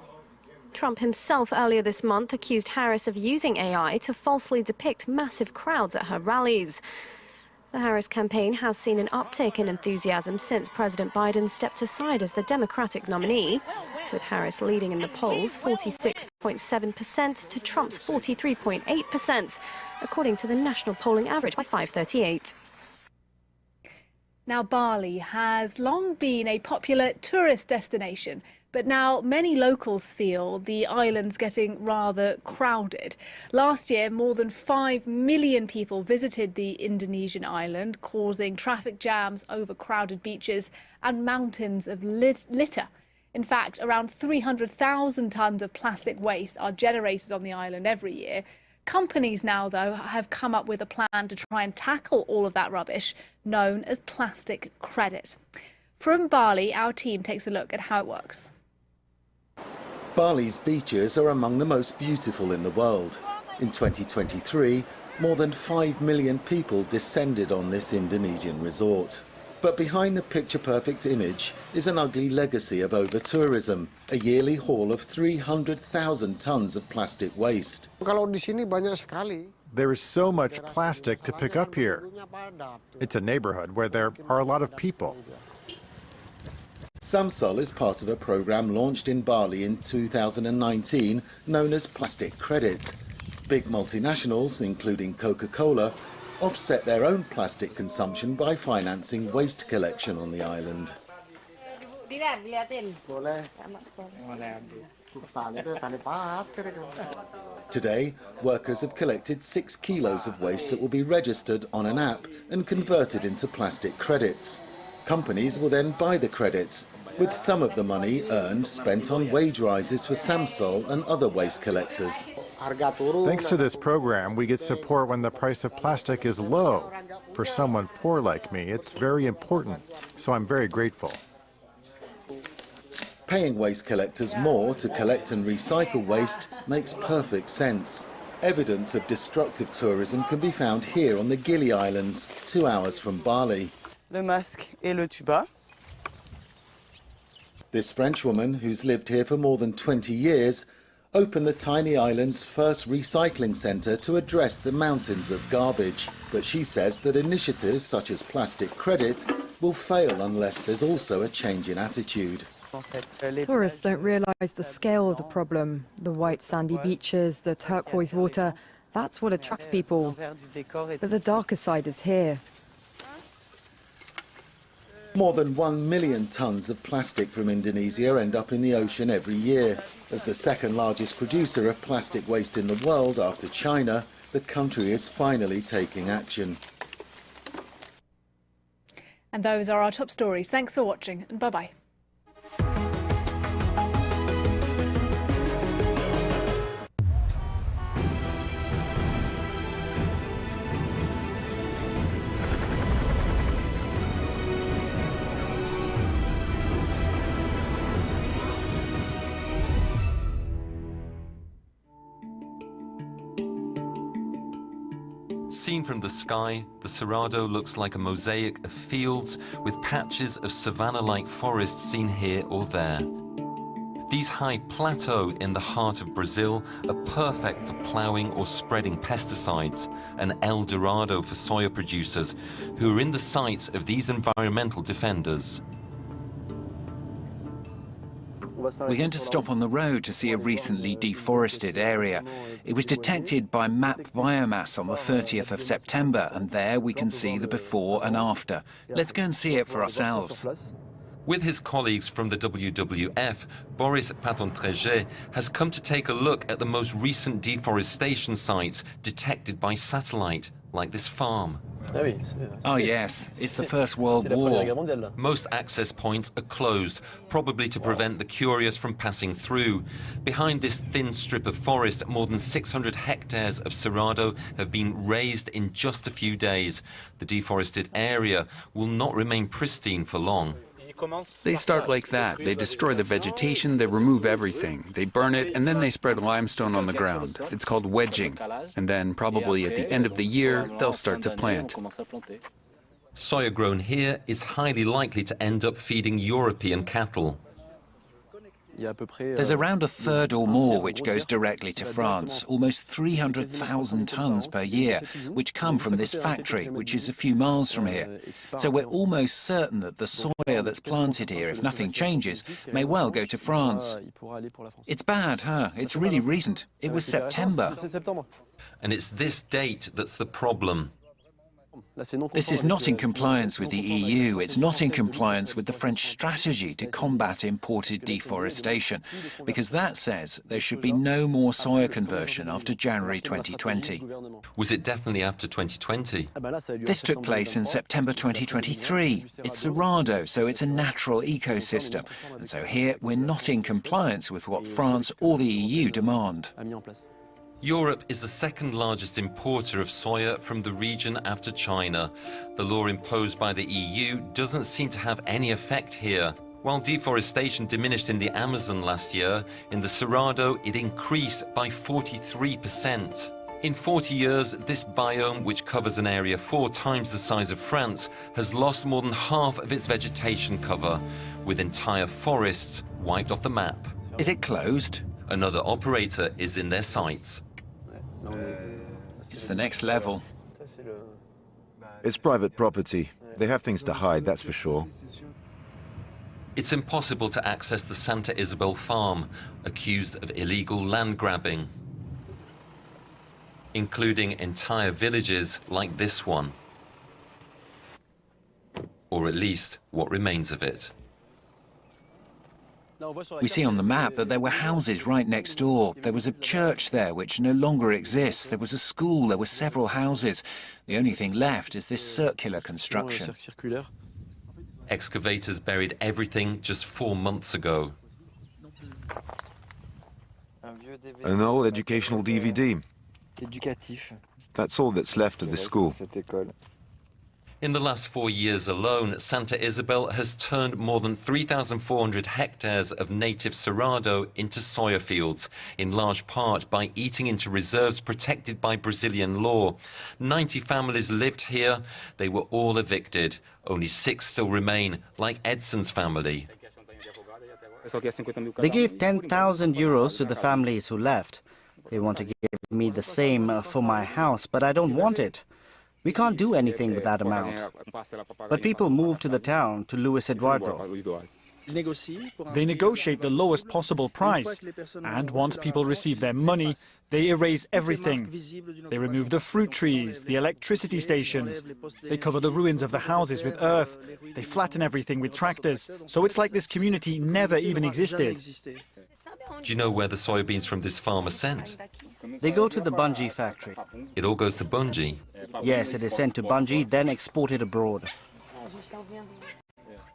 Trump himself earlier this month accused Harris of using AI to falsely depict massive crowds at her rallies. The Harris campaign has seen an uptick in enthusiasm since President Biden stepped aside as the Democratic nominee, with Harris leading in the polls 46.7% to Trump's 43.8%, according to the national polling average by 538. Now, Bali has long been a popular tourist destination, but now many locals feel the island's getting rather crowded. Last year, more than 5 million people visited the Indonesian island, causing traffic jams, overcrowded beaches and mountains of litter. In fact, around 300,000 tonnes of plastic waste are generated on the island every year. Companies now, though, have come up with a plan to try and tackle all of that rubbish, known as plastic credit. From Bali, our team takes a look at how it works. Bali's beaches are among the most beautiful in the world. In 2023, more than 5 million people descended on this Indonesian resort. But behind the picture-perfect image is an ugly legacy of over-tourism, a yearly haul of 300,000 tons of plastic waste. There is so much plastic to pick up here. It's a neighborhood where there are a lot of people. Samsol is part of a programme launched in Bali in 2019 known as Plastic Credit. Big multinationals, including Coca-Cola, offset their own plastic consumption by financing waste collection on the island. Today, workers have collected 6 kilos of waste that will be registered on an app and converted into plastic credits. Companies will then buy the credits, with some of the money earned spent on wage rises for Samsol and other waste collectors. Thanks to this program, we get support when the price of plastic is low. For someone poor like me, it's very important, so I'm very grateful. Paying waste collectors more to collect and recycle waste makes perfect sense. Evidence of destructive tourism can be found here on the Gili Islands, 2 hours from Bali. Le masque et le tuba. This French woman, who's lived here for more than 20 years, opened the tiny island's first recycling centre to address the mountains of garbage. But she says that initiatives such as Plastic Credit will fail unless there's also a change in attitude. Tourists don't realise the scale of the problem. The white sandy beaches, the turquoise water, that's what attracts people. But the darker side is here. More than 1 million tonnes of plastic from Indonesia end up in the ocean every year. As the second largest producer of plastic waste in the world after China, the country is finally taking action. And those are our top stories. Thanks for watching, and bye-bye. Seen from the sky, the Cerrado looks like a mosaic of fields with patches of savanna-like forest seen here or there. These high plateaux in the heart of Brazil are perfect for ploughing or spreading pesticides, an El Dorado for soya producers who are in the sights of these environmental defenders. We're going to stop on the road to see a recently deforested area. It was detected by MAP Biomass on the 30th of September, and there we can see the before and after. Let's go and see it for ourselves. With his colleagues from the WWF, Boris Paton-Treget has come to take a look at the most recent deforestation sites detected by satellite, like this farm. Oh yes, it's the First World War. Most access points are closed, probably to prevent the curious from passing through. Behind this thin strip of forest, more than 600 hectares of Cerrado have been razed in just a few days. The deforested area will not remain pristine for long. They start like that. They destroy the vegetation, they remove everything. They burn it, and then they spread limestone on the ground. It's called wedging. And then, probably at the end of the year, they'll start to plant. Soya grown here is highly likely to end up feeding European cattle. There's around a third or more which goes directly to France, almost 300,000 tonnes per year, which come from this factory, which is a few miles from here. So we're almost certain that the soya that's planted here, if nothing changes, may well go to France. It's bad, huh? It's really recent. It was September. And it's this date that's the problem. This is not in compliance with the EU. It's not in compliance with the French strategy to combat imported deforestation, because that says there should be no more soya conversion after January 2020. Was it definitely after 2020? This took place in September 2023. It's Cerrado, so it's a natural ecosystem. And so here we're not in compliance with what France or the EU demand. Europe is the second largest importer of soya from the region after China. The law imposed by the EU doesn't seem to have any effect here. While deforestation diminished in the Amazon last year, in the Cerrado it increased by 43%. In 40 years, this biome, which covers an area 4 times the size of France, has lost more than half of its vegetation cover, with entire forests wiped off the map. Is it closed? Another operator is in their sights. It's the next level. It's private property. They have things to hide, that's for sure. It's impossible to access the Santa Isabel farm, accused of illegal land grabbing, including entire villages like this one, or at least what remains of it. We see on the map that there were houses right next door. There was a church there which no longer exists. There was a school. There were several houses. The only thing left is this circular construction. Excavators buried everything just 4 months ago. An old educational DVD. That's all that's left of the school. In the last 4 years alone, Santa Isabel has turned more than 3,400 hectares of native cerrado into soya fields, in large part by eating into reserves protected by Brazilian law. 90 families lived here. They were all evicted. Only 6 still remain, like Edson's family. They gave 10,000 euros to the families who left. They want to give me the same for my house, but I don't want it. We can't do anything with that amount. But people move to the town, to Luis Eduardo. They negotiate the lowest possible price, and once people receive their money, they erase everything. They remove the fruit trees, the electricity stations, they cover the ruins of the houses with earth, they flatten everything with tractors, so it's like this community never even existed. Do you know where the soybeans from this farm are sent? They go to the Bungie factory. It all goes to Bungie? Yes, it is sent to Bungie, then exported abroad.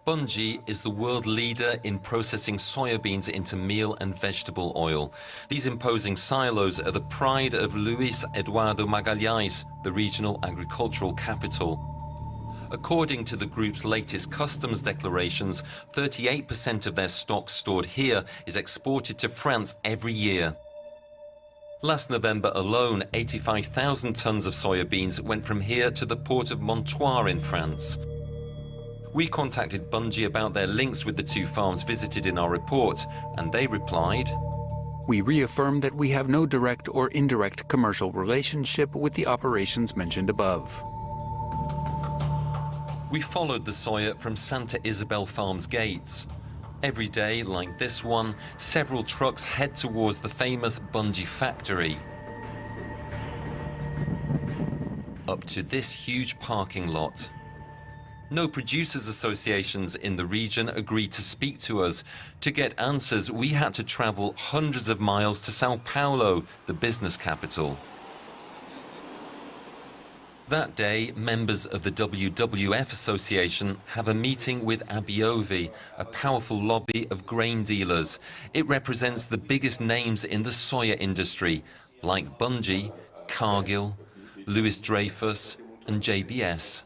Bungie is the world leader in processing soybeans into meal and vegetable oil. These imposing silos are the pride of Luis Eduardo Magalhães, the regional agricultural capital. According to the group's latest customs declarations, 38% of their stock stored here is exported to France every year. Last November alone, 85,000 tons of soybeans went from here to the port of Montoire in France. We contacted Bungie about their links with the 2 farms visited in our report, and they replied, "We reaffirm that we have no direct or indirect commercial relationship with the operations mentioned above." We followed the soya from Santa Isabel Farm's gates. Every day, like this one, several trucks head towards the famous Bungie factory, up to this huge parking lot. No producers' associations in the region agreed to speak to us. To get answers, we had to travel hundreds of miles to Sao Paulo, the business capital. That day, members of the WWF Association have a meeting with Abiovi, a powerful lobby of grain dealers. It represents the biggest names in the soya industry, like Bungie, Cargill, Louis Dreyfus, and JBS.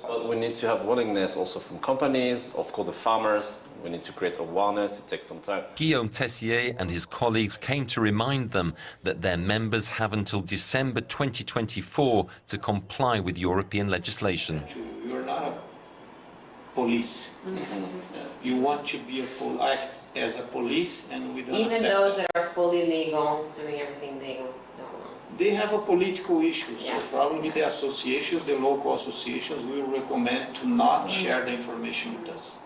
Well, we need to have willingness also from companies, of course the farmers. We need to create awareness. It takes some time. Guillaume Tessier and his colleagues came to remind them that their members have until December 2024 to comply with European legislation. You're not a police. You want to be act as a police, and we don't even those that are fully legal, doing everything they don't want. They have a political issue, so Yeah. probably the associations, the local associations, will recommend to not share the information with us.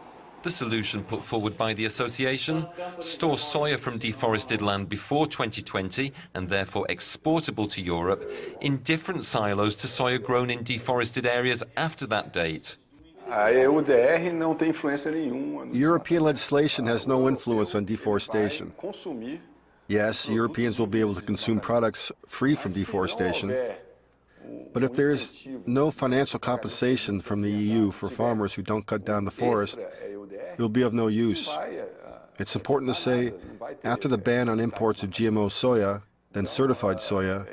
The solution put forward by the association: store soya from deforested land before 2020 and therefore exportable to Europe in different silos to soya grown in deforested areas after that date. European legislation has no influence on deforestation. Yes, Europeans will be able to consume products free from deforestation, but if there is no financial compensation from the EU for farmers who don't cut down the forest, it will be of no use. It's important to say, after the ban on imports of GMO soya, then certified soya,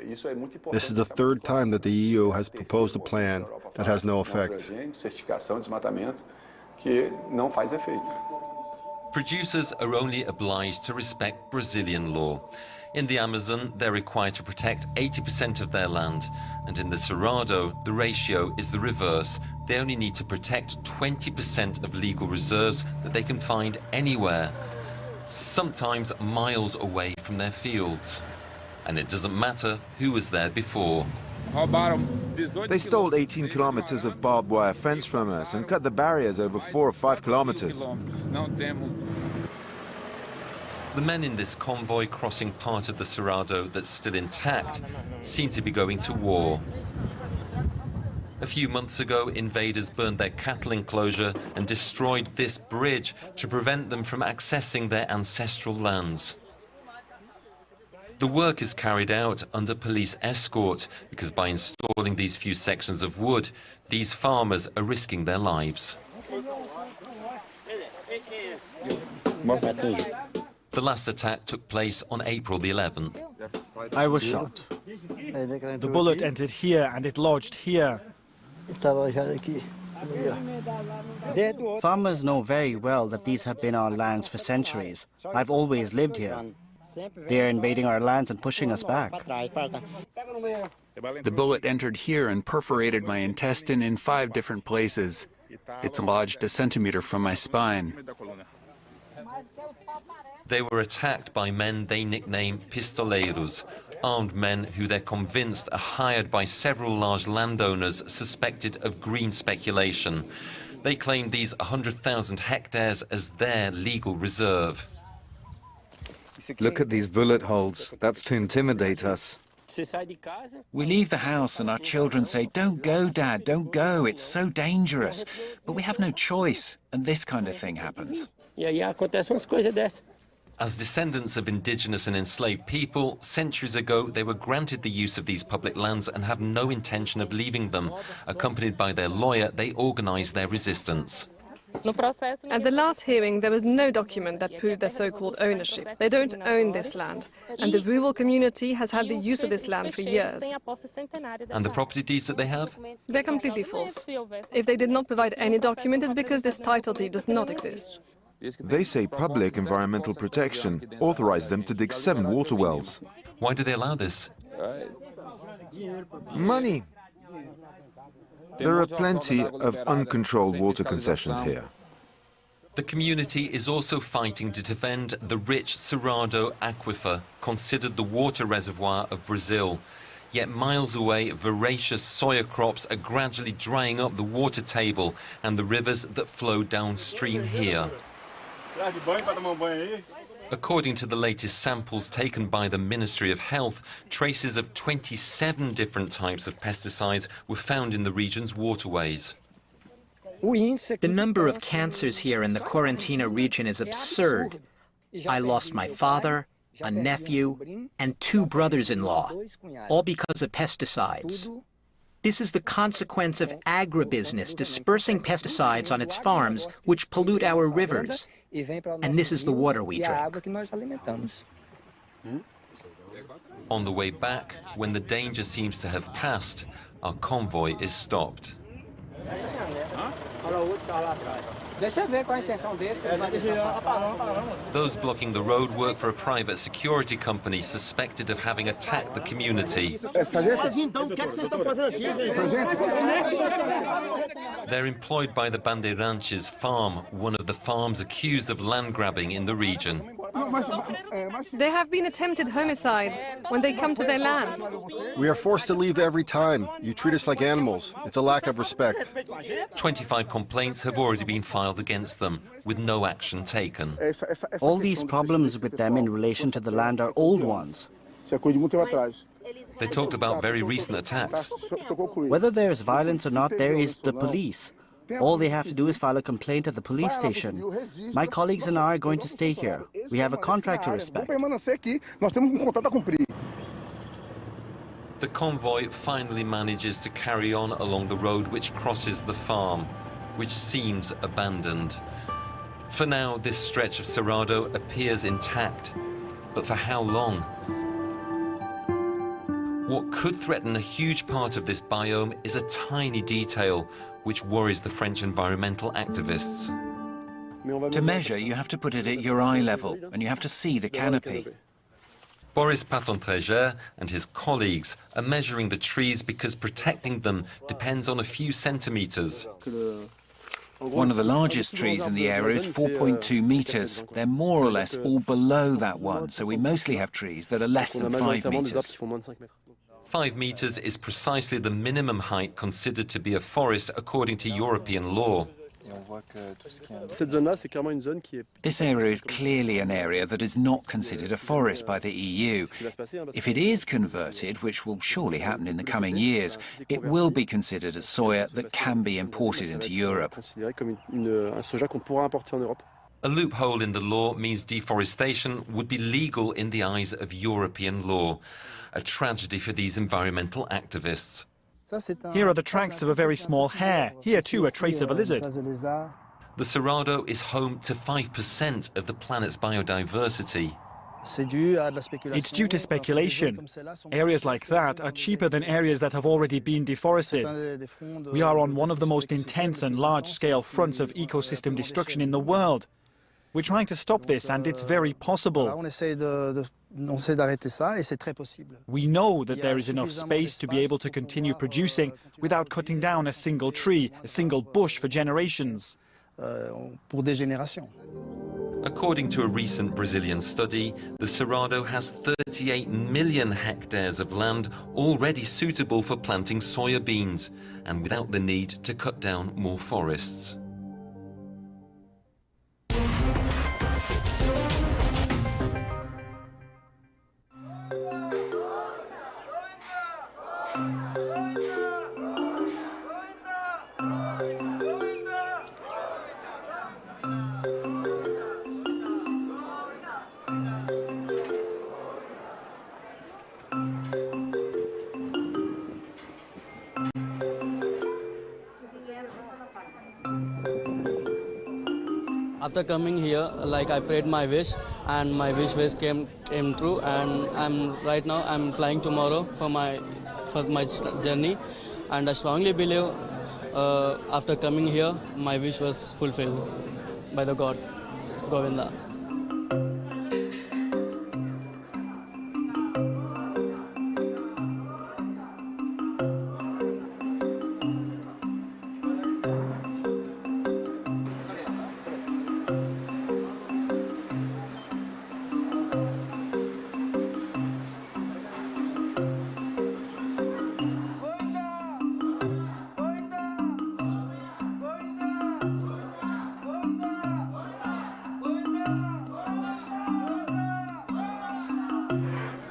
this is the 3rd time that the EU has proposed a plan that has no effect. Producers are only obliged to respect Brazilian law. In the Amazon, they're required to protect 80% of their land, and in the Cerrado, the ratio is the reverse. They only need to protect 20% of legal reserves that they can find anywhere, sometimes miles away from their fields. And it doesn't matter who was there before. They stole 18 kilometers of barbed wire fence from us and cut the barriers over 4 or 5 kilometers. The men in this convoy crossing part of the Cerrado that's still intact seem to be going to war. A few months ago, invaders burned their cattle enclosure and destroyed this bridge to prevent them from accessing their ancestral lands. The work is carried out under police escort because by installing these few sections of wood, these farmers are risking their lives. The last attack took place on April the 11th. I was shot. The bullet entered here and it lodged here. Farmers know very well that these have been our lands for centuries. I've always lived here. They are invading our lands and pushing us back. The bullet entered here and perforated my intestine in 5 different places. It's lodged a centimeter from my spine. They were attacked by men they nickname pistoleiros, armed men who they're convinced are hired by several large landowners suspected of green speculation. They claim these 100,000 hectares as their legal reserve. Look at these bullet holes. That's to intimidate us. We leave the house and our children say, "Don't go, Dad, don't go, it's so dangerous." But we have no choice, and this kind of thing happens. As descendants of indigenous and enslaved people, centuries ago they were granted the use of these public lands and had no intention of leaving them. Accompanied by their lawyer, they organized their resistance. At the last hearing, there was no document that proved their so-called ownership. They don't own this land, and the rural community has had the use of this land for years. And the property deeds that they have? They're completely false. If they did not provide any document, it's because this title deed does not exist. They say public environmental protection authorized them to dig 7 water wells. Why do they allow this? Money. There are plenty of uncontrolled water concessions here. The community is also fighting to defend the rich Cerrado aquifer, considered the water reservoir of Brazil. Yet miles away, voracious soya crops are gradually drying up the water table and the rivers that flow downstream here. According to the latest samples taken by the Ministry of Health, traces of 27 different types of pesticides were found in the region's waterways. The number of cancers here in the Quarantina region is absurd. I lost my father, a nephew, and 2 brothers-in-law, all because of pesticides. This is the consequence of agribusiness dispersing pesticides on its farms, which pollute our rivers. And this is the water we drink. On the way back, when the danger seems to have passed, our convoy is stopped. Those blocking the road work for a private security company suspected of having attacked the community. They're employed by the Bandeirantes farm, one of the farms accused of land grabbing in the region. There have been attempted homicides when they come to their land. We are forced to leave every time. You treat us like animals. It's a lack of respect. 25 complaints have already been filed against them, with no action taken. All these problems with them in relation to the land are old ones. They talked about very recent attacks. Whether there is violence or not, there is the police. All they have to do is file a complaint at the police station. My colleagues and I are going to stay here. We have a contract to respect. The convoy finally manages to carry on along the road which crosses the farm, which seems abandoned. For now, this stretch of Cerrado appears intact. But for how long? What could threaten a huge part of this biome is a tiny detail which worries the French environmental activists. To measure, you have to put it at your eye level, and you have to see the canopy. Boris Paton-Treger and his colleagues are measuring the trees because protecting them depends on a few centimeters. One of the largest trees in the area is 4.2 meters. They're more or less all below that one, so we mostly have trees that are less than 5 meters. 5 meters is precisely the minimum height considered to be a forest according to European law. This area is clearly an area that is not considered a forest by the EU. If it is converted, which will surely happen in the coming years, it will be considered as soya that can be imported into Europe. A loophole in the law means deforestation would be legal in the eyes of European law. A tragedy for these environmental activists. Here are the tracks of a very small hare. Here too a trace of a lizard. The Cerrado is home to 5% of the planet's biodiversity. It's due to speculation. Areas like that are cheaper than areas that have already been deforested. We are on one of the most intense and large-scale fronts of ecosystem destruction in the world. We're trying to stop this, and it's very possible. We know that there is enough space to be able to continue producing without cutting down a single tree, a single bush for generations. According to a recent Brazilian study, the Cerrado has 38 million hectares of land already suitable for planting soya beans, and without the need to cut down more forests. After coming here, like I prayed my wish, and my wish came true, and right now I'm flying tomorrow for my journey, and I strongly believe after coming here, my wish was fulfilled by the God, Govinda.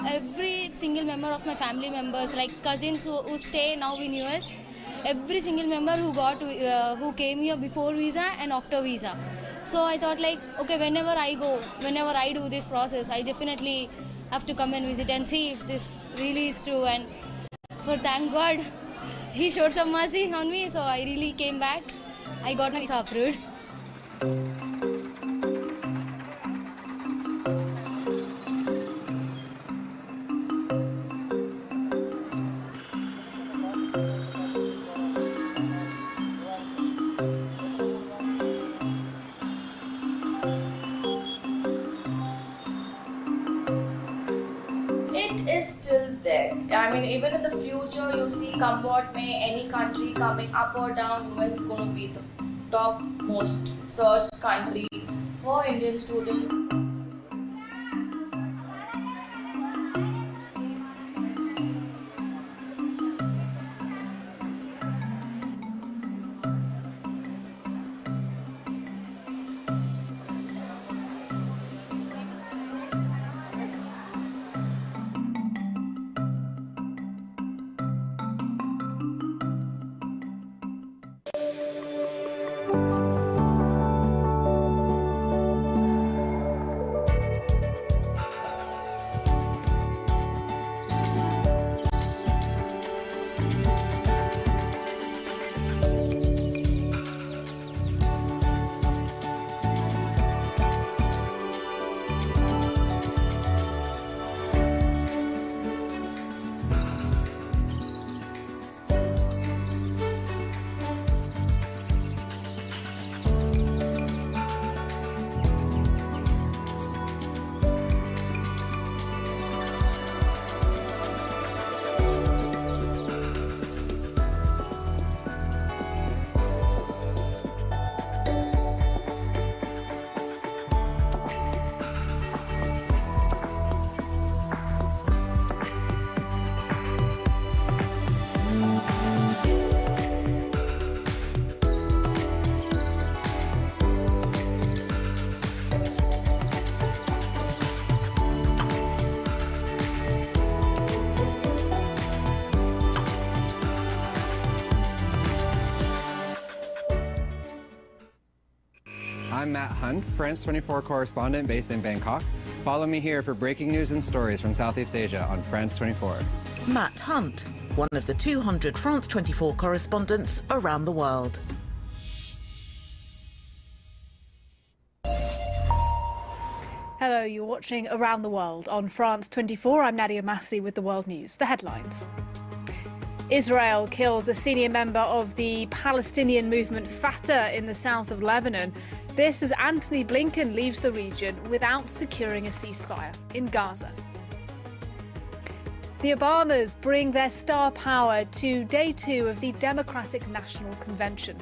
Every single member of my family members, like cousins who stay now in US, every single member who came here before visa and after visa. So I thought, like, okay, whenever I do this process, I definitely have to come and visit and see if this really is true. And thank God, he showed some mercy on me, so I really came back. I got my visa approved. It is still there. I mean, even in the future, you see, come what may, any country coming up or down, US is going to be the top most searched country for Indian students. I'm Matt Hunt, France 24 correspondent based in Bangkok. Follow me here for breaking news and stories from Southeast Asia on France 24. Matt Hunt, one of the 200 France 24 correspondents around the world. Hello, you're watching Around the World on France 24. I'm Nadia Massi with the World News. The headlines. Israel kills a senior member of the Palestinian movement Fatah in the south of Lebanon. This as Antony Blinken leaves the region without securing a ceasefire in Gaza. The Obamas bring their star power to day 2 of the Democratic National Convention.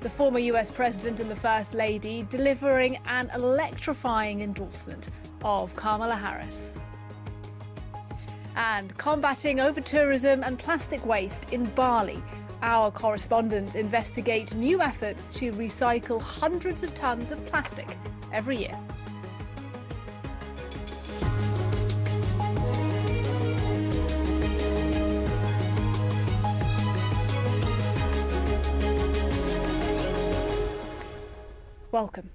The former US President and the First Lady delivering an electrifying endorsement of Kamala Harris. And combating over-tourism and plastic waste in Bali. Our correspondents investigate new efforts to recycle hundreds of tons of plastic every year. Welcome.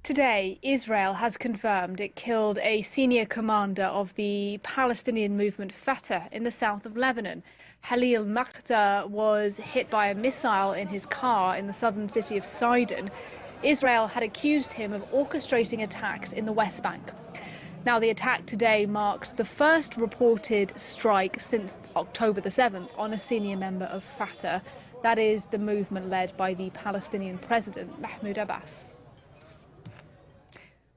Today, Israel has confirmed it killed a senior commander of the Palestinian movement Fatah in the south of Lebanon. Halil Makhtar was hit by a missile in his car in the southern city of Sidon. Israel had accused him of orchestrating attacks in the West Bank. Now, the attack today marks the first reported strike since October the 7th on a senior member of Fatah. That is the movement led by the Palestinian president, Mahmoud Abbas.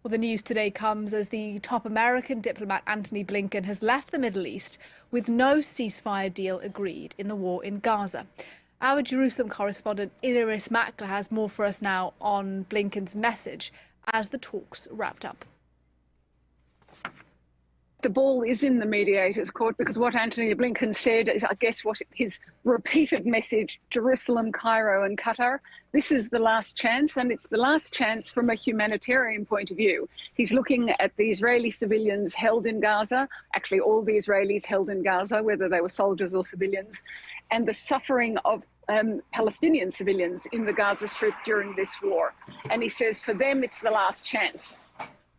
Well, the news today comes as the top American diplomat Antony Blinken has left the Middle East with no ceasefire deal agreed in the war in Gaza. Our Jerusalem correspondent Iris Makler has more for us now on Blinken's message as the talks wrapped up. The ball is in the mediator's court because what Antony Blinken said is, I guess, what his repeated message, Jerusalem, Cairo and Qatar, this is the last chance, and it's the last chance from a humanitarian point of view. He's looking at the Israeli civilians held in Gaza, actually all the Israelis held in Gaza, whether they were soldiers or civilians, and the suffering of Palestinian civilians in the Gaza Strip during this war. And he says for them it's the last chance.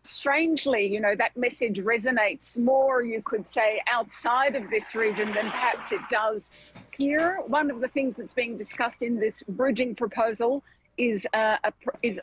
Strangely, you know, that message resonates more, you could say, outside of this region than perhaps it does here. One of the things that's being discussed in this bridging proposal is a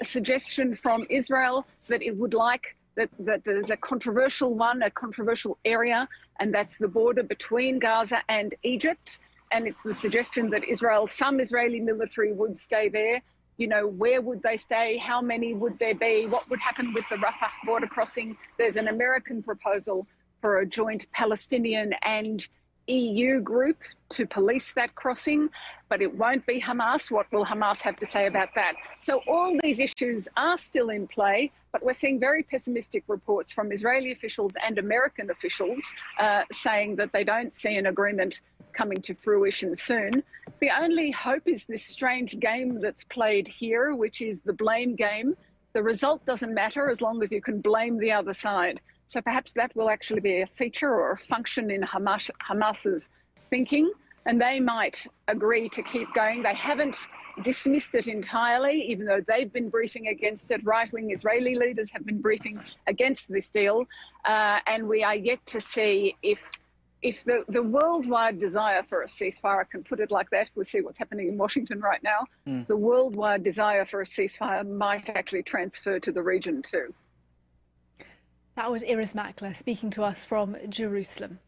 suggestion from Israel that it would like that there's a controversial area, and that's the border between Gaza and Egypt. And it's the suggestion that some Israeli military would stay there. You know, where would they stay? How many would there be? What would happen with the Rafah border crossing? There's an American proposal for a joint Palestinian and EU group to police that crossing, but it won't be Hamas. What will Hamas have to say about that? So all these issues are still in play, but we're seeing very pessimistic reports from Israeli officials and American officials saying that they don't see an agreement coming to fruition soon. The only hope is this strange game that's played here, which is the blame game. The result doesn't matter as long as you can blame the other side. So perhaps that will actually be a feature or a function in Hamas's thinking, and they might agree to keep going. They haven't dismissed it entirely, even though they've been briefing against it. Right-wing Israeli leaders have been briefing against this deal, and we are yet to see if the worldwide desire for a ceasefire, I can put it like that, we'll see what's happening in Washington right now, the worldwide desire for a ceasefire might actually transfer to the region too. That was Iris Makler speaking to us from Jerusalem.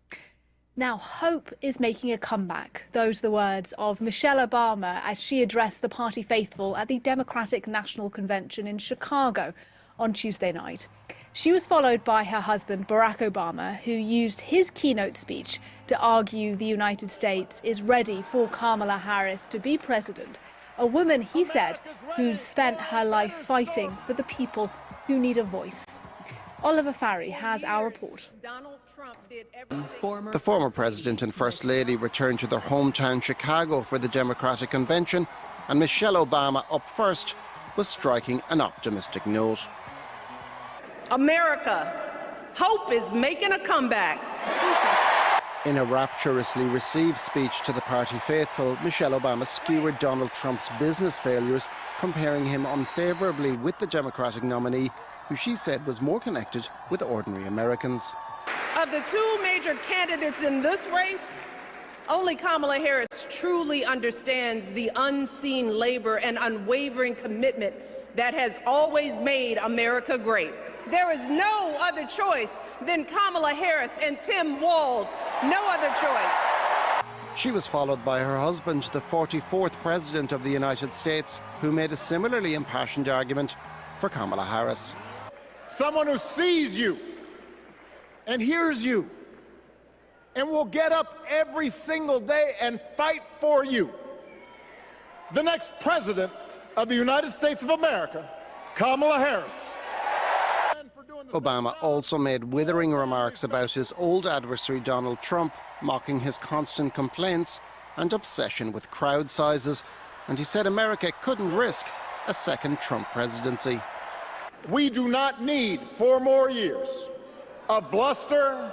Now, hope is making a comeback. Those are the words of Michelle Obama as she addressed the party faithful at the Democratic National Convention in Chicago on Tuesday night. She was followed by her husband, Barack Obama, who used his keynote speech to argue the United States is ready for Kamala Harris to be president, a woman, he said, who's spent her life fighting for the people who need a voice. Oliver Farry has our report. The former president and First Lady returned to their hometown Chicago for the Democratic Convention, and Michelle Obama, up first, was striking an optimistic note. America, hope is making a comeback. In a rapturously received speech to the party faithful, Michelle Obama skewered Donald Trump's business failures, comparing him unfavourably with the Democratic nominee, who she said was more connected with ordinary Americans. Of the two major candidates in this race, only Kamala Harris truly understands the unseen labor and unwavering commitment that has always made America great. There is no other choice than Kamala Harris and Tim Walz. No other choice. She was followed by her husband, the 44th President of the United States, who made a similarly impassioned argument for Kamala Harris. Someone who sees you and hears you and will get up every single day and fight for you. The next President of the United States of America, Kamala Harris. Obama also made withering remarks about his old adversary Donald Trump, mocking his constant complaints and obsession with crowd sizes, and he said America couldn't risk a second Trump presidency. We do not need 4 more years of bluster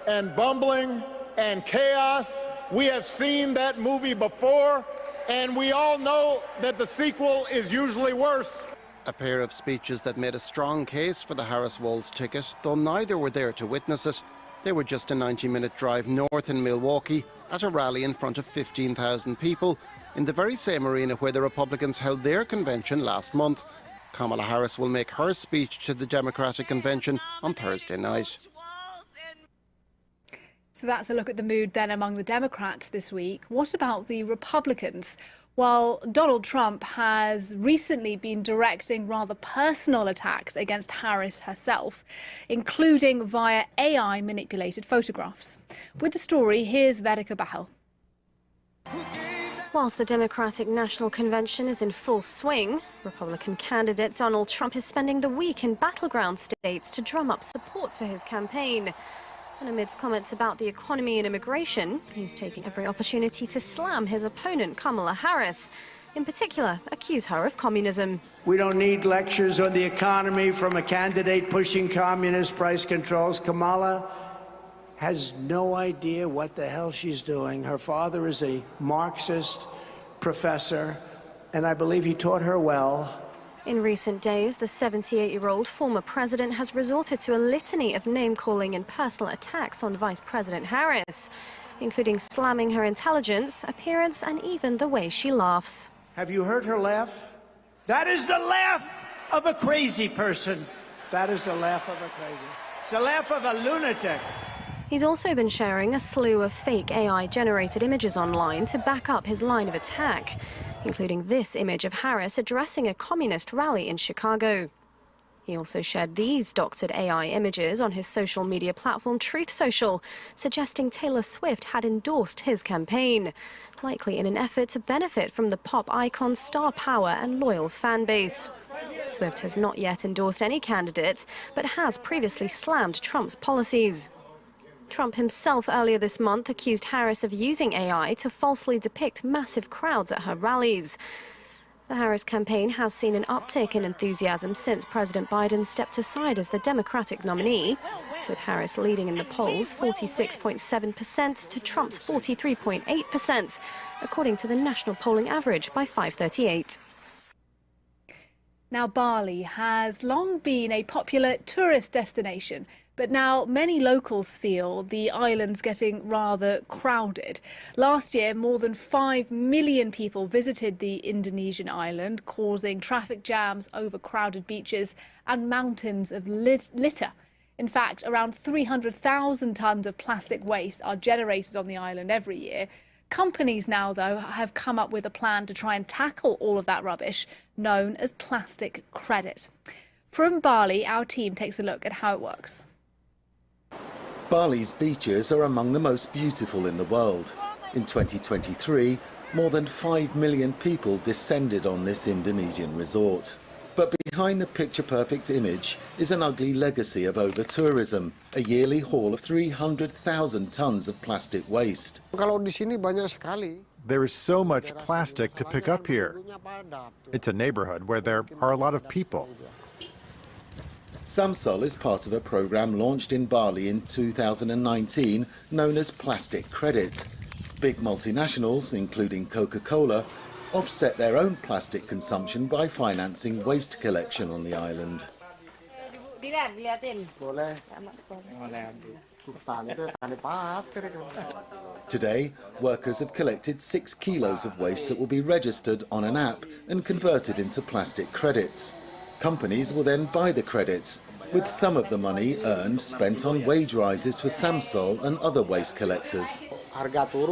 and bumbling and chaos. We have seen that movie before, and we all know that the sequel is usually worse. A pair of speeches that made a strong case for the Harris-Walz ticket, though neither were there to witness it. They were just a 90-minute drive north in Milwaukee at a rally in front of 15,000 people in the very same arena where the Republicans held their convention last month. Kamala Harris will make her speech to the Democratic convention on Thursday night. So that's a look at the mood then among the Democrats this week. What about the Republicans? Well, Donald Trump has recently been directing rather personal attacks against Harris herself, including via AI-manipulated photographs. With the story, here's Verica Bahel. Whilst the Democratic National Convention is in full swing, Republican candidate Donald Trump is spending the week in battleground states to drum up support for his campaign. And amidst comments about the economy and immigration, he's taking every opportunity to slam his opponent, Kamala Harris. In particular, accuse her of communism. We don't need lectures on the economy from a candidate pushing communist price controls. Kamala has no idea what the hell she's doing. Her father is a Marxist professor, and I believe he taught her well. In recent days, the 78-year-old former president has resorted to a litany of name-calling and personal attacks on Vice President Harris, including slamming her intelligence, appearance, and even the way she laughs. Have you heard her laugh? That is the laugh of a crazy person. That is the laugh of a crazy. It's the laugh of a lunatic. He's also been sharing a slew of fake AI-generated images online to back up his line of attack, including this image of Harris addressing a communist rally in Chicago. He also shared these doctored AI images on his social media platform Truth Social, suggesting Taylor Swift had endorsed his campaign, likely in an effort to benefit from the pop icon's star power and loyal fan base. Swift has not yet endorsed any candidate, but has previously slammed Trump's policies. Trump himself earlier this month accused Harris of using AI to falsely depict massive crowds at her rallies. The Harris campaign has seen an uptick in enthusiasm since President Biden stepped aside as the Democratic nominee, with Harris leading in the polls 46.7% to Trump's 43.8%, according to the national polling average by 538. Now, Bali has long been a popular tourist destination, but now many locals feel the island's getting rather crowded. Last year, more than 5 million people visited the Indonesian island, causing traffic jams, overcrowded beaches and mountains of litter. In fact, around 300,000 tonnes of plastic waste are generated on the island every year. Companies now, though, have come up with a plan to try and tackle all of that rubbish, known as plastic credit. From Bali, our team takes a look at how it works. Bali's beaches are among the most beautiful in the world. In 2023, more than 5 million people descended on this Indonesian resort. But behind the picture-perfect image is an ugly legacy of over-tourism, a yearly haul of 300,000 tons of plastic waste. There is so much plastic to pick up here. It's a neighborhood where there are a lot of people. Samsol is part of a programme launched in Bali in 2019 known as Plastic Credit. Big multinationals, including Coca-Cola, offset their own plastic consumption by financing waste collection on the island. Today, workers have collected 6 kilos of waste that will be registered on an app and converted into plastic credits. Companies will then buy the credits, with some of the money earned spent on wage rises for Samsol and other waste collectors.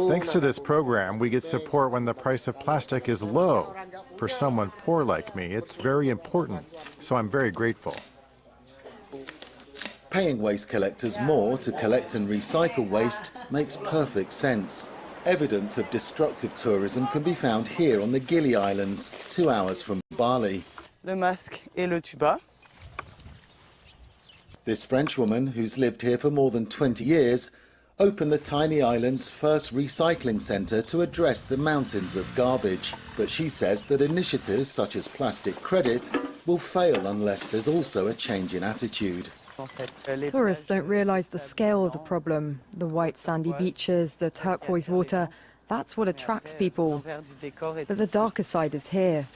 Thanks to this program, we get support when the price of plastic is low. For someone poor like me, it's very important, so I'm very grateful. Paying waste collectors more to collect and recycle waste makes perfect sense. Evidence of destructive tourism can be found here on the Gili Islands, 2 hours from Bali. Le masque et le tuba. This French woman, who's lived here for more than 20 years, opened the tiny island's first recycling centre to address the mountains of garbage. But she says that initiatives such as Plastic Credit will fail unless there's also a change in attitude. Tourists don't realise the scale of the problem. The white sandy beaches, the turquoise water, that's what attracts people. But the darker side is here.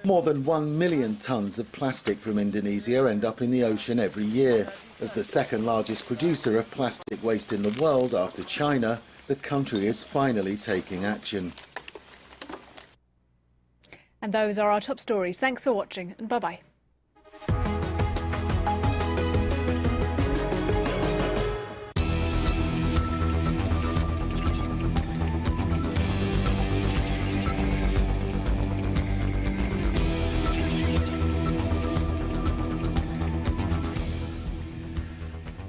More than 1 million tonnes of plastic from Indonesia end up in the ocean every year. As the second largest producer of plastic waste in the world after China, the country is finally taking action. And those are our top stories. Thanks for watching, and bye-bye.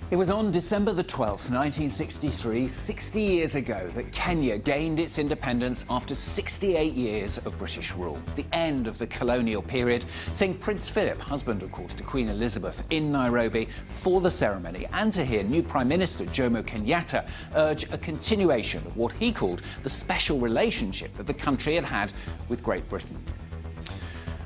It was on December the 12th, 1963, 60 years ago, that Kenya gained its independence after 68 years of British rule, the end of the colonial period, seeing Prince Philip, husband, of course, to Queen Elizabeth, in Nairobi for the ceremony, and to hear new Prime Minister Jomo Kenyatta urge a continuation of what he called the special relationship that the country had had with Great Britain.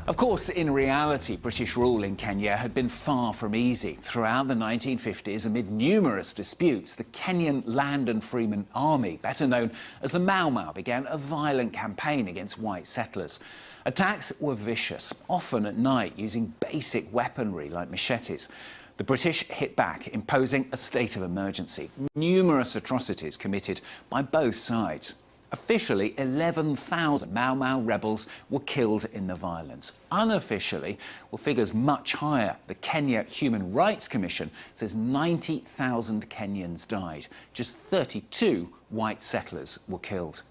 Of course, in reality, British rule in Kenya had been far from easy. Throughout the 1950s, amid numerous disputes, the Kenyan Land and Freeman Army, better known as the Mau Mau, began a violent campaign against white settlers. Attacks were vicious, often at night, using basic weaponry like machetes. The British hit back, imposing a state of emergency. Numerous atrocities committed by both sides. Officially, 11,000 Mau Mau rebels were killed in the violence. Unofficially, well, figures much higher. The Kenya Human Rights Commission says 90,000 Kenyans died. Just 32 white settlers were killed.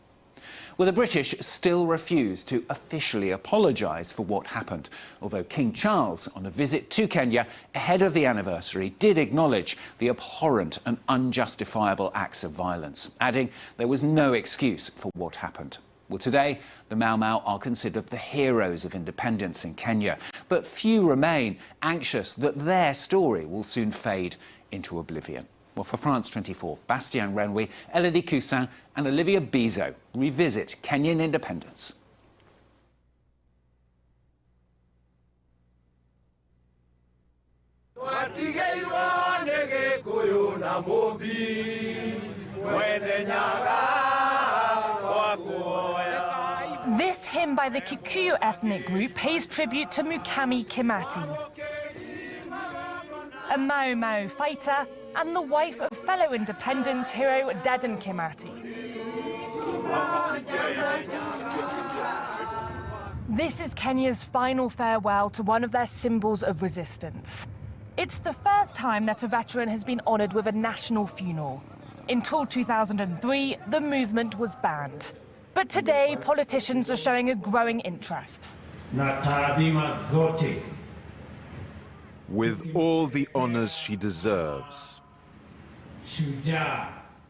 Well, the British still refuse to officially apologise for what happened, although King Charles, on a visit to Kenya ahead of the anniversary, did acknowledge the abhorrent and unjustifiable acts of violence, adding there was no excuse for what happened. Well, today, the Mau Mau are considered the heroes of independence in Kenya, but few remain, anxious that their story will soon fade into oblivion. Well, for France 24, Bastien Renouy, Elodie Coussin and Olivia Bizot revisit Kenyan independence. This hymn by the Kikuyu ethnic group pays tribute to Mukami Kimati, a Mau Mau fighter and the wife of fellow independence hero Dedan Kimati. This is Kenya's final farewell to one of their symbols of resistance. It's the first time that a veteran has been honoured with a national funeral. Until 2003, the movement was banned. But today, politicians are showing a growing interest. With all the honours she deserves,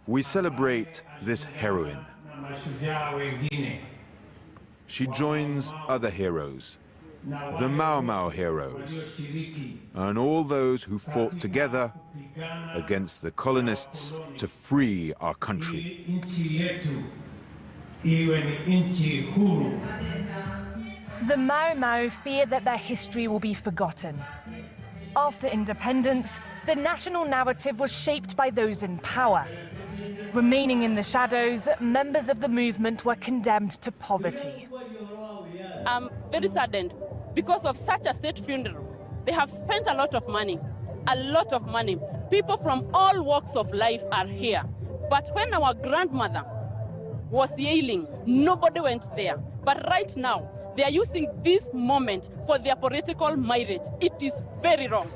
we celebrate this heroine. She joins other heroes, the Mau Mau heroes, and all those who fought together against the colonists to free our country. The Mau Mau fear that their history will be forgotten. After independence, the national narrative was shaped by those in power. Remaining in the shadows, members of the movement were condemned to poverty. I'm very saddened because of such a state funeral. They have spent a lot of money, a lot of money. People from all walks of life are here. But when our grandmother was yelling, nobody went there. But right now, they are using this moment for their political mileage. It is very wrong.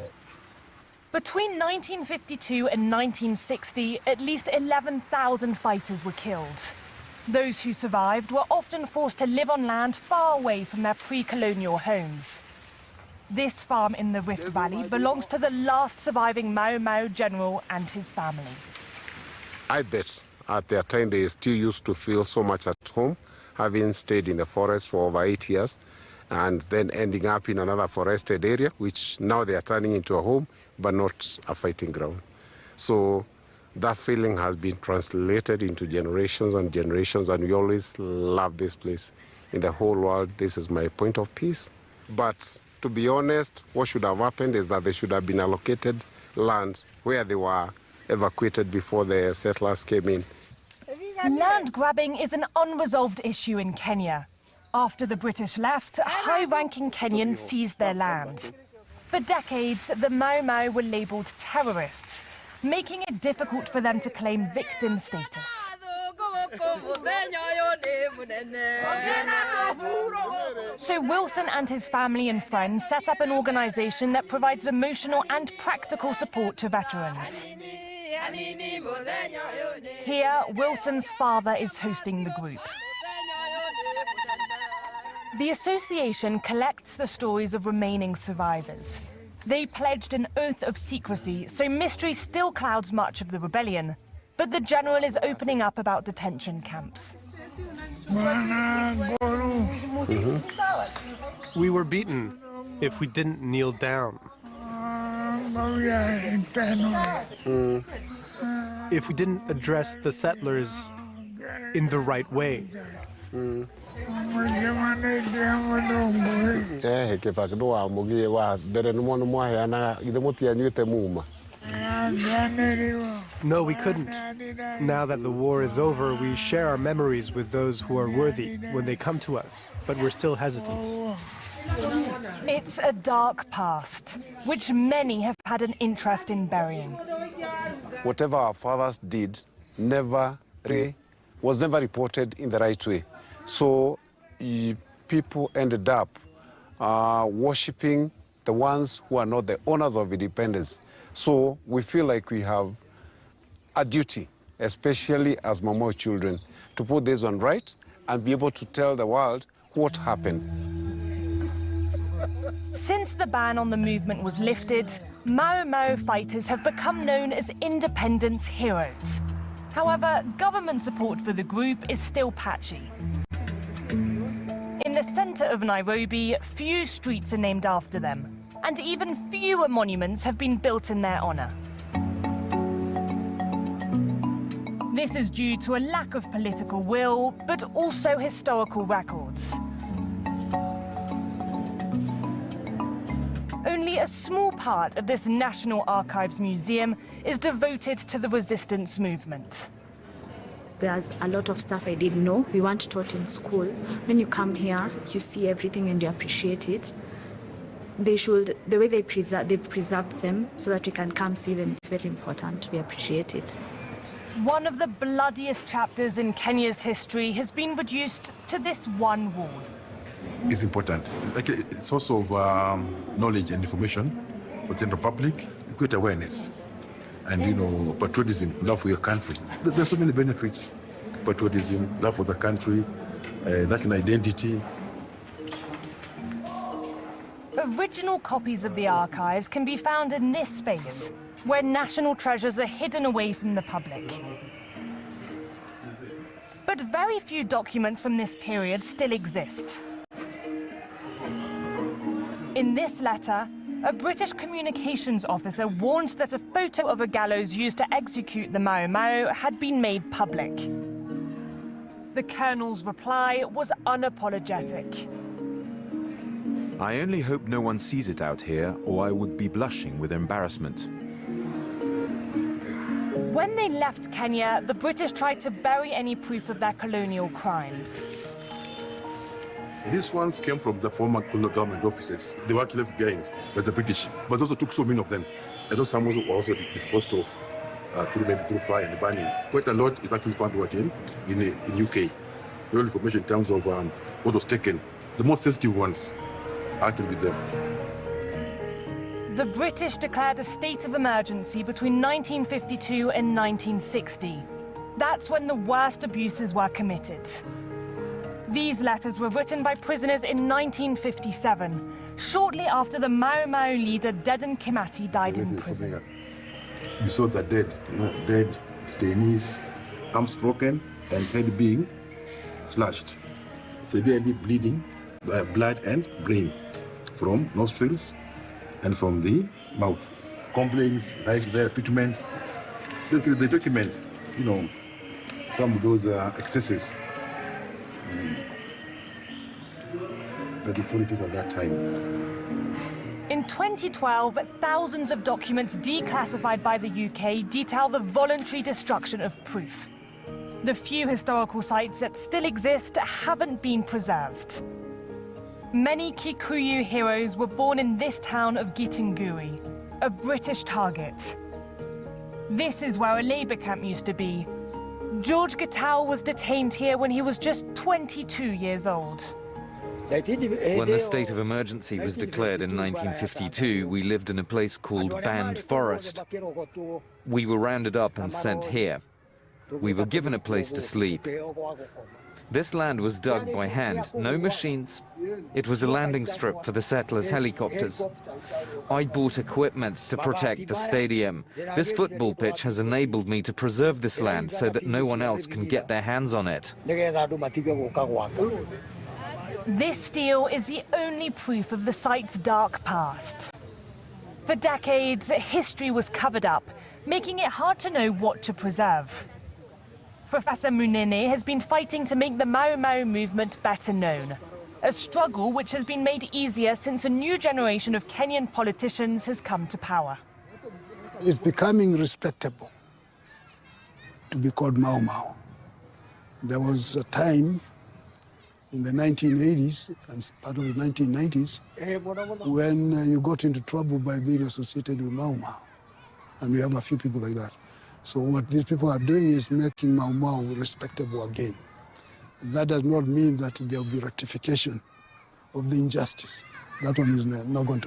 Between 1952 and 1960, at least 11,000 fighters were killed. Those who survived were often forced to live on land far away from their pre-colonial homes. This farm in the Rift Valley belongs to the last surviving Mau Mau general and his family. I bet at their time they still used to feel so much at home, having stayed in the forest for over 8 years, and then ending up in another forested area, which now they are turning into a home, but not a fighting ground. So that feeling has been translated into generations and generations, and we always love this place. In the whole world, this is my point of peace. But to be honest, what should have happened is that they should have been allocated land where they were evacuated before the settlers came in. Land grabbing is an unresolved issue in Kenya. After the British left, high-ranking Kenyans seized their land. For decades, the Mau Mau were labelled terrorists, making it difficult for them to claim victim status. So Wilson and his family and friends set up an organisation that provides emotional and practical support to veterans. Here, Wilson's father is hosting the group. The association collects the stories of remaining survivors. They pledged an oath of secrecy, so mystery still clouds much of the rebellion. But the general is opening up about detention camps. We were beaten if we didn't kneel down. If we didn't address the settlers in the right way. No, we couldn't. Now that the war is over, we share our memories with those who are worthy when they come to us, but we're still hesitant. It's a dark past, which many have had an interest in burying. Whatever our fathers did was never reported in the right way. So people ended up worshipping the ones who are not the owners of independence. So we feel like we have a duty, especially as Mau Mau children, to put this one right and be able to tell the world what happened. Since the ban on the movement was lifted, Mau Mau fighters have become known as independence heroes. However, government support for the group is still patchy. In the centre of Nairobi, few streets are named after them, and even fewer monuments have been built in their honour. This is due to a lack of political will, but also historical records. Only a small part of this National Archives Museum is devoted to the resistance movement. There's a lot of stuff I didn't know. We weren't taught in school. When you come here, you see everything and you appreciate it. The way they've preserved them so that we can come see them, it's very important. We appreciate it. One of the bloodiest chapters in Kenya's history has been reduced to this one wall. It's important. It's a source of knowledge and information for the general public, great awareness, and, you know, patriotism, love for your country. There's so many benefits. Patriotism, love for the country, national identity. Original copies of the archives can be found in this space, where national treasures are hidden away from the public. But very few documents from this period still exist. In this letter, a British communications officer warned that a photo of a gallows used to execute the Mau Mau had been made public. The colonel's reply was unapologetic. I only hope no one sees it out here, or I would be blushing with embarrassment. When they left Kenya, the British tried to bury any proof of their colonial crimes. These ones came from the former colonial government offices. They were actually left behind by the British, but also took so many of them. And those some were also disposed of through fire and burning. Quite a lot is actually found again in UK. Real information in terms of what was taken. The most sensitive ones are actually with them. The British declared a state of emergency between 1952 and 1960. That's when the worst abuses were committed. These letters were written by prisoners in 1957, shortly after the Mau Mau leader Dedan Kimathi died in prison. You saw the dead detainees, arms broken and head being slashed, severely bleeding by blood and brain from nostrils and from the mouth. Complaints like their treatment, they document, some of those excesses by the authorities at that time. In 2012, thousands of documents declassified by the UK detail the voluntary destruction of proof. The few historical sites that still exist haven't been preserved. Many Kikuyu heroes were born in this town of Gitunguri, a British target. This is where a Labour camp used to be. George Gitau was detained here when he was just 22 years old. When the state of emergency was declared in 1952, we lived in a place called Banned Forest. We were rounded up and sent here. We were given a place to sleep. This land was dug by hand, no machines. It was a landing strip for the settlers' helicopters. I bought equipment to protect the stadium. This football pitch has enabled me to preserve this land so that no one else can get their hands on it. This steel is the only proof of the site's dark past. For decades, history was covered up, making it hard to know what to preserve. Professor Munene has been fighting to make the Mau Mau movement better known, a struggle which has been made easier since a new generation of Kenyan politicians has come to power. It's becoming respectable to be called Mau Mau. There was a time in the 1980s and part of the 1990s when you got into trouble by being associated with Mau Mau. And we have a few people like that. So what these people are doing is making Mau Mau respectable again. That does not mean that there will be rectification of the injustice. That one is not going to